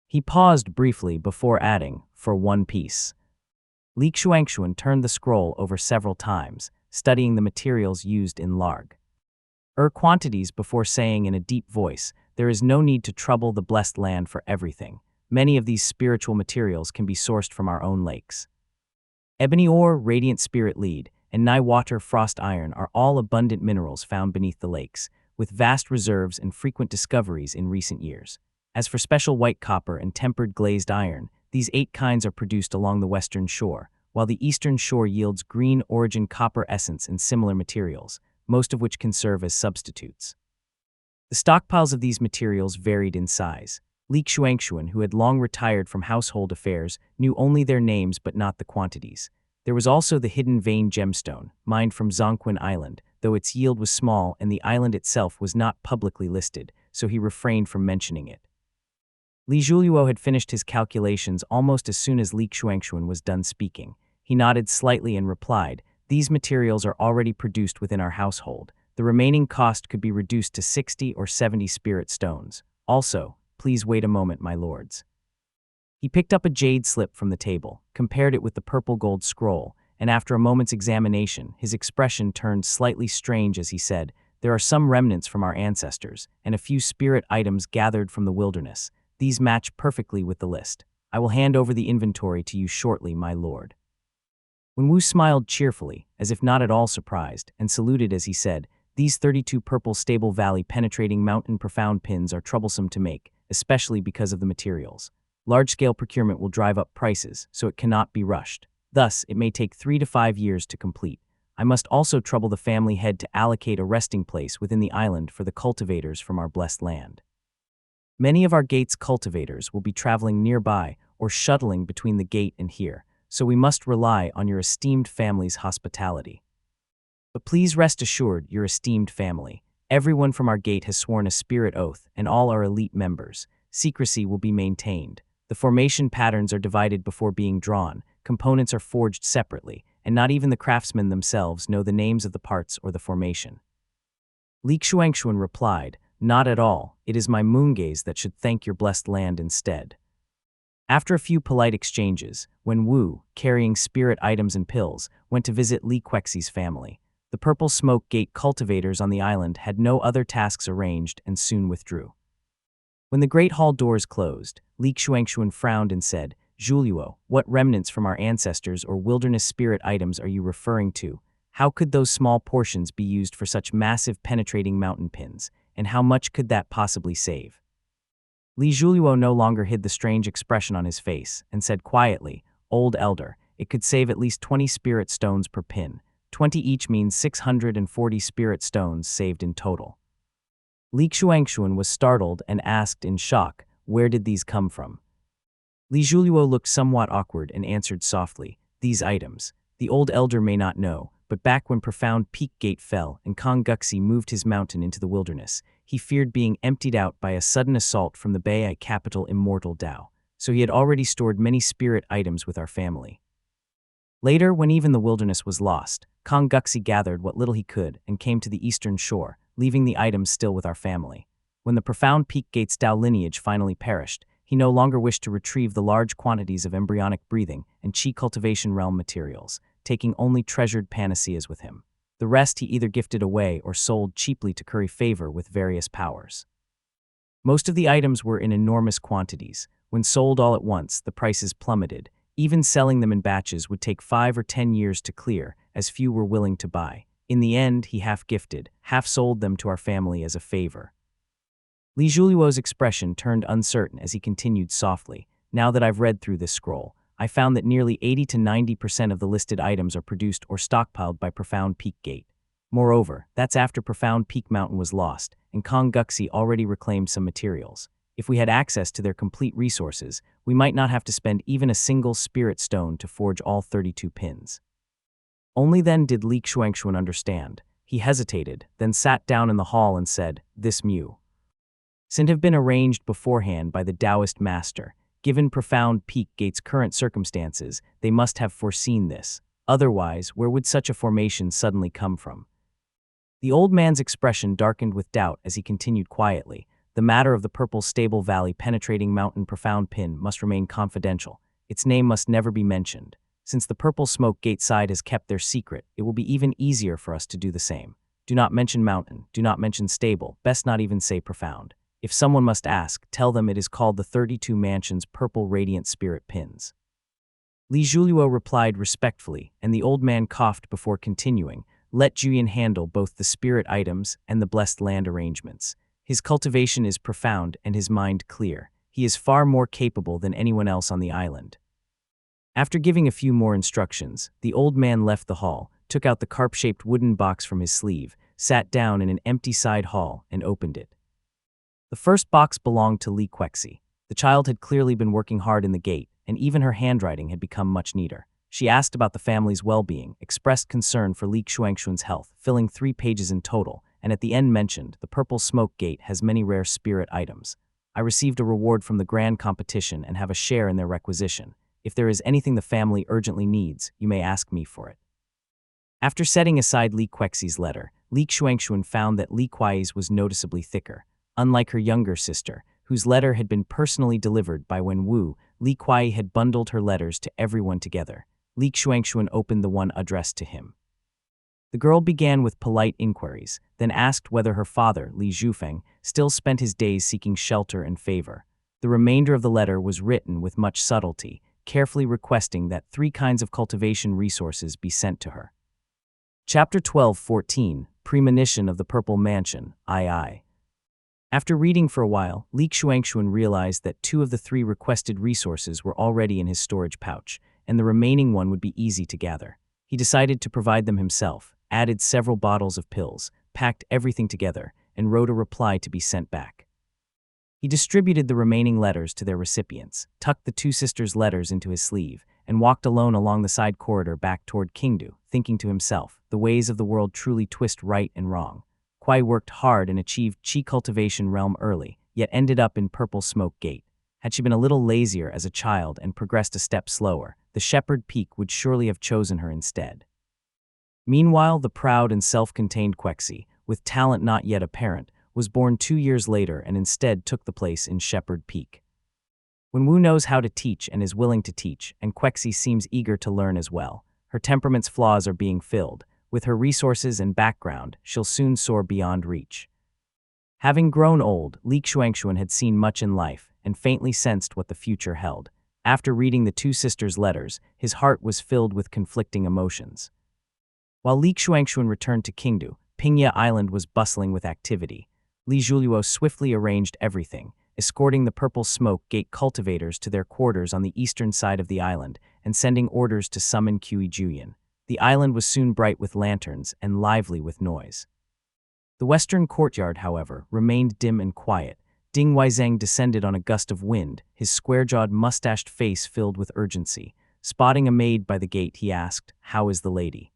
He paused briefly before adding, "for one piece." Li Xuanxuan turned the scroll over several times, studying the materials used in Larg. Quantities before saying in a deep voice, "There is no need to trouble the blessed land for everything. Many of these spiritual materials can be sourced from our own lakes. Ebony ore, radiant spirit lead, and Nai water frost iron are all abundant minerals found beneath the lakes, with vast reserves and frequent discoveries in recent years. As for special white copper and tempered glazed iron, these 8 kinds are produced along the western shore, while the eastern shore yields green origin copper essence and similar materials, most of which can serve as substitutes." The stockpiles of these materials varied in size. Li Xuanxuan, who had long retired from household affairs, knew only their names but not the quantities. There was also the hidden vein gemstone, mined from Zhongquin Island, though its yield was small and the island itself was not publicly listed, so he refrained from mentioning it. Li Zhuliuo had finished his calculations almost as soon as Li Xuanxuan was done speaking. He nodded slightly and replied, "These materials are already produced within our household. The remaining cost could be reduced to 60 or 70 spirit stones. Also, please wait a moment, my lords." He picked up a jade slip from the table, compared it with the purple gold scroll, and after a moment's examination, his expression turned slightly strange as he said, "There are some remnants from our ancestors, and a few spirit items gathered from the wilderness. These match perfectly with the list. I will hand over the inventory to you shortly, my lord." When Wu smiled cheerfully, as if not at all surprised, and saluted as he said, "These 32 purple stable valley penetrating mountain profound pins are troublesome to make, especially because of the materials. Large-scale procurement will drive up prices, so it cannot be rushed. Thus, it may take 3 to 5 years to complete. I must also trouble the family head to allocate a resting place within the island for the cultivators from our blessed land. Many of our gate's cultivators will be traveling nearby or shuttling between the gate and here, so we must rely on your esteemed family's hospitality. But please rest assured, your esteemed family, everyone from our gate has sworn a spirit oath and all are elite members. Secrecy will be maintained. The formation patterns are divided before being drawn, components are forged separately, and not even the craftsmen themselves know the names of the parts or the formation." Li Xuanxuan replied, "Not at all, it is my moongaze that should thank your blessed land instead." After a few polite exchanges, when Wu, carrying spirit items and pills, went to visit Li Quexi's family, the Purple Smoke Gate cultivators on the island had no other tasks arranged and soon withdrew. When the great hall doors closed, Li Xuanxuan frowned and said, "Zhuliuo, what remnants from our ancestors or wilderness spirit items are you referring to? How could those small portions be used for such massive penetrating mountain pins, and how much could that possibly save?" Li Zhuliuo no longer hid the strange expression on his face and said quietly, "Old elder, it could save at least 20 spirit stones per pin. 20 each means 640 spirit stones saved in total. Li Xuanxuan was startled and asked in shock, where did these come from? Li Zhuluo looked somewhat awkward and answered softly, these items. The old elder may not know, but back when Profound Peak Gate fell and Kong Guxi moved his mountain into the wilderness, he feared being emptied out by a sudden assault from the Baiai capital Immortal Dao, so he had already stored many spirit items with our family. Later, when even the wilderness was lost, Kong Guxi gathered what little he could and came to the eastern shore, leaving the items still with our family. When the Profound Peak Gate's Dao lineage finally perished, he no longer wished to retrieve the large quantities of embryonic breathing and Qi cultivation realm materials, taking only treasured panaceas with him. The rest he either gifted away or sold cheaply to curry favor with various powers. Most of the items were in enormous quantities. When sold all at once, the prices plummeted. Even selling them in batches would take 5 or 10 years to clear, as few were willing to buy. In the end, he half gifted, half sold them to our family as a favor. Li Zhuluo's expression turned uncertain as he continued softly, now that I've read through this scroll, I found that nearly 80 to 90% of the listed items are produced or stockpiled by Profound Peak Gate. Moreover, that's after Profound Peak Mountain was lost, and Kong Guxi already reclaimed some materials. If we had access to their complete resources, we might not have to spend even a single spirit stone to forge all 32 pins. Only then did Li Xuanxuan understand. He hesitated, then sat down in the hall and said, this Mu Sind have been arranged beforehand by the Taoist master. Given Profound Peak Gate's current circumstances, they must have foreseen this. Otherwise, where would such a formation suddenly come from? The old man's expression darkened with doubt as he continued quietly. The matter of the Purple Stable Valley penetrating mountain profound pin must remain confidential. Its name must never be mentioned. Since the Purple Smoke Gate side has kept their secret, it will be even easier for us to do the same. Do not mention mountain, do not mention stable, best not even say profound. If someone must ask, tell them it is called the 32 Mansions Purple Radiant Spirit Pins. Li Zhuluo replied respectfully, and the old man coughed before continuing, let Juyin handle both the spirit items and the blessed land arrangements. His cultivation is profound and his mind clear. He is far more capable than anyone else on the island. After giving a few more instructions, the old man left the hall, took out the carp-shaped wooden box from his sleeve, sat down in an empty side hall, and opened it. The first box belonged to Li Quexi. The child had clearly been working hard in the gate, and even her handwriting had become much neater. She asked about the family's well-being, expressed concern for Li Xuanxuan's health, filling 3 pages in total, and at the end mentioned, the Purple Smoke Gate has many rare spirit items. I received a reward from the grand competition and have a share in their requisition. If there is anything the family urgently needs, you may ask me for it. After setting aside Li Quexi's letter, Li Xuanxuan found that Li Kuai's was noticeably thicker. Unlike her younger sister, whose letter had been personally delivered by Wen Wu, Li Kuai had bundled her letters to everyone together. Li Xuanxuan opened the one addressed to him. The girl began with polite inquiries, then asked whether her father, Li Zhufeng, still spent his days seeking shelter and favor. The remainder of the letter was written with much subtlety, carefully requesting that 3 kinds of cultivation resources be sent to her. Chapter 12:14, Premonition of the Purple Mansion, II. After reading for a while, Li Xuanxuan realized that 2 of the 3 requested resources were already in his storage pouch, and the remaining one would be easy to gather. He decided to provide them himself, added several bottles of pills, packed everything together, and wrote a reply to be sent back. He distributed the remaining letters to their recipients, tucked the 2 sisters' letters into his sleeve, and walked alone along the side corridor back toward Qingdu, thinking to himself, the ways of the world truly twist right and wrong. Kuai worked hard and achieved Qi cultivation realm early, yet ended up in Purple Smoke Gate. Had she been a little lazier as a child and progressed a step slower, the Shepherd Peak would surely have chosen her instead. Meanwhile, the proud and self-contained Quexi, with talent not yet apparent, was born 2 years later and instead took the place in Shepherd Peak. Wen Wu knows how to teach and is willing to teach, and Quexi seems eager to learn as well. Her temperament's flaws are being filled. With her resources and background, she'll soon soar beyond reach. Having grown old, Li Xuanxuan had seen much in life and faintly sensed what the future held. After reading the 2 sisters' letters, his heart was filled with conflicting emotions. While Li Xuanxuan returned to Qingdu, Pingya Island was bustling with activity. Li Zhuluo swiftly arranged everything, escorting the Purple Smoke Gate cultivators to their quarters on the eastern side of the island and sending orders to summon Qi Juyin. The island was soon bright with lanterns and lively with noise. The western courtyard, however, remained dim and quiet. Ding Weizhang descended on a gust of wind, his square-jawed, mustached face filled with urgency. Spotting a maid by the gate, he asked, "How is the lady?"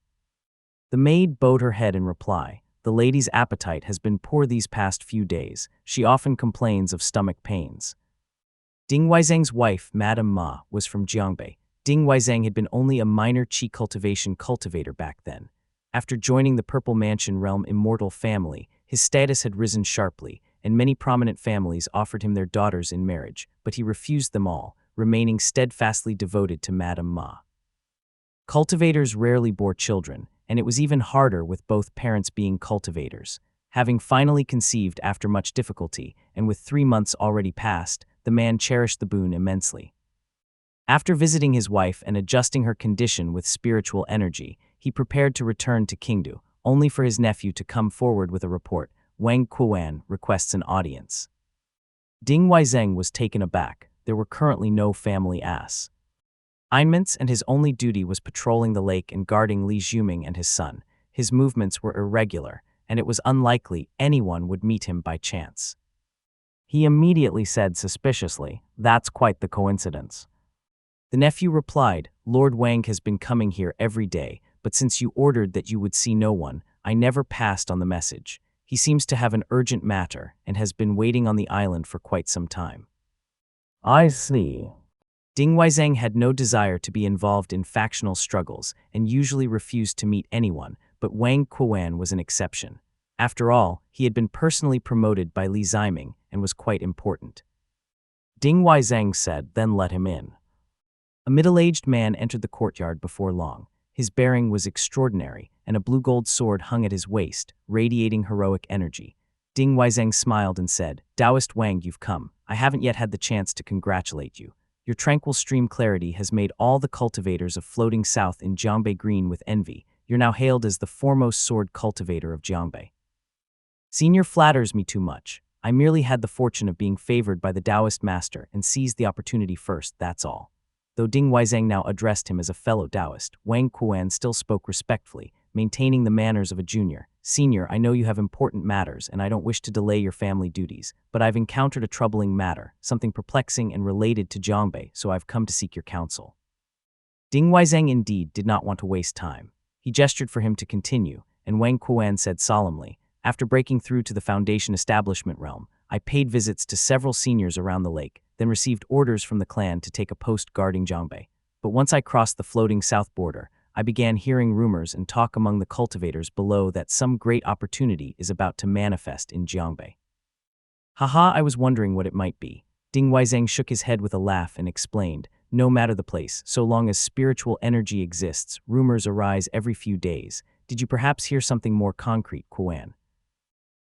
The maid bowed her head in reply. "The lady's appetite has been poor these past few days. She often complains of stomach pains." Ding Weizhang's wife, Madame Ma, was from Jiangbei. Ding Weizhang had been only a minor qi cultivation cultivator back then. After joining the Purple Mansion realm immortal family, his status had risen sharply, and many prominent families offered him their daughters in marriage, but he refused them all, remaining steadfastly devoted to Madame Ma. Cultivators rarely bore children, and it was even harder with both parents being cultivators. Having finally conceived after much difficulty, and with 3 months already past, the man cherished the boon immensely. After visiting his wife and adjusting her condition with spiritual energy, he prepared to return to Qingdu, only for his nephew to come forward with a report. Wang Kuan requests an audience. Ding Weizhang was taken aback. There were currently no family assignments, and his only duty was patrolling the lake and guarding Li Zhuming and his son. His movements were irregular, and it was unlikely anyone would meet him by chance. He immediately said suspiciously, "That's quite the coincidence." The nephew replied, "Lord Wang has been coming here every day, but since you ordered that you would see no one, I never passed on the message. He seems to have an urgent matter and has been waiting on the island for quite some time." I see. Ding Weizhang had no desire to be involved in factional struggles and usually refused to meet anyone, but Wang Kuan was an exception. After all, he had been personally promoted by Li Ziming and was quite important. Ding Weizhang said, "Then let him in." A middle-aged man entered the courtyard before long. His bearing was extraordinary, and a blue-gold sword hung at his waist, radiating heroic energy. Ding Weizhang smiled and said, "Taoist Wang, you've come. I haven't yet had the chance to congratulate you. Your tranquil stream clarity has made all the cultivators of Floating South in Jiangbei green with envy. You're now hailed as the foremost sword cultivator of Jiangbei. Senior flatters me too much. I merely had the fortune of being favored by the Taoist master and seized the opportunity first, that's all." Though Ding Weizhang now addressed him as a fellow Taoist, Wang Kuan still spoke respectfully, maintaining the manners of a junior. "Senior, I know you have important matters, and I don't wish to delay your family duties, but I've encountered a troubling matter, something perplexing and related to Jiangbei, so I've come to seek your counsel." Ding Weizhang indeed did not want to waste time. He gestured for him to continue, and Wang Kuan said solemnly, "After breaking through to the Foundation establishment realm, I paid visits to several seniors around the lake, then received orders from the clan to take a post guarding Jiangbei. But once I crossed the Floating South border, I began hearing rumors and talk among the cultivators below that some great opportunity is about to manifest in Jiangbei. Haha, I was wondering what it might be." Ding Weizhang shook his head with a laugh and explained, "No matter the place, so long as spiritual energy exists, rumors arise every few days. Did you perhaps hear something more concrete, Kuan?"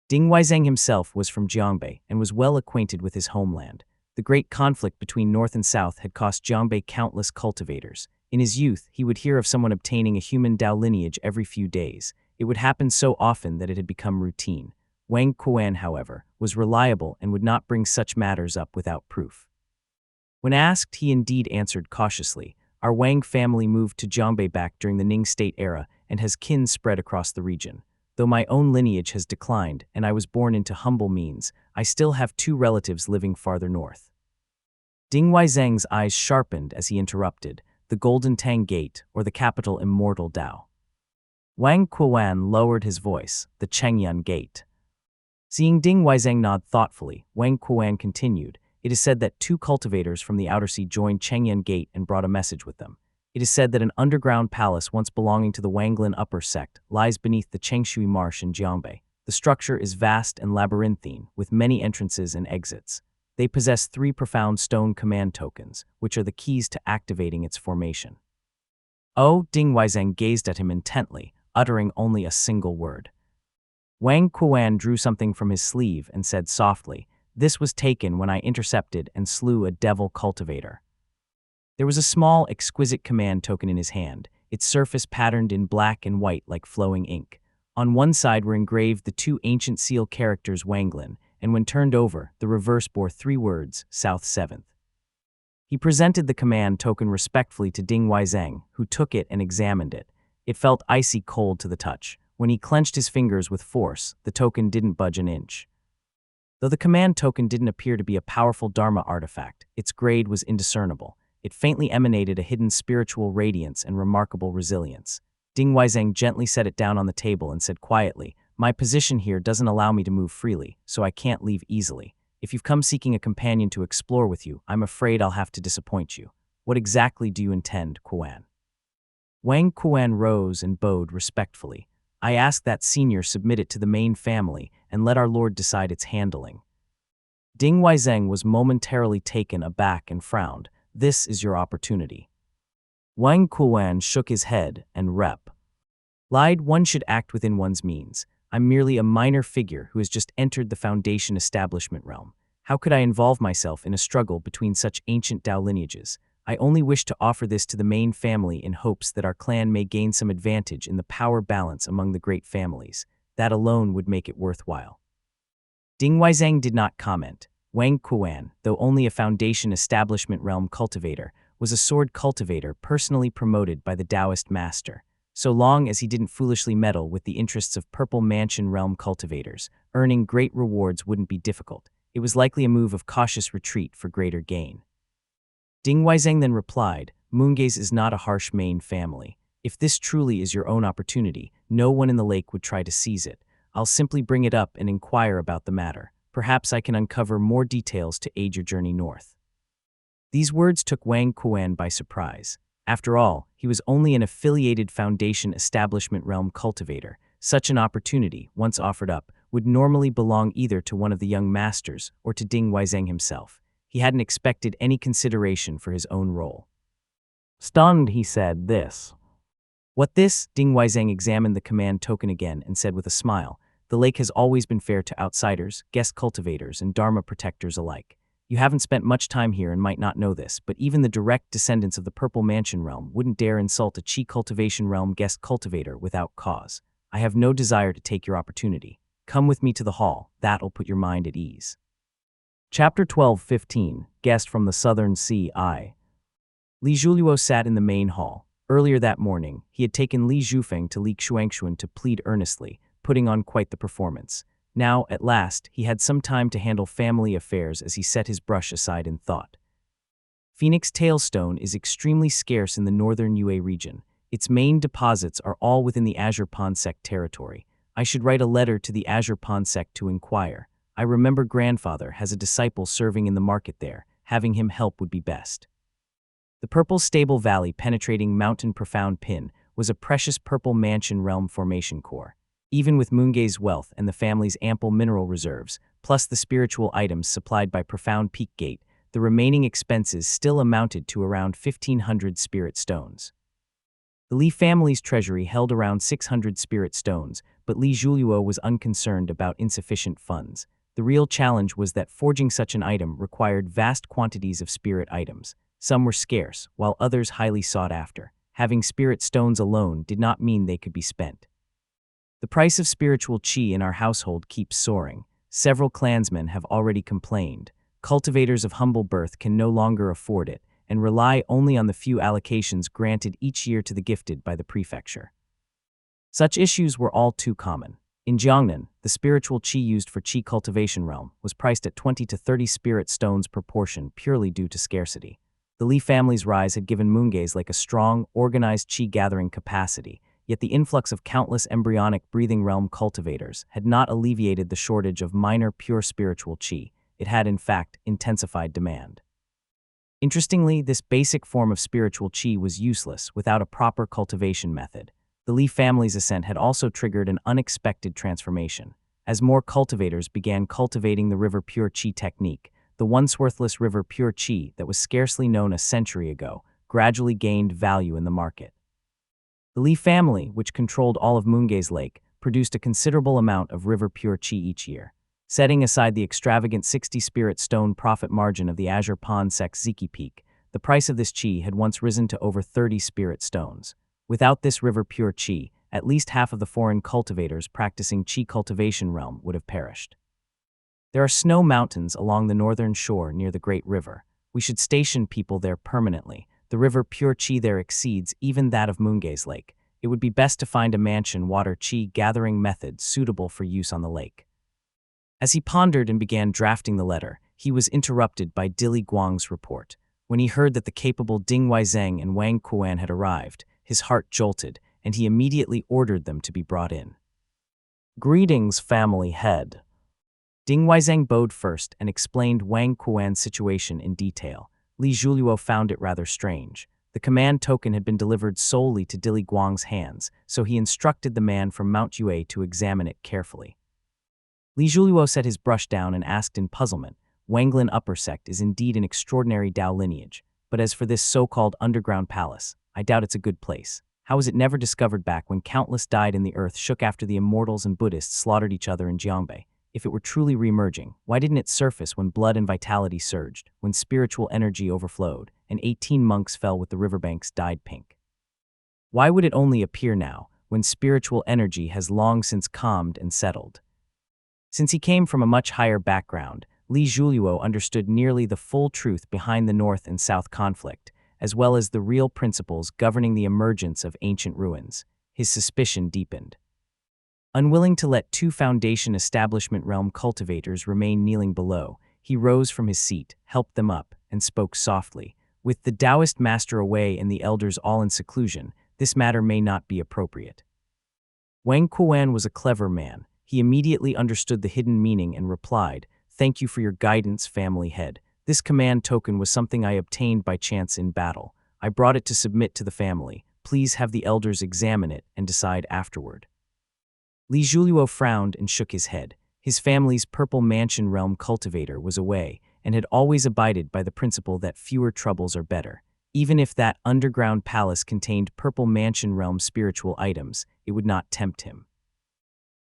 Ding Weizhang himself was from Jiangbei and was well acquainted with his homeland. The great conflict between North and South had cost Jiangbei countless cultivators. In his youth, he would hear of someone obtaining a human Dao lineage every few days. It would happen so often that it had become routine. Wang Kuan, however, was reliable and would not bring such matters up without proof. When asked, he indeed answered cautiously, "Our Wang family moved to Jiangbei back during the Ning State era and has kin spread across the region. Though my own lineage has declined and I was born into humble means, I still have 2 relatives living farther north." Ding Weizhang's eyes sharpened as he interrupted, "The Golden Tang Gate, or the capital Immortal Dao?" Wang Kuan lowered his voice, "The Chengyun Gate." Seeing Ding Weizhang nod thoughtfully, Wang Kuan continued, "It is said that 2 cultivators from the Outer Sea joined Chengyun Gate and brought a message with them. It is said that an underground palace once belonging to the Wanglin Upper Sect lies beneath the Chengshui Marsh in Jiangbei. The structure is vast and labyrinthine, with many entrances and exits. They possess 3 profound stone command tokens, which are the keys to activating its formation." Oh, Ding Weizhang gazed at him intently, uttering only a single word. Wang Kuan drew something from his sleeve and said softly, "This was taken when I intercepted and slew a devil cultivator." There was a small, exquisite command token in his hand, its surface patterned in black and white like flowing ink. On one side were engraved the 2 ancient seal characters Wanglin, and when turned over, the reverse bore 3 words, South 7th. He presented the command token respectfully to Ding Weizhang, who took it and examined it. It felt icy cold to the touch. When he clenched his fingers with force, the token didn't budge an inch. Though the command token didn't appear to be a powerful Dharma artifact, its grade was indiscernible. It faintly emanated a hidden spiritual radiance and remarkable resilience. Ding Weizhang gently set it down on the table and said quietly, "My position here doesn't allow me to move freely, so I can't leave easily. If you've come seeking a companion to explore with you, I'm afraid I'll have to disappoint you. What exactly do you intend, Kuan?" Wang Kuan rose and bowed respectfully. "I ask that senior submit it to the main family and let our lord decide its handling." Ding Weizhang was momentarily taken aback and frowned. "This is your opportunity." Wang Kuan shook his head and lied. "One should act within one's means. I'm merely a minor figure who has just entered the Foundation establishment realm. How could I involve myself in a struggle between such ancient Dao lineages? I only wish to offer this to the main family in hopes that our clan may gain some advantage in the power balance among the great families. That alone would make it worthwhile." Ding Weizhang did not comment. Wang Kuan, though only a Foundation establishment realm cultivator, was a sword cultivator personally promoted by the Taoist master. So long as he didn't foolishly meddle with the interests of Purple Mansion realm cultivators, earning great rewards wouldn't be difficult. It was likely a move of cautious retreat for greater gain. Ding Weizhang then replied, "Moongaze is not a harsh main family. If this truly is your own opportunity, no one in the lake would try to seize it. I'll simply bring it up and inquire about the matter. Perhaps I can uncover more details to aid your journey north." These words took Wang Kuan by surprise. After all, he was only an affiliated Foundation establishment realm cultivator. Such an opportunity, once offered up, would normally belong either to one of the young masters or to Ding Weizhang himself. He hadn't expected any consideration for his own role. Stunned, he said, "This." "What this?" Ding Weizhang examined the command token again and said with a smile, "The lake has always been fair to outsiders, guest cultivators, and Dharma protectors alike. You haven't spent much time here and might not know this, but even the direct descendants of the Purple Mansion realm wouldn't dare insult a Qi cultivation realm guest cultivator without cause. I have no desire to take your opportunity. Come with me to the hall. That'll put your mind at ease." Chapter 12:15, Guest from the Southern Sea I. Li Zhuliuo sat in the main hall. Earlier that morning, he had taken Li Zhufeng to Li Xuanxuan to plead earnestly, putting on quite the performance. Now, at last, he had some time to handle family affairs as he set his brush aside in thought. Phoenix Tailstone is extremely scarce in the northern Yue region. Its main deposits are all within the Azure Ponsec territory. I should write a letter to the Azure Ponsec to inquire. I remember grandfather has a disciple serving in the market there. Having him help would be best. The Purple Stable Valley penetrating Mountain Profound Pin was a precious Purple Mansion realm formation core. Even with Moongaze's wealth and the family's ample mineral reserves, plus the spiritual items supplied by Profound Peak Gate, the remaining expenses still amounted to around 1,500 spirit stones. The Li family's treasury held around 600 spirit stones, but Li Zhuliuo was unconcerned about insufficient funds. The real challenge was that forging such an item required vast quantities of spirit items. Some were scarce, while others highly sought after. Having spirit stones alone did not mean they could be spent. The price of spiritual qi in our household keeps soaring. Several clansmen have already complained. Cultivators of humble birth can no longer afford it, and rely only on the few allocations granted each year to the gifted by the prefecture. Such issues were all too common. In Jiangnan, the spiritual qi used for qi cultivation realm was priced at 20 to 30 spirit stones per portion purely due to scarcity. The Li family's rise had given Moongaze like a strong, organized qi gathering capacity, yet the influx of countless embryonic breathing realm cultivators had not alleviated the shortage of minor pure spiritual qi. It had in fact intensified demand. Interestingly, this basic form of spiritual qi was useless without a proper cultivation method. The Li family's ascent had also triggered an unexpected transformation. As more cultivators began cultivating the River Pure Qi technique, the once worthless River Pure Qi that was scarcely known a century ago gradually gained value in the market. The Li family, which controlled all of Moongaze Lake, produced a considerable amount of River Pure Qi each year. Setting aside the extravagant 60 spirit stone profit margin of the Azure Ponsec Ziki Peak, the price of this qi had once risen to over 30 spirit stones. Without this River Pure Qi, at least half of the foreign cultivators practicing qi cultivation realm would have perished. There are snow mountains along the northern shore near the Great River. We should station people there permanently. The River Pure Qi there exceeds even that of Moongaze Lake. It would be best to find a mansion water chi gathering method suitable for use on the lake. As he pondered and began drafting the letter, he was interrupted by Dili Guang's report. When he heard that the capable Ding Weizeng and Wang Kuan had arrived, his heart jolted, and he immediately ordered them to be brought in. Greetings, family head. Ding Weizeng bowed first and explained Wang Kuan's situation in detail. Li Zhuliuo found it rather strange. The command token had been delivered solely to Dili Guang's hands, so he instructed the man from Mount Yue to examine it carefully. Li Zhuliuo set his brush down and asked in puzzlement, Wanglin Upper Sect is indeed an extraordinary Dao lineage, but as for this so-called underground palace, I doubt it's a good place. How was it never discovered back when countless died and the earth shook after the immortals and Buddhists slaughtered each other in Jiangbei? If it were truly remerging, why didn't it surface when blood and vitality surged, when spiritual energy overflowed, and 18 monks fell with the riverbanks dyed pink? Why would it only appear now, when spiritual energy has long since calmed and settled? Since he came from a much higher background, Li Zhuliuo understood nearly the full truth behind the North and South conflict, as well as the real principles governing the emergence of ancient ruins. His suspicion deepened. Unwilling to let two Foundation Establishment realm cultivators remain kneeling below, he rose from his seat, helped them up, and spoke softly. With the Taoist master away and the elders all in seclusion, this matter may not be appropriate. Wang Kuan was a clever man. He immediately understood the hidden meaning and replied, "Thank you for your guidance, family head. This command token was something I obtained by chance in battle. I brought it to submit to the family. Please have the elders examine it and decide afterward." Li Zhuliuo frowned and shook his head. His family's Purple Mansion realm cultivator was away and had always abided by the principle that fewer troubles are better. Even if that underground palace contained Purple Mansion realm spiritual items, it would not tempt him.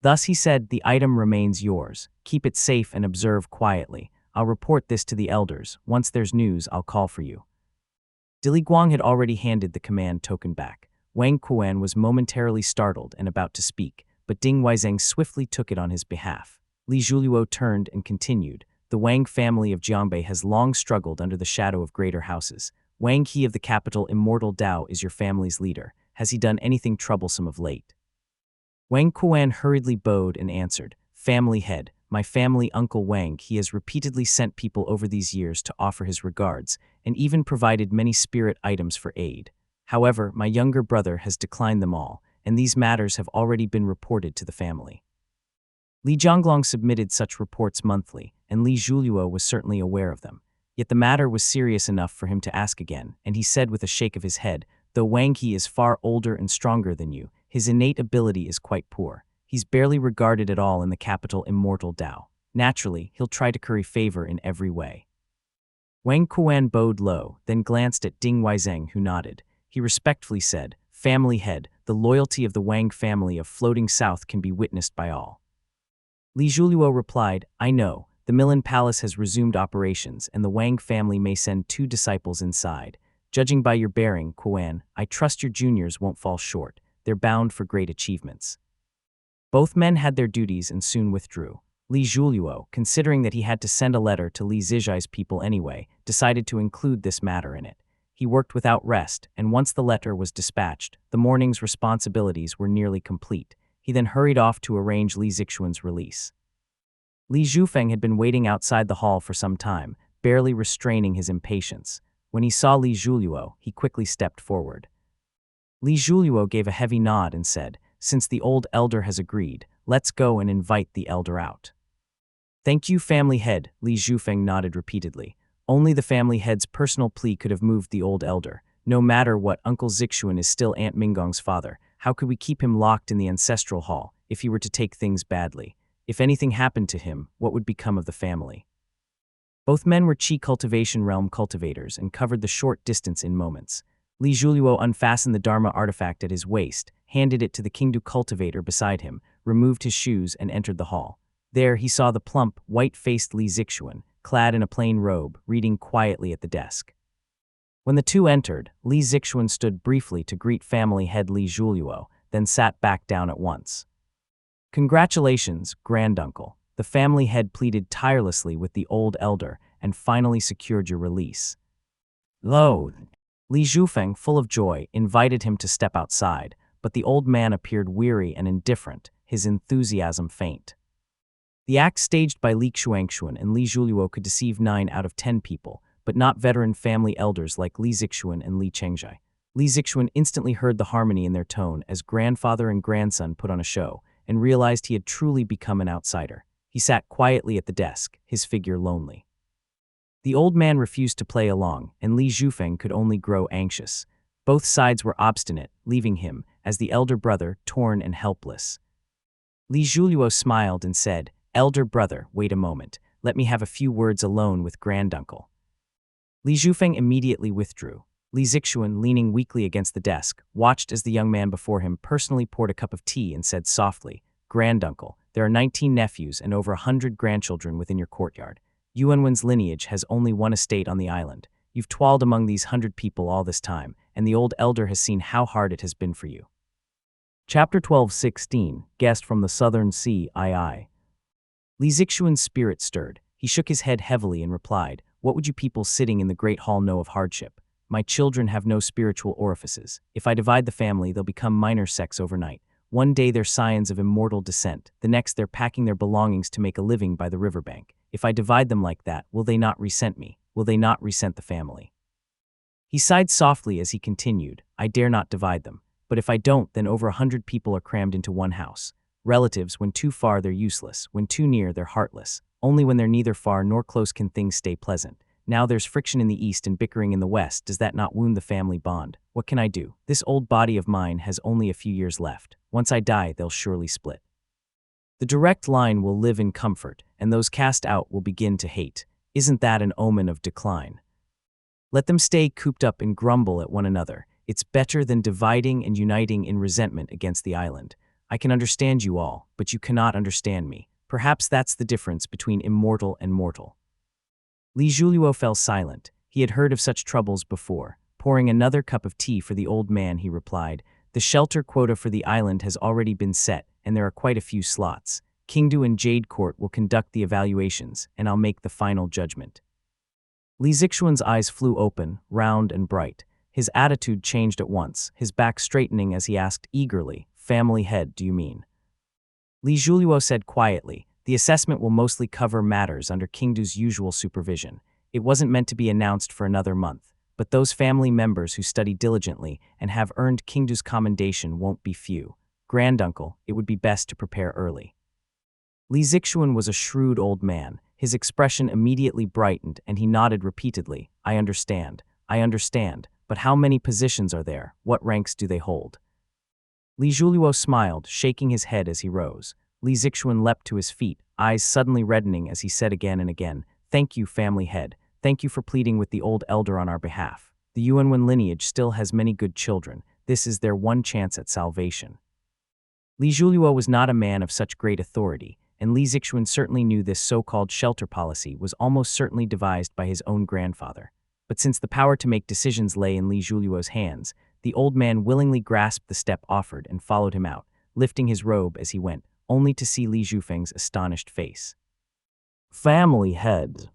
Thus he said, "The item remains yours. Keep it safe and observe quietly. I'll report this to the elders. Once there's news, I'll call for you." Dili Guang had already handed the command token back. Wang Kuan was momentarily startled and about to speak, but Ding Weizeng swiftly took it on his behalf. Li Zhuliuo turned and continued, "The Wang family of Jiangbei has long struggled under the shadow of greater houses. Wang He of the capital Immortal Dao is your family's leader. Has he done anything troublesome of late?" Wang Kuan hurriedly bowed and answered, "Family head, my family uncle Wang He has repeatedly sent people over these years to offer his regards, and even provided many spirit items for aid. However, my younger brother has declined them all, and these matters have already been reported to the family." Li Zhonglong submitted such reports monthly, and Li Zhuliuo was certainly aware of them. Yet the matter was serious enough for him to ask again, and he said with a shake of his head, "Though Wang He is far older and stronger than you, his innate ability is quite poor. He's barely regarded at all in the capital Immortal Dao. Naturally, he'll try to curry favor in every way." Wang Kuan bowed low, then glanced at Ding Weizeng, who nodded. He respectfully said, "Family head, the loyalty of the Wang family of Floating South can be witnessed by all." Li Zhuliuo replied, "I know. The Milan Palace has resumed operations, and the Wang family may send 2 disciples inside. Judging by your bearing, Kuan, I trust your juniors won't fall short. They're bound for great achievements." Both men had their duties and soon withdrew. Li Zhuliuo, considering that he had to send a letter to Li Zijai's people anyway, decided to include this matter in it. He worked without rest, and once the letter was dispatched, the morning's responsibilities were nearly complete. He then hurried off to arrange Li Zixuan's release. Li Zhufeng had been waiting outside the hall for some time, barely restraining his impatience. When he saw Li Zhuliuo, he quickly stepped forward. Li Zhuliuo gave a heavy nod and said, "Since the old elder has agreed, let's go and invite the elder out." "Thank you, family head," Li Zhufeng nodded repeatedly. Only the family head's personal plea could have moved the old elder. No matter what, Uncle Zixuan is still Aunt Minggong's father. How could we keep him locked in the ancestral hall if he were to take things badly? If anything happened to him, what would become of the family? Both men were Qi cultivation realm cultivators and covered the short distance in moments. Li Zhuliuo unfastened the Dharma artifact at his waist, handed it to the Qingdu cultivator beside him, removed his shoes, and entered the hall. There he saw the plump, white-faced Li Zixuan, clad in a plain robe, reading quietly at the desk. When the two entered, Li Zixuan stood briefly to greet family head Li Zhuliuo, then sat back down at once. "Congratulations, granduncle." The family head pleaded tirelessly with the old elder and finally secured your release. Lo. Li Zhufeng, full of joy, invited him to step outside, but the old man appeared weary and indifferent, his enthusiasm faint. The act staged by Li Xuanxuan and Li Zhuliuo could deceive 9 out of 10 people, but not veteran family elders like Li Zixuan and Li Chengzhai. Li Zixuan instantly heard the harmony in their tone as grandfather and grandson put on a show, and realized he had truly become an outsider. He sat quietly at the desk, his figure lonely. The old man refused to play along, and Li Zhufeng could only grow anxious. Both sides were obstinate, leaving him, as the elder brother, torn and helpless. Li Zhuliuo smiled and said, "Elder brother, wait a moment. Let me have a few words alone with granduncle." Li Zhufeng immediately withdrew. Li Zixuan, leaning weakly against the desk, watched as the young man before him personally poured a cup of tea and said softly, "Granduncle, there are 19 nephews and over 100 grandchildren within your courtyard. Yuanwen's lineage has only one estate on the island. You've toiled among these 100 people all this time, and the old elder has seen how hard it has been for you." Chapter 12:16, Guest from the Southern Sea, II. Li Zixuan's spirit stirred. He shook his head heavily and replied, "What would you people sitting in the great hall know of hardship? My children have no spiritual orifices. If I divide the family, they'll become minor sects overnight. One day they're scions of immortal descent, the next they're packing their belongings to make a living by the riverbank. If I divide them like that, will they not resent me? Will they not resent the family?" He sighed softly as he continued, "I dare not divide them. But if I don't, then over 100 people are crammed into one house. Relatives, when too far, they're useless. When too near, they're heartless. Only when they're neither far nor close can things stay pleasant. Now there's friction in the east and bickering in the west. Does that not wound the family bond? What can I do? This old body of mine has only a few years left. Once I die, they'll surely split. The direct line will live in comfort, and those cast out will begin to hate. Isn't that an omen of decline? Let them stay cooped up and grumble at one another. It's better than dividing and uniting in resentment against the island. I can understand you all, but you cannot understand me. Perhaps that's the difference between immortal and mortal." Li Zhuliuo fell silent. He had heard of such troubles before. Pouring another cup of tea for the old man, he replied, "The shelter quota for the island has already been set, and there are quite a few slots. Qingdu and Jade Court will conduct the evaluations, and I'll make the final judgment." Li Zixuan's eyes flew open, round and bright. His attitude changed at once, his back straightening as he asked eagerly, "Family head, do you mean?" Li Zhuliuo said quietly, "The assessment will mostly cover matters under Qingdu's usual supervision. It wasn't meant to be announced for another month, but those family members who study diligently and have earned Qingdu's commendation won't be few. Granduncle, it would be best to prepare early." Li Zixuan was a shrewd old man. His expression immediately brightened and he nodded repeatedly, I understand, but how many positions are there? What ranks do they hold?" Li Zhuliuo smiled, shaking his head as he rose. Li Zixuan leapt to his feet, eyes suddenly reddening as he said again and again, "Thank you, family head. Thank you for pleading with the old elder on our behalf. The Yuanwen lineage still has many good children. This is their one chance at salvation." Li Zhuliuo was not a man of such great authority, and Li Zixuan certainly knew this so-called shelter policy was almost certainly devised by his own grandfather. But since the power to make decisions lay in Li Zhuliuo's hands, the old man willingly grasped the step offered and followed him out, lifting his robe as he went, only to see Li Zhufeng's astonished face. Family head.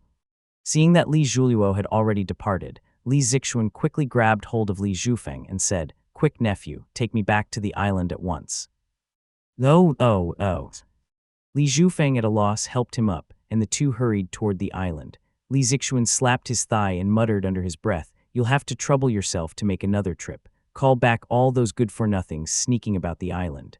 Seeing that Li Zhuliuo had already departed, Li Zixuan quickly grabbed hold of Li Zhufeng and said, "Quick, nephew, take me back to the island at once." Oh. Li Zhufeng at a loss helped him up, and the two hurried toward the island. Li Zixuan slapped his thigh and muttered under his breath, "You'll have to trouble yourself to make another trip. Call back all those good-for-nothings sneaking about the island."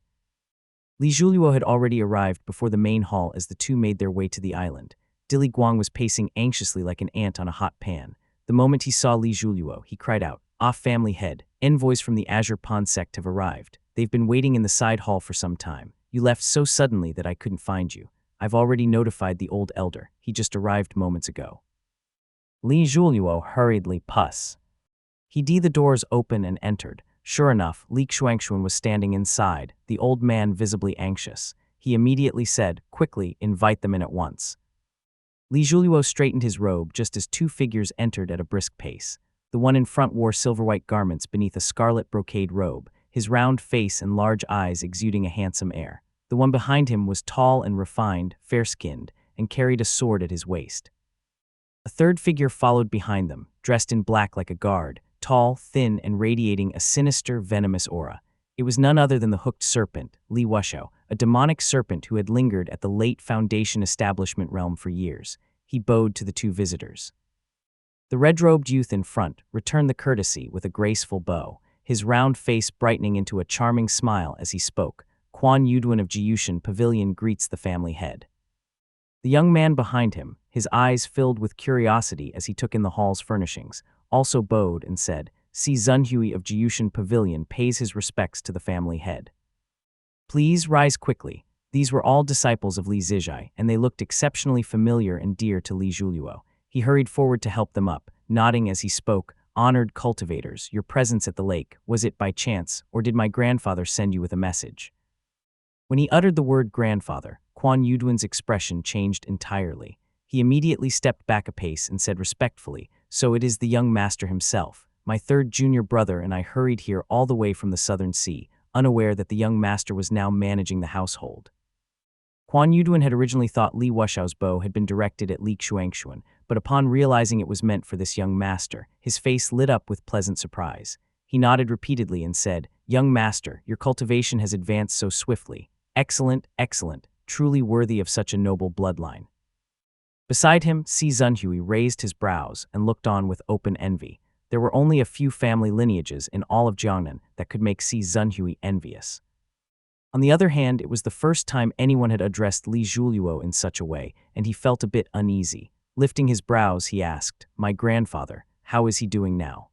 Li Zhuliuo had already arrived before the main hall as the two made their way to the island. Dilly Guang was pacing anxiously like an ant on a hot pan. The moment he saw Li Zhuliuo, he cried out, "Ah, family head, envoys from the Azure Pond sect have arrived. They've been waiting in the side hall for some time. You left so suddenly that I couldn't find you. I've already notified the old elder. He just arrived moments ago." Li Zhuliuo hurriedly puss. He the doors open and entered. Sure enough, Li Xuanxuan was standing inside, the old man visibly anxious. He immediately said, "Quickly, invite them in at once." Li Zhuliuo straightened his robe just as two figures entered at a brisk pace. The one in front wore silver-white garments beneath a scarlet brocade robe, his round face and large eyes exuding a handsome air. The one behind him was tall and refined, fair-skinned, and carried a sword at his waist. A third figure followed behind them, dressed in black like a guard, tall, thin, and radiating a sinister, venomous aura. It was none other than the hooked serpent, Li Wushao, a demonic serpent who had lingered at the late Foundation establishment realm for years. He bowed to the two visitors. The red-robed youth in front returned the courtesy with a graceful bow, his round face brightening into a charming smile as he spoke. Quan Yuduan of Jiyushan Pavilion greets the family head. The young man behind him, his eyes filled with curiosity as he took in the hall's furnishings, also bowed and said, Si Zunhui of Jiyushan Pavilion pays his respects to the family head. Please rise quickly. These were all disciples of Li Zijai, and they looked exceptionally familiar and dear to Li Zhuliuo. He hurried forward to help them up, nodding as he spoke. Honored cultivators, your presence at the lake, was it by chance, or did my grandfather send you with a message? When he uttered the word grandfather, Quan Yuduan's expression changed entirely. He immediately stepped back a pace and said respectfully, so it is the young master himself. My third junior brother and I hurried here all the way from the southern sea, unaware that the young master was now managing the household. Quan Yuduan had originally thought Li Wushao's bow had been directed at Li Xuanxuan, but upon realizing it was meant for this young master, his face lit up with pleasant surprise. He nodded repeatedly and said, Young master, your cultivation has advanced so swiftly. Excellent, excellent, truly worthy of such a noble bloodline. Beside him, Si Zunhui raised his brows and looked on with open envy. There were only a few family lineages in all of Jiangnan that could make Si Zunhui envious. On the other hand, it was the first time anyone had addressed Li Zhuliuo in such a way, and he felt a bit uneasy. Lifting his brows, he asked, My grandfather, how is he doing now?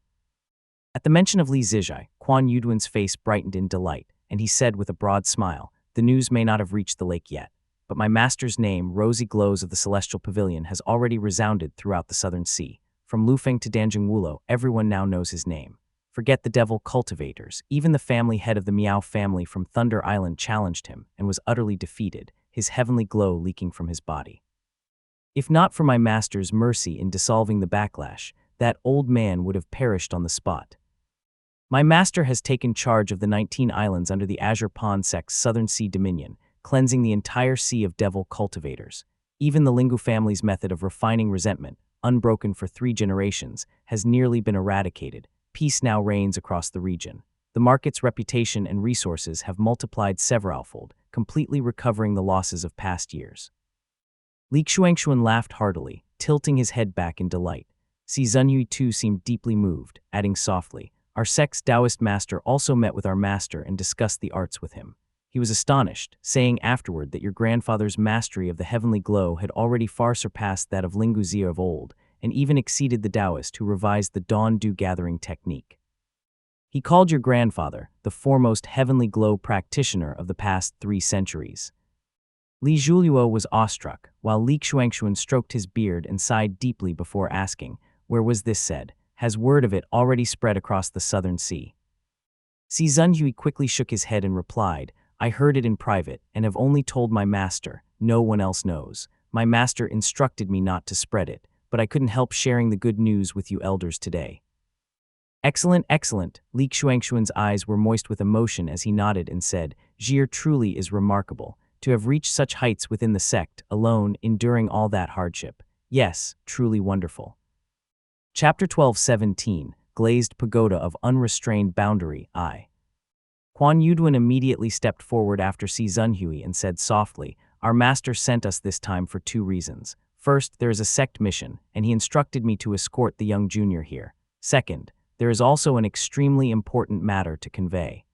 At the mention of Li Zijai, Quan Yuduan's face brightened in delight, and he said with a broad smile, The news may not have reached the lake yet, but my master's name, Rosy Glows of the Celestial Pavilion, has already resounded throughout the southern sea. From Lufeng to Danjing Wulo, everyone now knows his name. Forget the devil cultivators. Even the family head of the Miao family from Thunder Island challenged him and was utterly defeated, his heavenly glow leaking from his body. If not for my master's mercy in dissolving the backlash, that old man would have perished on the spot. My master has taken charge of the 19 islands under the Azure Pond Sect's Southern Sea Dominion, cleansing the entire sea of devil cultivators. Even the Lingu family's method of refining resentment, unbroken for 3 generations, has nearly been eradicated. Peace now reigns across the region. The market's reputation and resources have multiplied severalfold, completely recovering the losses of past years. Li Xuanxuan laughed heartily, tilting his head back in delight. Si Zunhui too seemed deeply moved, adding softly, Our sect's Taoist master also met with our master and discussed the arts with him. He was astonished, saying afterward that your grandfather's mastery of the heavenly glow had already far surpassed that of Lingu Zia of old, and even exceeded the Taoist who revised the dawn dew-gathering technique. He called your grandfather the foremost heavenly glow practitioner of the past 3 centuries. Li Zhuliuo was awestruck, while Li Xuanxuan stroked his beard and sighed deeply before asking, Where was this said? Has word of it already spread across the southern sea? Si Zunhui quickly shook his head and replied, I heard it in private and have only told my master. No one else knows. My master instructed me not to spread it, but I couldn't help sharing the good news with you elders today. Excellent, excellent. Li Xuanxuan's eyes were moist with emotion as he nodded and said, Jir truly is remarkable. To have reached such heights within the sect, alone, enduring all that hardship. Yes, truly wonderful. Chapter 12:17, Glazed Pagoda of Unrestrained Boundary, I. Quan Yuduan immediately stepped forward after Si Zunhui and said softly, Our master sent us this time for 2 reasons. First, there is a sect mission, and he instructed me to escort the young junior here. Second, there is also an extremely important matter to convey.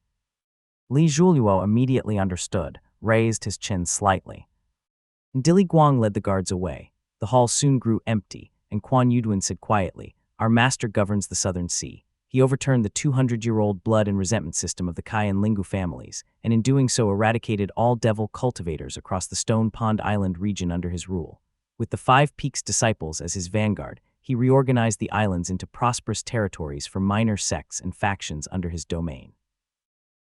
Li Zhuliuo immediately understood, raised his chin slightly. Dili Guang led the guards away. The hall soon grew empty, and Quan Yuduan said quietly, Our master governs the southern sea. He overturned the 200-year-old blood and resentment system of the Kai and Lingu families, and in doing so eradicated all devil cultivators across the Stone Pond Island region under his rule. With the 5 Peaks disciples as his vanguard, he reorganized the islands into prosperous territories for minor sects and factions under his domain.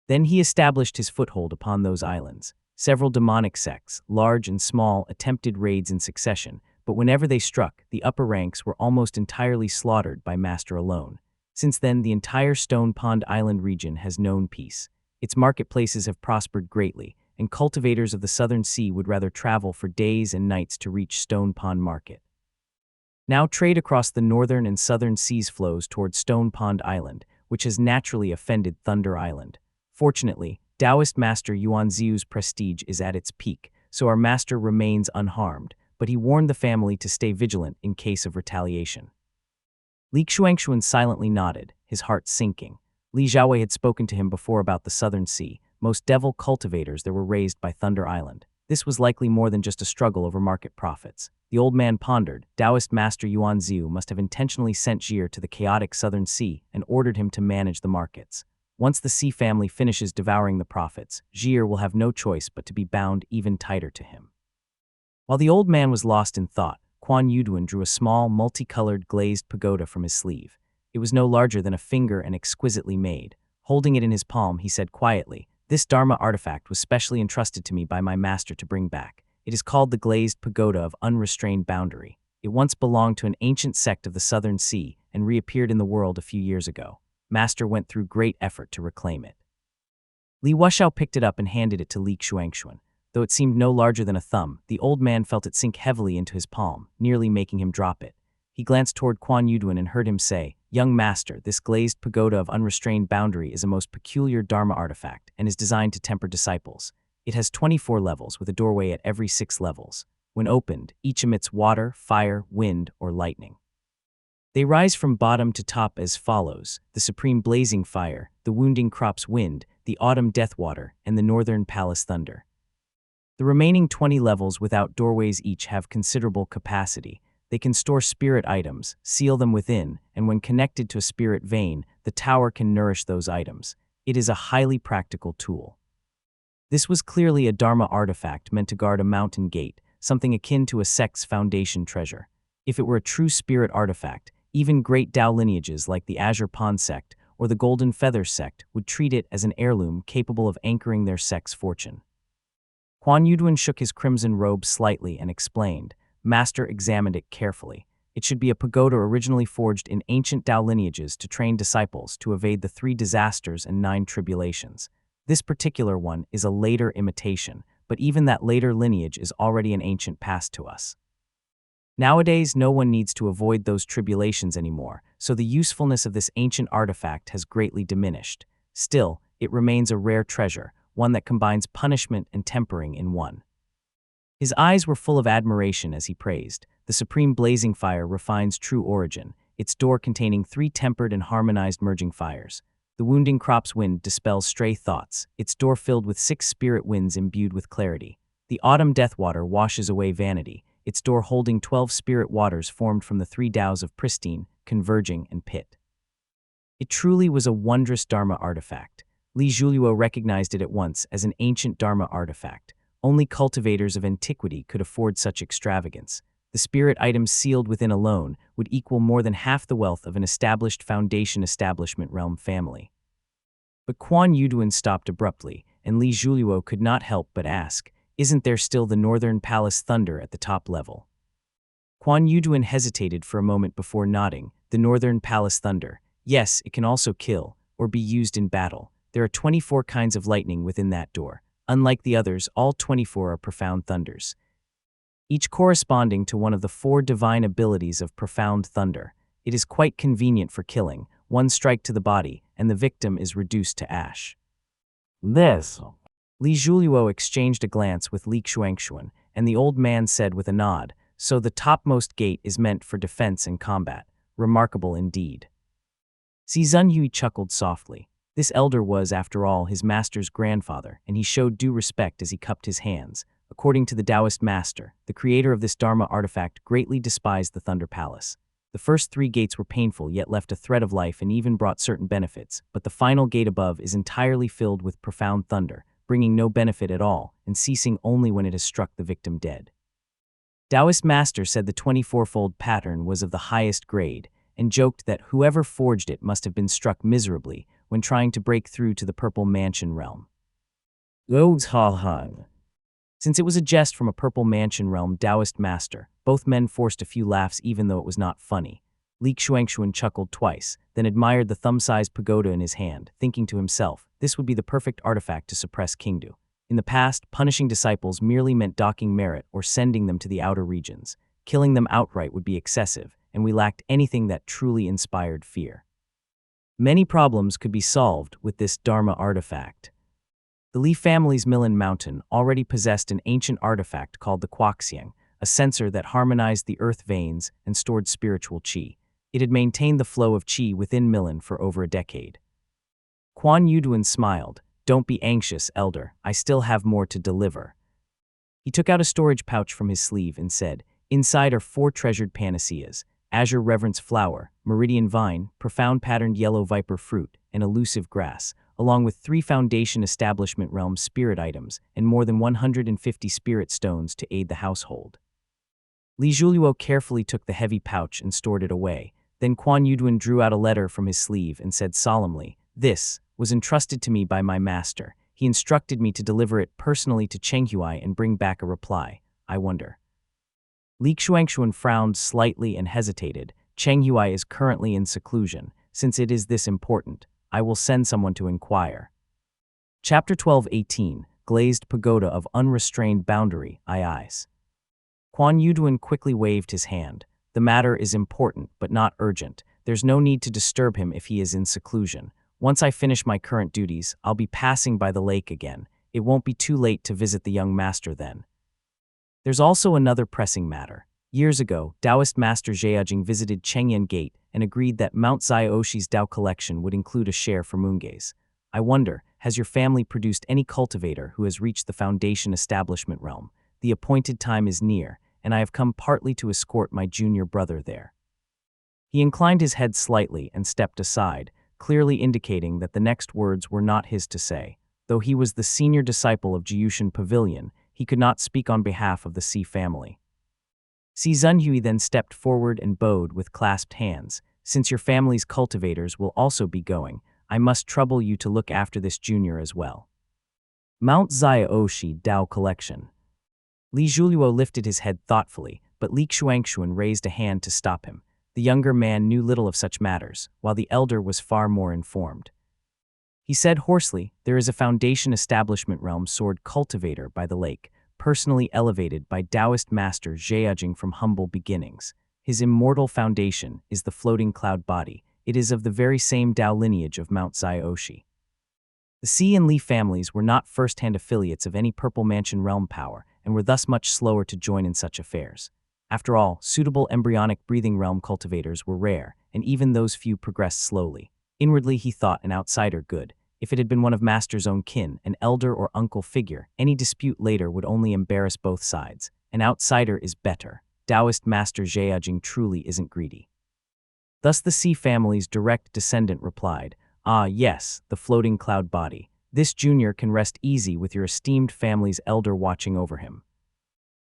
Then he established his foothold upon those islands. Several demonic sects, large and small, attempted raids in succession, but whenever they struck, the upper ranks were almost entirely slaughtered by Master alone. Since then, the entire Stone Pond Island region has known peace. Its marketplaces have prospered greatly, and cultivators of the southern sea would rather travel for days and nights to reach Stone Pond Market. Now trade across the northern and southern seas flows toward Stone Pond Island, which has naturally offended Thunder Island. Fortunately, Taoist Master Yuan Ziu's prestige is at its peak, so our master remains unharmed, but he warned the family to stay vigilant in case of retaliation. Li Xuanxuan silently nodded, his heart sinking. Li Xiaowei had spoken to him before about the Southern Sea, most devil cultivators that were raised by Thunder Island. This was likely more than just a struggle over market profits. The old man pondered. Taoist Master Yuan Ziu must have intentionally sent Jie to the chaotic Southern Sea and ordered him to manage the markets. Once the Sea family finishes devouring the profits, Jie will have no choice but to be bound even tighter to him. While the old man was lost in thought, Quan Yuduan drew a small, multicolored glazed pagoda from his sleeve. It was no larger than a finger and exquisitely made. Holding it in his palm, he said quietly, "This Dharma artifact was specially entrusted to me by my master to bring back. It is called the Glazed Pagoda of Unrestrained Boundary. It once belonged to an ancient sect of the Southern Sea and reappeared in the world a few years ago. Master went through great effort to reclaim it." Li Wuxiao picked it up and handed it to Li Xuanxuan. Though it seemed no larger than a thumb, the old man felt it sink heavily into his palm, nearly making him drop it. He glanced toward Quan Yuduan and heard him say, "Young master, this glazed pagoda of unrestrained boundary is a most peculiar Dharma artifact and is designed to temper disciples. It has 24 levels with a doorway at every 6 levels. When opened, each emits water, fire, wind, or lightning. They rise from bottom to top as follows: the supreme blazing fire, the wounding crops wind, the autumn death water, and the northern palace thunder. The remaining 20 levels without doorways each have considerable capacity. They can store spirit items, seal them within, and when connected to a spirit vein, the tower can nourish those items. It is a highly practical tool." This was clearly a Dharma artifact meant to guard a mountain gate, something akin to a sect's foundation treasure. If it were a true spirit artifact, even great Dao lineages like the Azure Pond sect or the Golden Feather sect would treat it as an heirloom capable of anchoring their sect's fortune. Quan Yuduan shook his crimson robe slightly and explained. Master examined it carefully. It should be a pagoda originally forged in ancient Dao lineages to train disciples to evade the 3 disasters and 9 tribulations. This particular one is a later imitation, but even that later lineage is already an ancient past to us. Nowadays, no one needs to avoid those tribulations anymore, so the usefulness of this ancient artifact has greatly diminished. Still, it remains a rare treasure, one that combines punishment and tempering in one. His eyes were full of admiration as he praised. The supreme blazing fire refines true origin, its door containing 3 tempered and harmonized merging fires. The wounding crop's wind dispels stray thoughts, its door filled with 6 spirit winds imbued with clarity. The autumn death water washes away vanity, its door holding 12 spirit waters formed from the 3 Taos of pristine, converging, and pit. It truly was a wondrous Dharma artifact. Li Zhuliuo recognized it at once as an ancient Dharma artifact. Only cultivators of antiquity could afford such extravagance. The spirit items sealed within alone would equal more than half the wealth of an established foundation establishment realm family. But Quan Yuduan stopped abruptly, and Li Zhuliuo could not help but ask, "Isn't there still the Northern Palace Thunder at the top level?" Quan Yuduan hesitated for a moment before nodding. "The Northern Palace Thunder. Yes, it can also kill, or be used in battle. There are 24 kinds of lightning within that door. Unlike the others, all 24 are profound thunders, each corresponding to one of the 4 divine abilities of profound thunder. It is quite convenient for killing, 1 strike to the body, and the victim is reduced to ash." This. Li Zhuliuo exchanged a glance with Li Xuanxuan, and the old man said with a nod, "So the topmost gate is meant for defense and combat. Remarkable indeed." Xi Zunhui chuckled softly. This elder was, after all, his master's grandfather, and he showed due respect as he cupped his hands. According to the Taoist master, the creator of this Dharma artifact greatly despised the Thunder Palace. The first 3 gates were painful yet left a thread of life and even brought certain benefits, but the final gate above is entirely filled with profound thunder, bringing no benefit at all and ceasing only when it has struck the victim dead. Taoist master said the 24-fold pattern was of the highest grade, and joked that whoever forged it must have been struck miserably when trying to break through to the Purple Mansion realm. Since it was a jest from a Purple Mansion realm Taoist master, both men forced a few laughs even though it was not funny. Li Xuanxuan chuckled twice, then admired the thumb-sized pagoda in his hand, thinking to himself, this would be the perfect artifact to suppress Qingdu. In the past, punishing disciples merely meant docking merit or sending them to the outer regions. Killing them outright would be excessive, and we lacked anything that truly inspired fear. Many problems could be solved with this Dharma artifact. The Li family's Milin Mountain already possessed an ancient artifact called the Quaxiang, a sensor that harmonized the earth veins and stored spiritual qi. It had maintained the flow of qi within Milin for over a decade. Quan Yuduan smiled. "Don't be anxious, elder, I still have more to deliver." He took out a storage pouch from his sleeve and said, "Inside are 4 treasured panaceas: azure reverence flower, meridian vine, profound patterned yellow viper fruit, and elusive grass, along with 3 foundation establishment realm spirit items and more than 150 spirit stones to aid the household." Li Zhuliuo carefully took the heavy pouch and stored it away. Then Quan Yuduan drew out a letter from his sleeve and said solemnly, "This was entrusted to me by my master. He instructed me to deliver it personally to Cheng Huai and bring back a reply. I wonder." Li Xuanxuan frowned slightly and hesitated. "Cheng Huai is currently in seclusion. Since it is this important, I will send someone to inquire." Chapter 12:18, Glazed Pagoda of Unrestrained Boundary, Eyes. Quan Yuduan quickly waved his hand. "The matter is important, but not urgent. There's no need to disturb him if he is in seclusion. Once I finish my current duties, I'll be passing by the lake again. It won't be too late to visit the young master then." There's also another pressing matter. Years ago, Taoist Master Zheajing visited Chengyan Gate and agreed that Mount Zaioshi's Tao collection would include a share for Moongaze. I wonder, has your family produced any cultivator who has reached the foundation establishment realm? The appointed time is near, and I have come partly to escort my junior brother there. He inclined his head slightly and stepped aside, clearly indicating that the next words were not his to say. Though he was the senior disciple of Jiyushan Pavilion, he could not speak on behalf of the Si family. Si Zunhui then stepped forward and bowed with clasped hands. "Since your family's cultivators will also be going, I must trouble you to look after this junior as well." Mount Zaiyoshi Tao Collection. Li Zhuliuo lifted his head thoughtfully, but Li Xuanxuan raised a hand to stop him. The younger man knew little of such matters, while the elder was far more informed. He said hoarsely, "There is a foundation establishment realm sword cultivator by the lake, personally elevated by Taoist Master Zheajing from humble beginnings. His immortal foundation is the floating cloud body. It is of the very same Tao lineage of Mount Zaiyoshi." The Si and Li families were not first-hand affiliates of any Purple Mansion realm power and were thus much slower to join in such affairs. After all, suitable embryonic breathing realm cultivators were rare, and even those few progressed slowly. Inwardly he thought an outsider good. If it had been one of Master's own kin, an elder or uncle figure, any dispute later would only embarrass both sides. An outsider is better. Taoist Master Zheajing truly isn't greedy. Thus the Si family's direct descendant replied, "Ah yes, the floating cloud body. This junior can rest easy with your esteemed family's elder watching over him."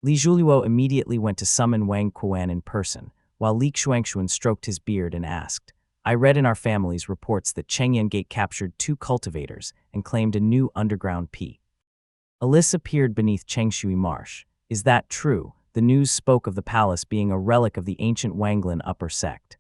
Li Zhuliuo immediately went to summon Wang Quan in person, while Li Xuanxuan stroked his beard and asked, "I read in our family's reports that Chengyan Gate captured 2 cultivators and claimed a new underground P. Alyssa appeared beneath Chengshui Marsh. Is that true? The news spoke of the palace being a relic of the ancient Wanglin upper sect."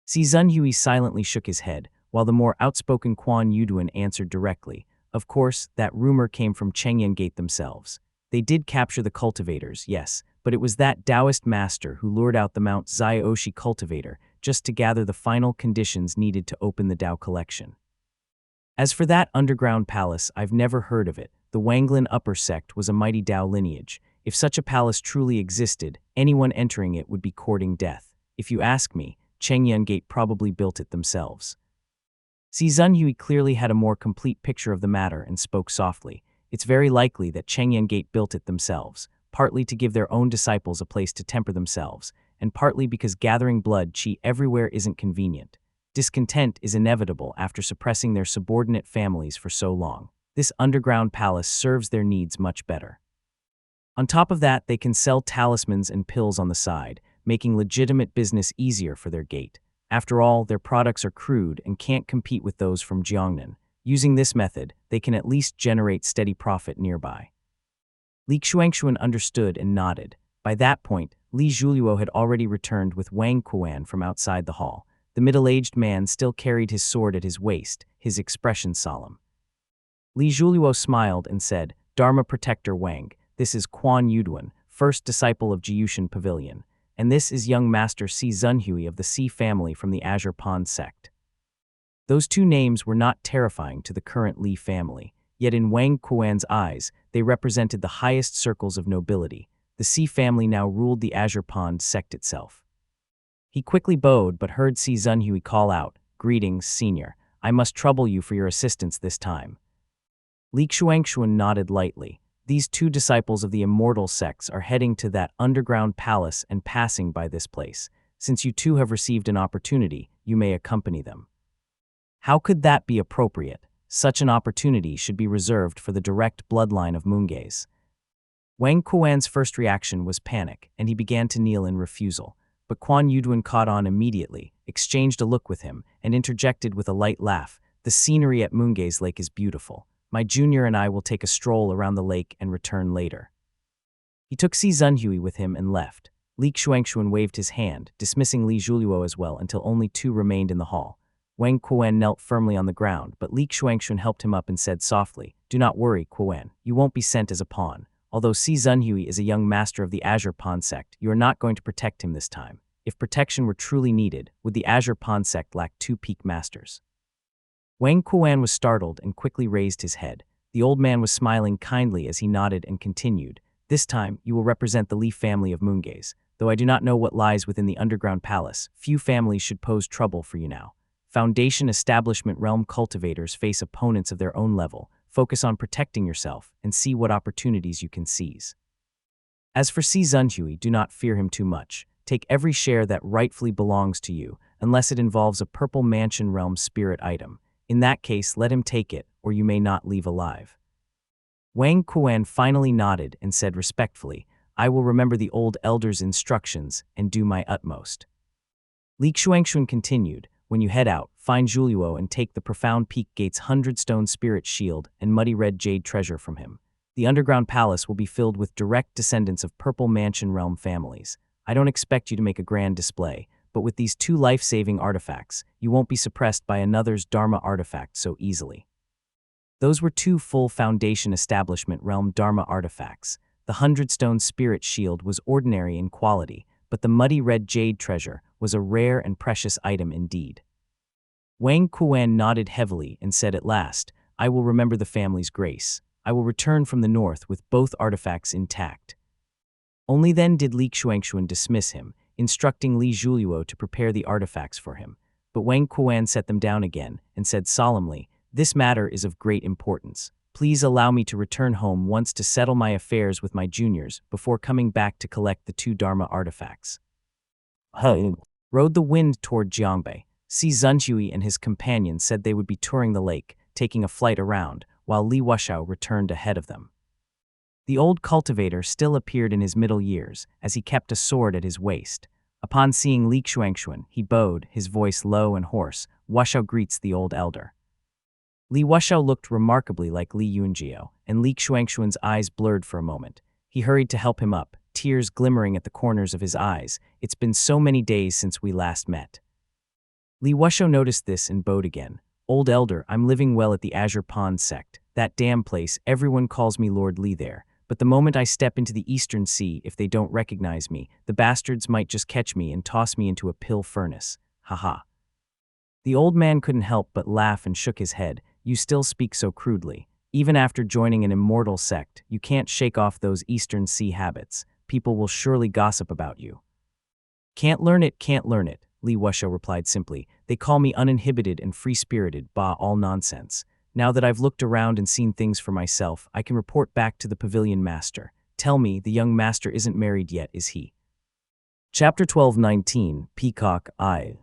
Si Zunhui silently shook his head, while the more outspoken Quan Yuduan answered directly, "Of course, that rumor came from Chengyan Gate themselves. They did capture the cultivators, yes, but it was that Taoist master who lured out the Mount Zaiyoshi cultivator just to gather the final conditions needed to open the Tao collection. As for that underground palace, I've never heard of it. The Wanglin upper sect was a mighty Tao lineage. If such a palace truly existed, anyone entering it would be courting death. If you ask me, Chengyan Gate probably built it themselves." Si Zunhui clearly had a more complete picture of the matter and spoke softly. "It's very likely that Chengyan Gate built it themselves, partly to give their own disciples a place to temper themselves, and partly because gathering blood qi everywhere isn't convenient. Discontent is inevitable after suppressing their subordinate families for so long. This underground palace serves their needs much better. On top of that, they can sell talismans and pills on the side, making legitimate business easier for their gate. After all, their products are crude and can't compete with those from Jiangnan. Using this method, they can at least generate steady profit nearby." Li Xuanxuan understood and nodded. By that point, Li Zhuliuo had already returned with Wang Quan from outside the hall. The middle-aged man still carried his sword at his waist, his expression solemn. Li Zhuliuo smiled and said, "Dharma Protector Wang, this is Quan Yuduan, first disciple of Jiyushan Pavilion, and this is young Master Si Zunhui of the Si family from the Azure Pond sect." Those two names were not terrifying to the current Li family, yet in Wang Quan's eyes, they represented the highest circles of nobility. The Si family now ruled the Azure Pond sect itself. He quickly bowed but heard Si Zunhui call out, "Greetings, senior. I must trouble you for your assistance this time." Li Xuanxuan nodded lightly. These two disciples of the immortal sects are heading to that underground palace and passing by this place. Since you two have received an opportunity, you may accompany them. How could that be appropriate? Such an opportunity should be reserved for the direct bloodline of Moongaze. Wang Quan's first reaction was panic, and he began to kneel in refusal. But Quan Yuduan caught on immediately, exchanged a look with him, and interjected with a light laugh, "The scenery at Moongaze Lake is beautiful. My junior and I will take a stroll around the lake and return later." He took Si Zunhui with him and left. Li Xuanxuan waved his hand, dismissing Li Zhuluo as well until only two remained in the hall. Wang Quan knelt firmly on the ground, but Li Xuanxuan helped him up and said softly, "Do not worry, Quan. You won't be sent as a pawn. Although Si Zunhui is a young master of the Azure Pond sect, you are not going to protect him this time. If protection were truly needed, would the Azure Pond sect lack two peak masters?" Wang Quan was startled and quickly raised his head. The old man was smiling kindly as he nodded and continued, "This time, you will represent the Li family of Moongaze. Though I do not know what lies within the underground palace, few families should pose trouble for you now. Foundation Establishment Realm cultivators face opponents of their own level. Focus on protecting yourself and see what opportunities you can seize. As for Si Zunhui, do not fear him too much. Take every share that rightfully belongs to you, unless it involves a Purple Mansion Realm spirit item. In that case, let him take it, or you may not leave alive." Wang Quan finally nodded and said respectfully, "I will remember the old elder's instructions and do my utmost." Li Xuanxuan continued, "When you head out, find Zhuluo and take the Profound Peak Gate's 100-stone spirit shield and muddy red jade treasure from him. The underground palace will be filled with direct descendants of Purple Mansion Realm families. I don't expect you to make a grand display, but with these two life-saving artifacts, you won't be suppressed by another's Dharma artifact so easily." Those were two full Foundation Establishment Realm Dharma artifacts. The 100-stone spirit shield was ordinary in quality, but the muddy red jade treasure was a rare and precious item indeed. Wang Quan nodded heavily and said at last, "I will remember the family's grace. I will return from the north with both artifacts intact." Only then did Li Xuanxuan dismiss him, instructing Li Zhuluo to prepare the artifacts for him. But Wang Quan set them down again and said solemnly, "This matter is of great importance. Please allow me to return home once to settle my affairs with my juniors before coming back to collect the two Dharma artifacts." Rode the wind toward Jiangbei. Si Zunhui and his companions said they would be touring the lake, taking a flight around, while Li Wushao returned ahead of them. The old cultivator still appeared in his middle years, as he kept a sword at his waist. Upon seeing Li Xuanxuan, he bowed, his voice low and hoarse, "Wushao greets the old elder." Li Wushao looked remarkably like Li Yunjiao, and Li Xuanxuan's eyes blurred for a moment. He hurried to help him up, tears glimmering at the corners of his eyes. "It's been so many days since we last met." Li Wushao noticed this and bowed again. "Old elder, I'm living well at the Azure Pond sect. That damn place, everyone calls me Lord Li there. But the moment I step into the Eastern Sea, if they don't recognize me, the bastards might just catch me and toss me into a pill furnace. Haha." The old man couldn't help but laugh and shook his head. "You still speak so crudely. Even after joining an immortal sect, you can't shake off those Eastern Sea habits. People will surely gossip about you." Can't learn it, Li Wushao replied simply. "They call me uninhibited and free-spirited, all nonsense. Now that I've looked around and seen things for myself, I can report back to the pavilion master. Tell me, the young master isn't married yet, is he?" Chapter 12:19, Peacock Eye.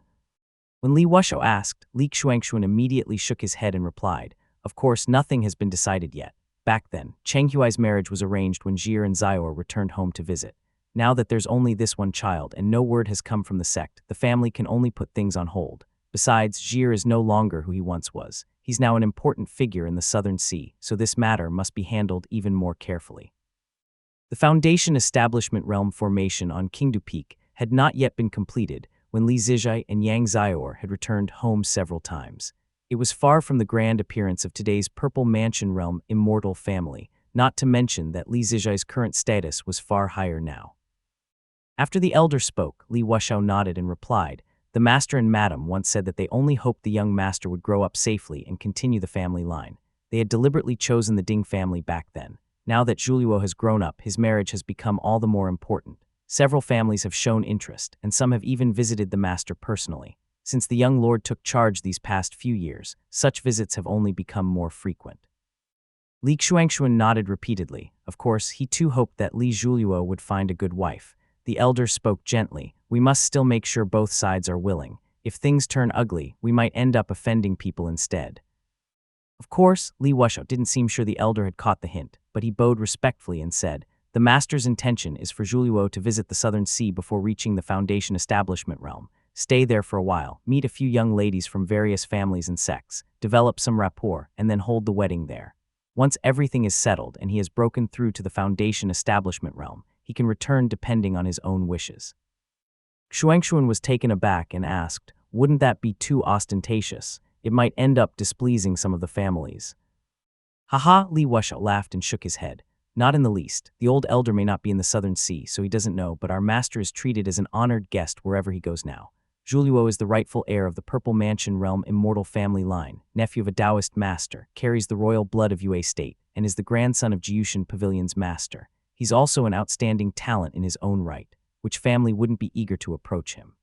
When Li Wushao asked, Li Xuanxuan immediately shook his head and replied, "Of course, nothing has been decided yet. Back then, Cheng Huai's marriage was arranged when Jir and Xior returned home to visit. Now that there's only this one child and no word has come from the sect, the family can only put things on hold. Besides, Jir is no longer who he once was. He's now an important figure in the Southern Sea, so this matter must be handled even more carefully." The Foundation Establishment Realm formation on Qingdu Peak had not yet been completed when Li Zizhai and Yang Xior had returned home several times. It was far from the grand appearance of today's Purple Mansion Realm immortal family, not to mention that Li Zizhai's current status was far higher now. After the elder spoke, Li Wushao nodded and replied, The master and madam once said that they only hoped the young master would grow up safely and continue the family line. They had deliberately chosen the Ding family back then. Now that Julio has grown up, his marriage has become all the more important. Several families have shown interest, and some have even visited the master personally. Since the young lord took charge these past few years, such visits have only become more frequent. Li Xuanxuan nodded repeatedly. Of course, he too hoped that Li Julio would find a good wife. The elder spoke gently. We must still make sure both sides are willing. If things turn ugly, we might end up offending people instead. Of course, Li Wushao didn't seem sure the elder had caught the hint, but he bowed respectfully and said, "The master's intention is for Julio to visit the Southern Sea before reaching the Foundation establishment realm. Stay there for a while, meet a few young ladies from various families and sects, develop some rapport, and then hold the wedding there. Once everything is settled and he has broken through to the Foundation establishment realm, he can return depending on his own wishes." Xuanxuan was taken aback and asked, "Wouldn't that be too ostentatious? It might end up displeasing some of the families." Haha, Li Wushao laughed and shook his head. "Not in the least. The old elder may not be in the Southern Sea, so he doesn't know, but our master is treated as an honored guest wherever he goes now. Julio is the rightful heir of the Purple Mansion realm immortal family line, nephew of a Taoist master, carries the royal blood of Yue State, and is the grandson of Jiushan Pavilion's master. He's also an outstanding talent in his own right. Which family wouldn't be eager to approach him?"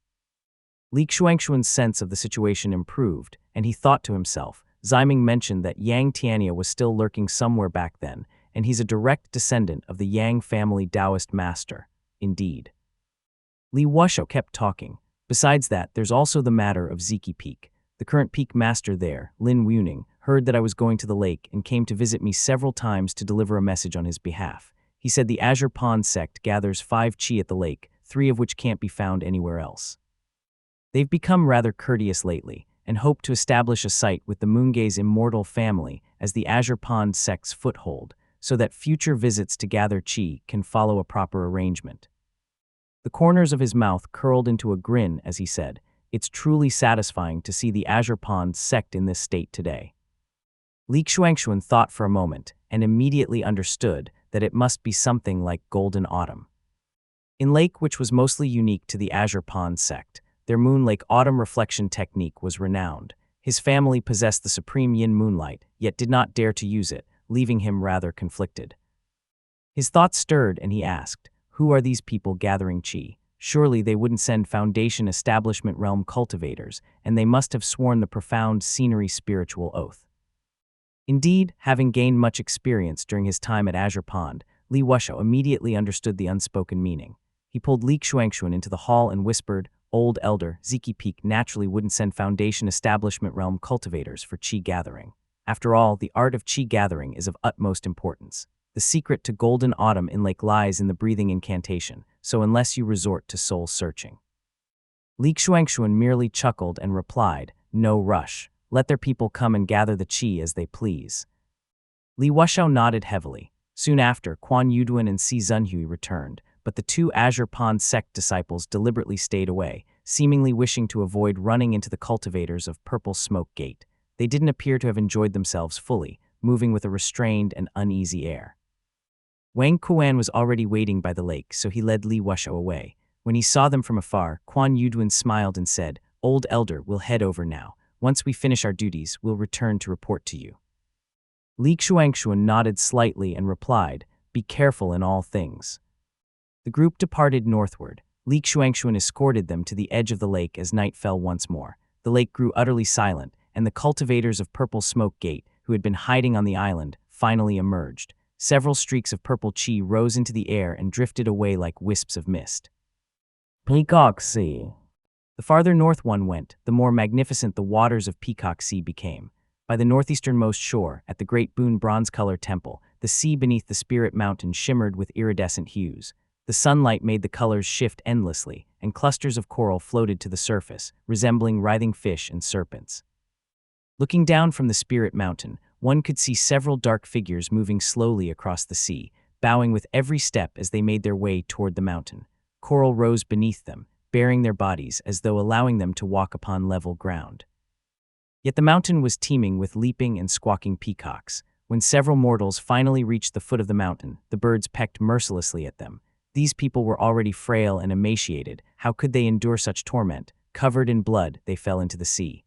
Li Xuanxuan's sense of the situation improved, and he thought to himself, Ximing mentioned that Yang Tiania was still lurking somewhere back then, and he's a direct descendant of the Yang family Taoist master. Indeed. Li Wushao kept talking. "Besides that, there's also the matter of Ziki Peak. The current peak master there, Lin Wuning, heard that I was going to the lake and came to visit me several times to deliver a message on his behalf. He said the Azure Pond sect gathers 5 chi at the lake, 3 of which can't be found anywhere else. They've become rather courteous lately, and hope to establish a site with the Moongaze immortal family as the Azure Pond sect's foothold, so that future visits to gather chi can follow a proper arrangement." The corners of his mouth curled into a grin as he said, "It's truly satisfying to see the Azure Pond sect in this state today." Li Xuanxuan thought for a moment and immediately understood that it must be something like Golden Autumn. In Lake, which was mostly unique to the Azure Pond sect, their Moon Lake autumn reflection technique was renowned. His family possessed the supreme yin moonlight, yet did not dare to use it, leaving him rather conflicted. His thoughts stirred and he asked, "Who are these people gathering chi? Surely they wouldn't send Foundation establishment realm cultivators, and they must have sworn the profound scenery spiritual oath." Indeed, having gained much experience during his time at Azure Pond, Li Wushao immediately understood the unspoken meaning. He pulled Li Xuanxuan into the hall and whispered, "Old elder, Ziki Peak naturally wouldn't send Foundation establishment realm cultivators for chi gathering. After all, the art of chi gathering is of utmost importance. The secret to Golden Autumn in Lake lies in the breathing incantation, so unless you resort to soul searching." Li Xuanxuan merely chuckled and replied, "No rush. Let their people come and gather the chi as they please." Li Wushao nodded heavily. Soon after, Quan Yuduan and Si Zunhui returned, but the 2 Azure Pond sect disciples deliberately stayed away, seemingly wishing to avoid running into the cultivators of Purple Smoke Gate. They didn't appear to have enjoyed themselves fully, moving with a restrained and uneasy air. Wang Kuan was already waiting by the lake, so he led Li Wushao away. When he saw them from afar, Quan Yuduan smiled and said, "Old elder, we'll head over now. Once we finish our duties, we'll return to report to you." Li Xuanxuan nodded slightly and replied, "Be careful in all things." The group departed northward. Li Xuanxuan escorted them to the edge of the lake as night fell once more. The lake grew utterly silent, and the cultivators of Purple Smoke Gate, who had been hiding on the island, finally emerged. Several streaks of purple chi rose into the air and drifted away like wisps of mist. Peacock Sea. The farther north one went, the more magnificent the waters of Peacock Sea became. By the northeasternmost shore, at the Great Boon bronze-colored temple, the sea beneath the Spirit Mountain shimmered with iridescent hues. The sunlight made the colors shift endlessly, and clusters of coral floated to the surface, resembling writhing fish and serpents. Looking down from the Spirit Mountain, one could see several dark figures moving slowly across the sea, bowing with every step as they made their way toward the mountain. Coral rose beneath them, bearing their bodies as though allowing them to walk upon level ground. Yet the mountain was teeming with leaping and squawking peacocks. When several mortals finally reached the foot of the mountain, the birds pecked mercilessly at them. These people were already frail and emaciated. How could they endure such torment? Covered in blood, they fell into the sea.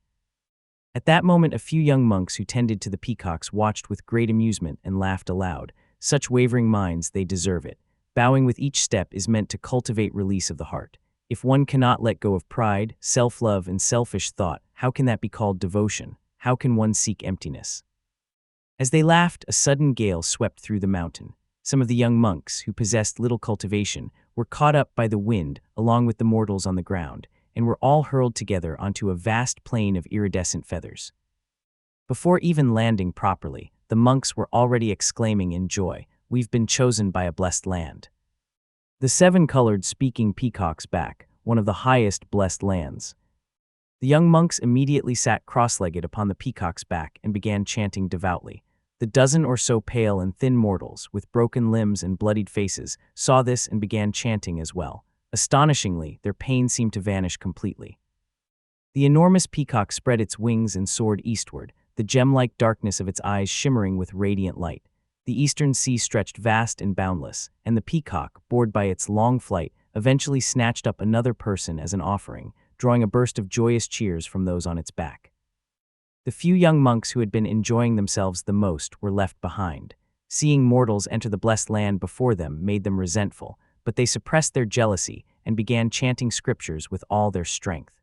At that moment, a few young monks who tended to the peacocks watched with great amusement and laughed aloud. Such wavering minds, they deserve it. Bowing with each step is meant to cultivate release of the heart. If one cannot let go of pride, self-love, and selfish thought, how can that be called devotion? How can one seek emptiness? As they laughed, a sudden gale swept through the mountain. Some of the young monks, who possessed little cultivation, were caught up by the wind along with the mortals on the ground, and were all hurled together onto a vast plain of iridescent feathers. Before even landing properly, the monks were already exclaiming in joy, "We've been chosen by a blessed land." The seven-colored speaking peacock's back, one of the highest blessed lands. The young monks immediately sat cross-legged upon the peacock's back and began chanting devoutly. The dozen or so pale and thin mortals, with broken limbs and bloodied faces, saw this and began chanting as well. Astonishingly, their pain seemed to vanish completely. The enormous peacock spread its wings and soared eastward, the gem-like darkness of its eyes shimmering with radiant light. The eastern sea stretched vast and boundless, and the peacock, bored by its long flight, eventually snatched up another person as an offering, drawing a burst of joyous cheers from those on its back. The few young monks who had been enjoying themselves the most were left behind. Seeing mortals enter the blessed land before them made them resentful, but they suppressed their jealousy and began chanting scriptures with all their strength.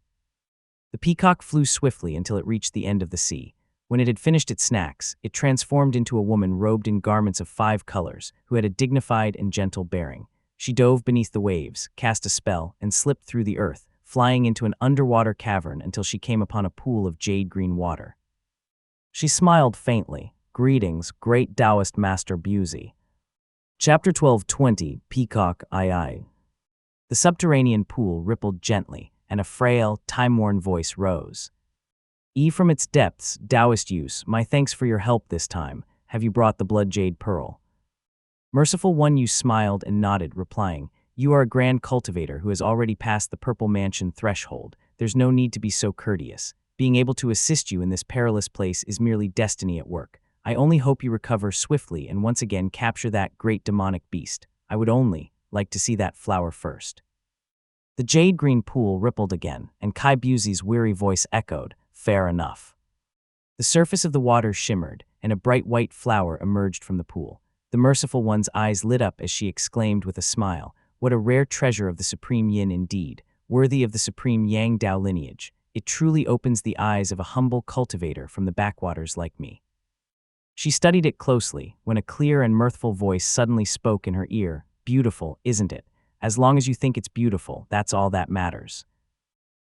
The peacock flew swiftly until it reached the end of the sea. When it had finished its snacks, it transformed into a woman robed in garments of 5 colors, who had a dignified and gentle bearing. She dove beneath the waves, cast a spell, and slipped through the earth, flying into an underwater cavern until she came upon a pool of jade-green water. She smiled faintly. "Greetings, great Taoist Master Busey." Chapter 12:20 Peacock II. The subterranean pool rippled gently, and a frail, time-worn voice rose. From its depths, Taoist use, my thanks for your help this time. Have you brought the blood jade pearl? Merciful One Yu smiled and nodded, replying, you are a grand cultivator who has already passed the Purple Mansion threshold. There's no need to be so courteous. Being able to assist you in this perilous place is merely destiny at work. I only hope you recover swiftly and once again capture that great demonic beast. I would only like to see that flower first. The jade-green pool rippled again, and Kai Busey's weary voice echoed, fair enough. The surface of the water shimmered, and a bright white flower emerged from the pool. The Merciful One's eyes lit up as she exclaimed with a smile, what a rare treasure of the Supreme Yin indeed, worthy of the Supreme Yang Dao lineage. It truly opens the eyes of a humble cultivator from the backwaters like me. She studied it closely, when a clear and mirthful voice suddenly spoke in her ear, beautiful, isn't it? As long as you think it's beautiful, that's all that matters.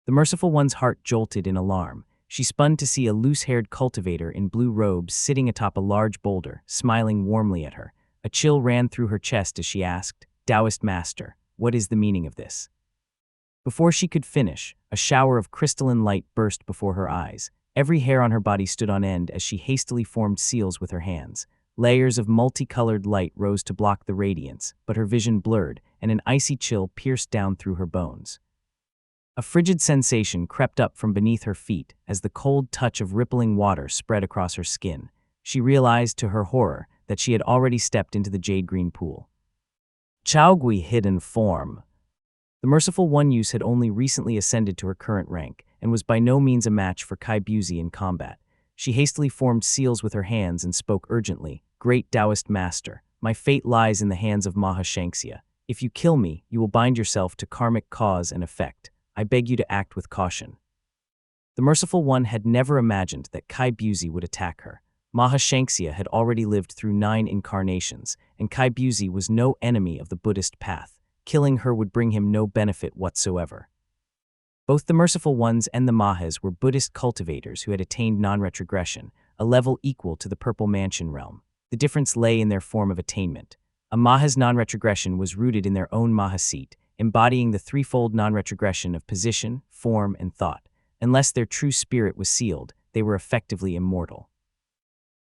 The Merciful One's heart jolted in alarm. She spun to see a loose-haired cultivator in blue robes sitting atop a large boulder, smiling warmly at her. A chill ran through her chest as she asked, Taoist Master, what is the meaning of this? Before she could finish, a shower of crystalline light burst before her eyes. Every hair on her body stood on end as she hastily formed seals with her hands. Layers of multicolored light rose to block the radiance, but her vision blurred, and an icy chill pierced down through her bones. A frigid sensation crept up from beneath her feet as the cold touch of rippling water spread across her skin. She realized, to her horror, that she had already stepped into the jade-green pool. Chaogui hidden form. The Merciful One Use had only recently ascended to her current rank, and was by no means a match for Kai Busey in combat. She hastily formed seals with her hands and spoke urgently, Great Taoist Master, my fate lies in the hands of Maha Shangxia. If you kill me, you will bind yourself to karmic cause and effect. I beg you to act with caution. The Merciful One had never imagined that Kai Busey would attack her. Maha Shangxia had already lived through 9 incarnations, and Kai Busey was no enemy of the Buddhist path. Killing her would bring him no benefit whatsoever. Both the Merciful Ones and the Mahas were Buddhist cultivators who had attained non-retrogression, a level equal to the Purple Mansion realm. The difference lay in their form of attainment. A Maha's non-retrogression was rooted in their own Maha seat, embodying the threefold non-retrogression of position, form, and thought. Unless their true spirit was sealed, they were effectively immortal.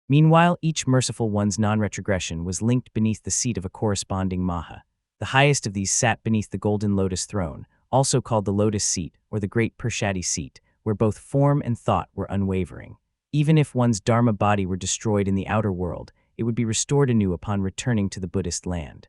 Meanwhile, each Merciful One's non-retrogression was linked beneath the seat of a corresponding Maha. The highest of these sat beneath the Golden Lotus Throne, also called the Lotus Seat or the Great Pershati Seat, where both form and thought were unwavering. Even if one's Dharma body were destroyed in the outer world, it would be restored anew upon returning to the Buddhist land.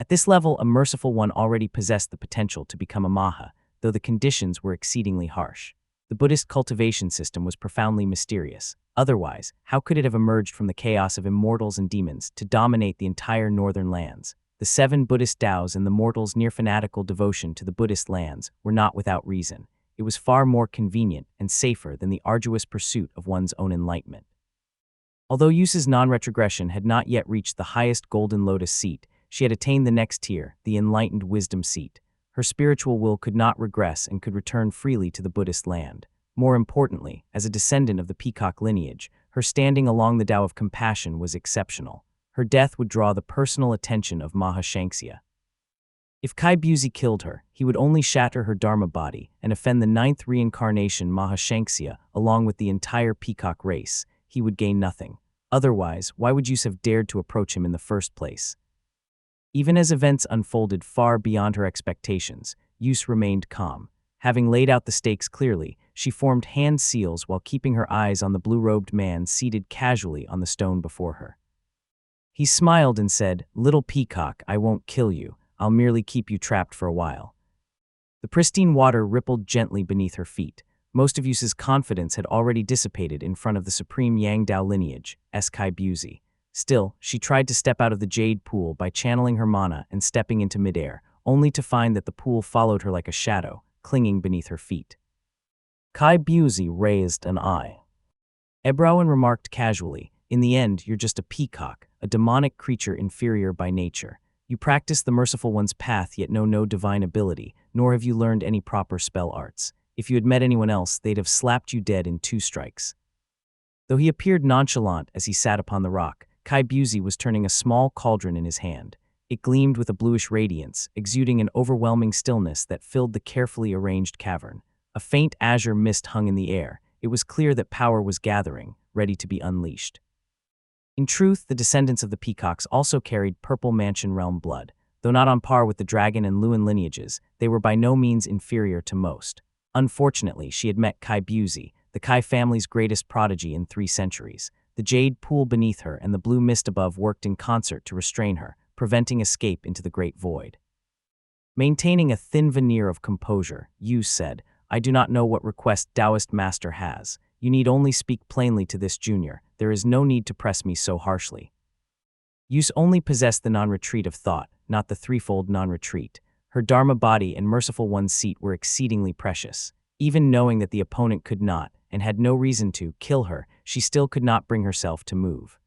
At this level, a Merciful One already possessed the potential to become a Maha. though the conditions were exceedingly harsh. The Buddhist cultivation system was profoundly mysterious. Otherwise, how could it have emerged from the chaos of immortals and demons to dominate the entire northern lands? The 7 Buddhist Taos and the mortals' near-fanatical devotion to the Buddhist lands were not without reason. It was far more convenient and safer than the arduous pursuit of one's own enlightenment. Although Yu's non-retrogression had not yet reached the highest golden lotus seat, she had attained the next tier, the enlightened wisdom seat. Her spiritual will could not regress and could return freely to the Buddhist land. More importantly, as a descendant of the Peacock lineage, her standing along the Tao of compassion was exceptional. Her death would draw the personal attention of Mahashanksya. If Kai Buzi killed her, he would only shatter her Dharma body and offend the 9th reincarnation Mahashanksya along with the entire Peacock race. He would gain nothing. Otherwise, why would Yus have dared to approach him in the first place? Even as events unfolded far beyond her expectations, Yus remained calm. Having laid out the stakes clearly, she formed hand seals while keeping her eyes on the blue-robed man seated casually on the stone before her. He smiled and said, "Little peacock, I won't kill you. I'll merely keep you trapped for a while." The pristine water rippled gently beneath her feet. Most of Yus's confidence had already dissipated in front of the supreme Yang Dao lineage, Kai Buzi. Still, she tried to step out of the jade pool by channeling her mana and stepping into midair, only to find that the pool followed her like a shadow, clinging beneath her feet. Kai Buzi raised an eyebrow and remarked casually, "In the end, you're just a peacock, a demonic creature inferior by nature. You practice the Merciful One's path yet know no divine ability, nor have you learned any proper spell arts. If you had met anyone else, they'd have slapped you dead in 2 strikes." Though he appeared nonchalant as he sat upon the rock, Kai Buzi was turning a small cauldron in his hand. It gleamed with a bluish radiance, exuding an overwhelming stillness that filled the carefully arranged cavern. A faint azure mist hung in the air. It was clear that power was gathering, ready to be unleashed. In truth, the descendants of the Peacocks also carried Purple Mansion realm blood. Though not on par with the Dragon and Luan lineages, they were by no means inferior to most. Unfortunately, she had met Kai Buzi, the Kai family's greatest prodigy in 3 centuries. The jade pool beneath her and the blue mist above worked in concert to restrain her, preventing escape into the great void. Maintaining a thin veneer of composure, Yu said, "I do not know what request Taoist master has. You need only speak plainly to this junior. There is no need to press me so harshly." Yus only possessed the non-retreat of thought, not the threefold non-retreat. Her Dharma body and Merciful One's seat were exceedingly precious. Even knowing that the opponent could not, and had no reason to, kill her, she still could not bring herself to move.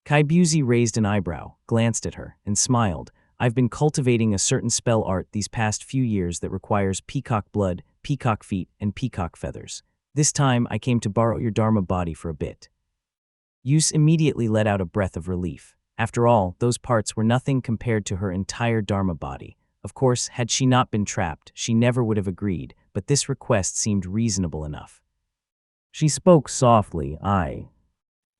Kai Buzi raised an eyebrow, glanced at her, and smiled. "I've been cultivating a certain spell art these past few years that requires peacock blood, peacock feet, and peacock feathers. This time, I came to borrow your Dharma body for a bit." Yus immediately let out a breath of relief. After all, those parts were nothing compared to her entire Dharma body. Of course, had she not been trapped, she never would have agreed, but this request seemed reasonable enough. She spoke softly, "I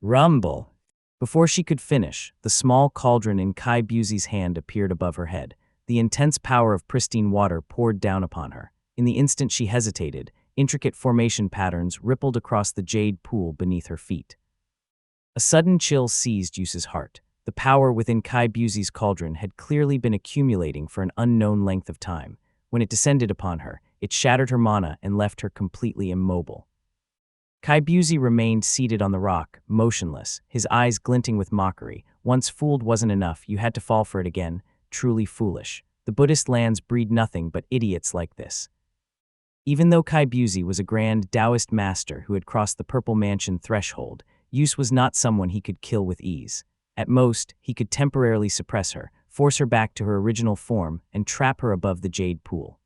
rumble." Before she could finish, the small cauldron in Kai Buzi's hand appeared above her head. The intense power of pristine water poured down upon her. In the instant she hesitated, intricate formation patterns rippled across the jade pool beneath her feet. A sudden chill seized Yus's heart. The power within Kai Buzi's cauldron had clearly been accumulating for an unknown length of time. When it descended upon her, it shattered her mana and left her completely immobile. Kai Buzi remained seated on the rock, motionless, his eyes glinting with mockery. "Once fooled wasn't enough, you had to fall for it again. Truly foolish. The Buddhist lands breed nothing but idiots like this." Even though Kai Buzi was a grand Taoist master who had crossed the Purple Mansion threshold, Yus was not someone he could kill with ease. At most, he could temporarily suppress her, force her back to her original form, and trap her above the jade pool.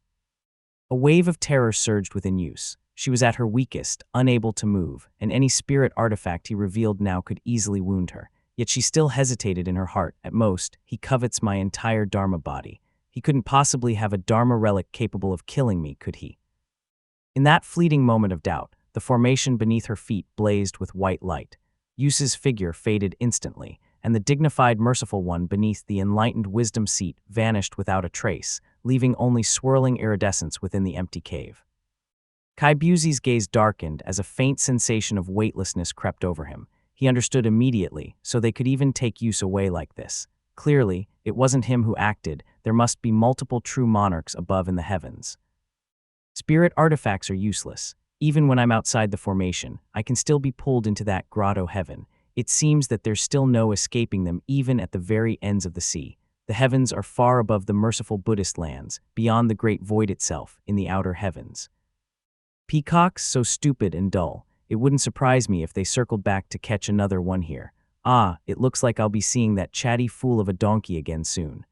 A wave of terror surged within Yus. She was at her weakest, unable to move, and any spirit artifact he revealed now could easily wound her. Yet she still hesitated in her heart. At most, he covets my entire Dharma body. He couldn't possibly have a Dharma relic capable of killing me, could he? In that fleeting moment of doubt, the formation beneath her feet blazed with white light. Yus's figure faded instantly, and the dignified Merciful One beneath the enlightened wisdom seat vanished without a trace, leaving only swirling iridescence within the empty cave. Kai Buzi's gaze darkened as a faint sensation of weightlessness crept over him. He understood immediately, so they could even take Yus away like this. Clearly, it wasn't him who acted. There must be multiple true monarchs above in the heavens. Spirit artifacts are useless. Even when I'm outside the formation, I can still be pulled into that grotto heaven. It seems that there's still no escaping them even at the very ends of the sea. The heavens are far above the merciful Buddhist lands, beyond the great void itself, in the outer heavens. Peacocks so stupid and dull. It wouldn't surprise me if they circled back to catch another one here. Ah, it looks like I'll be seeing that chatty fool of a donkey again soon.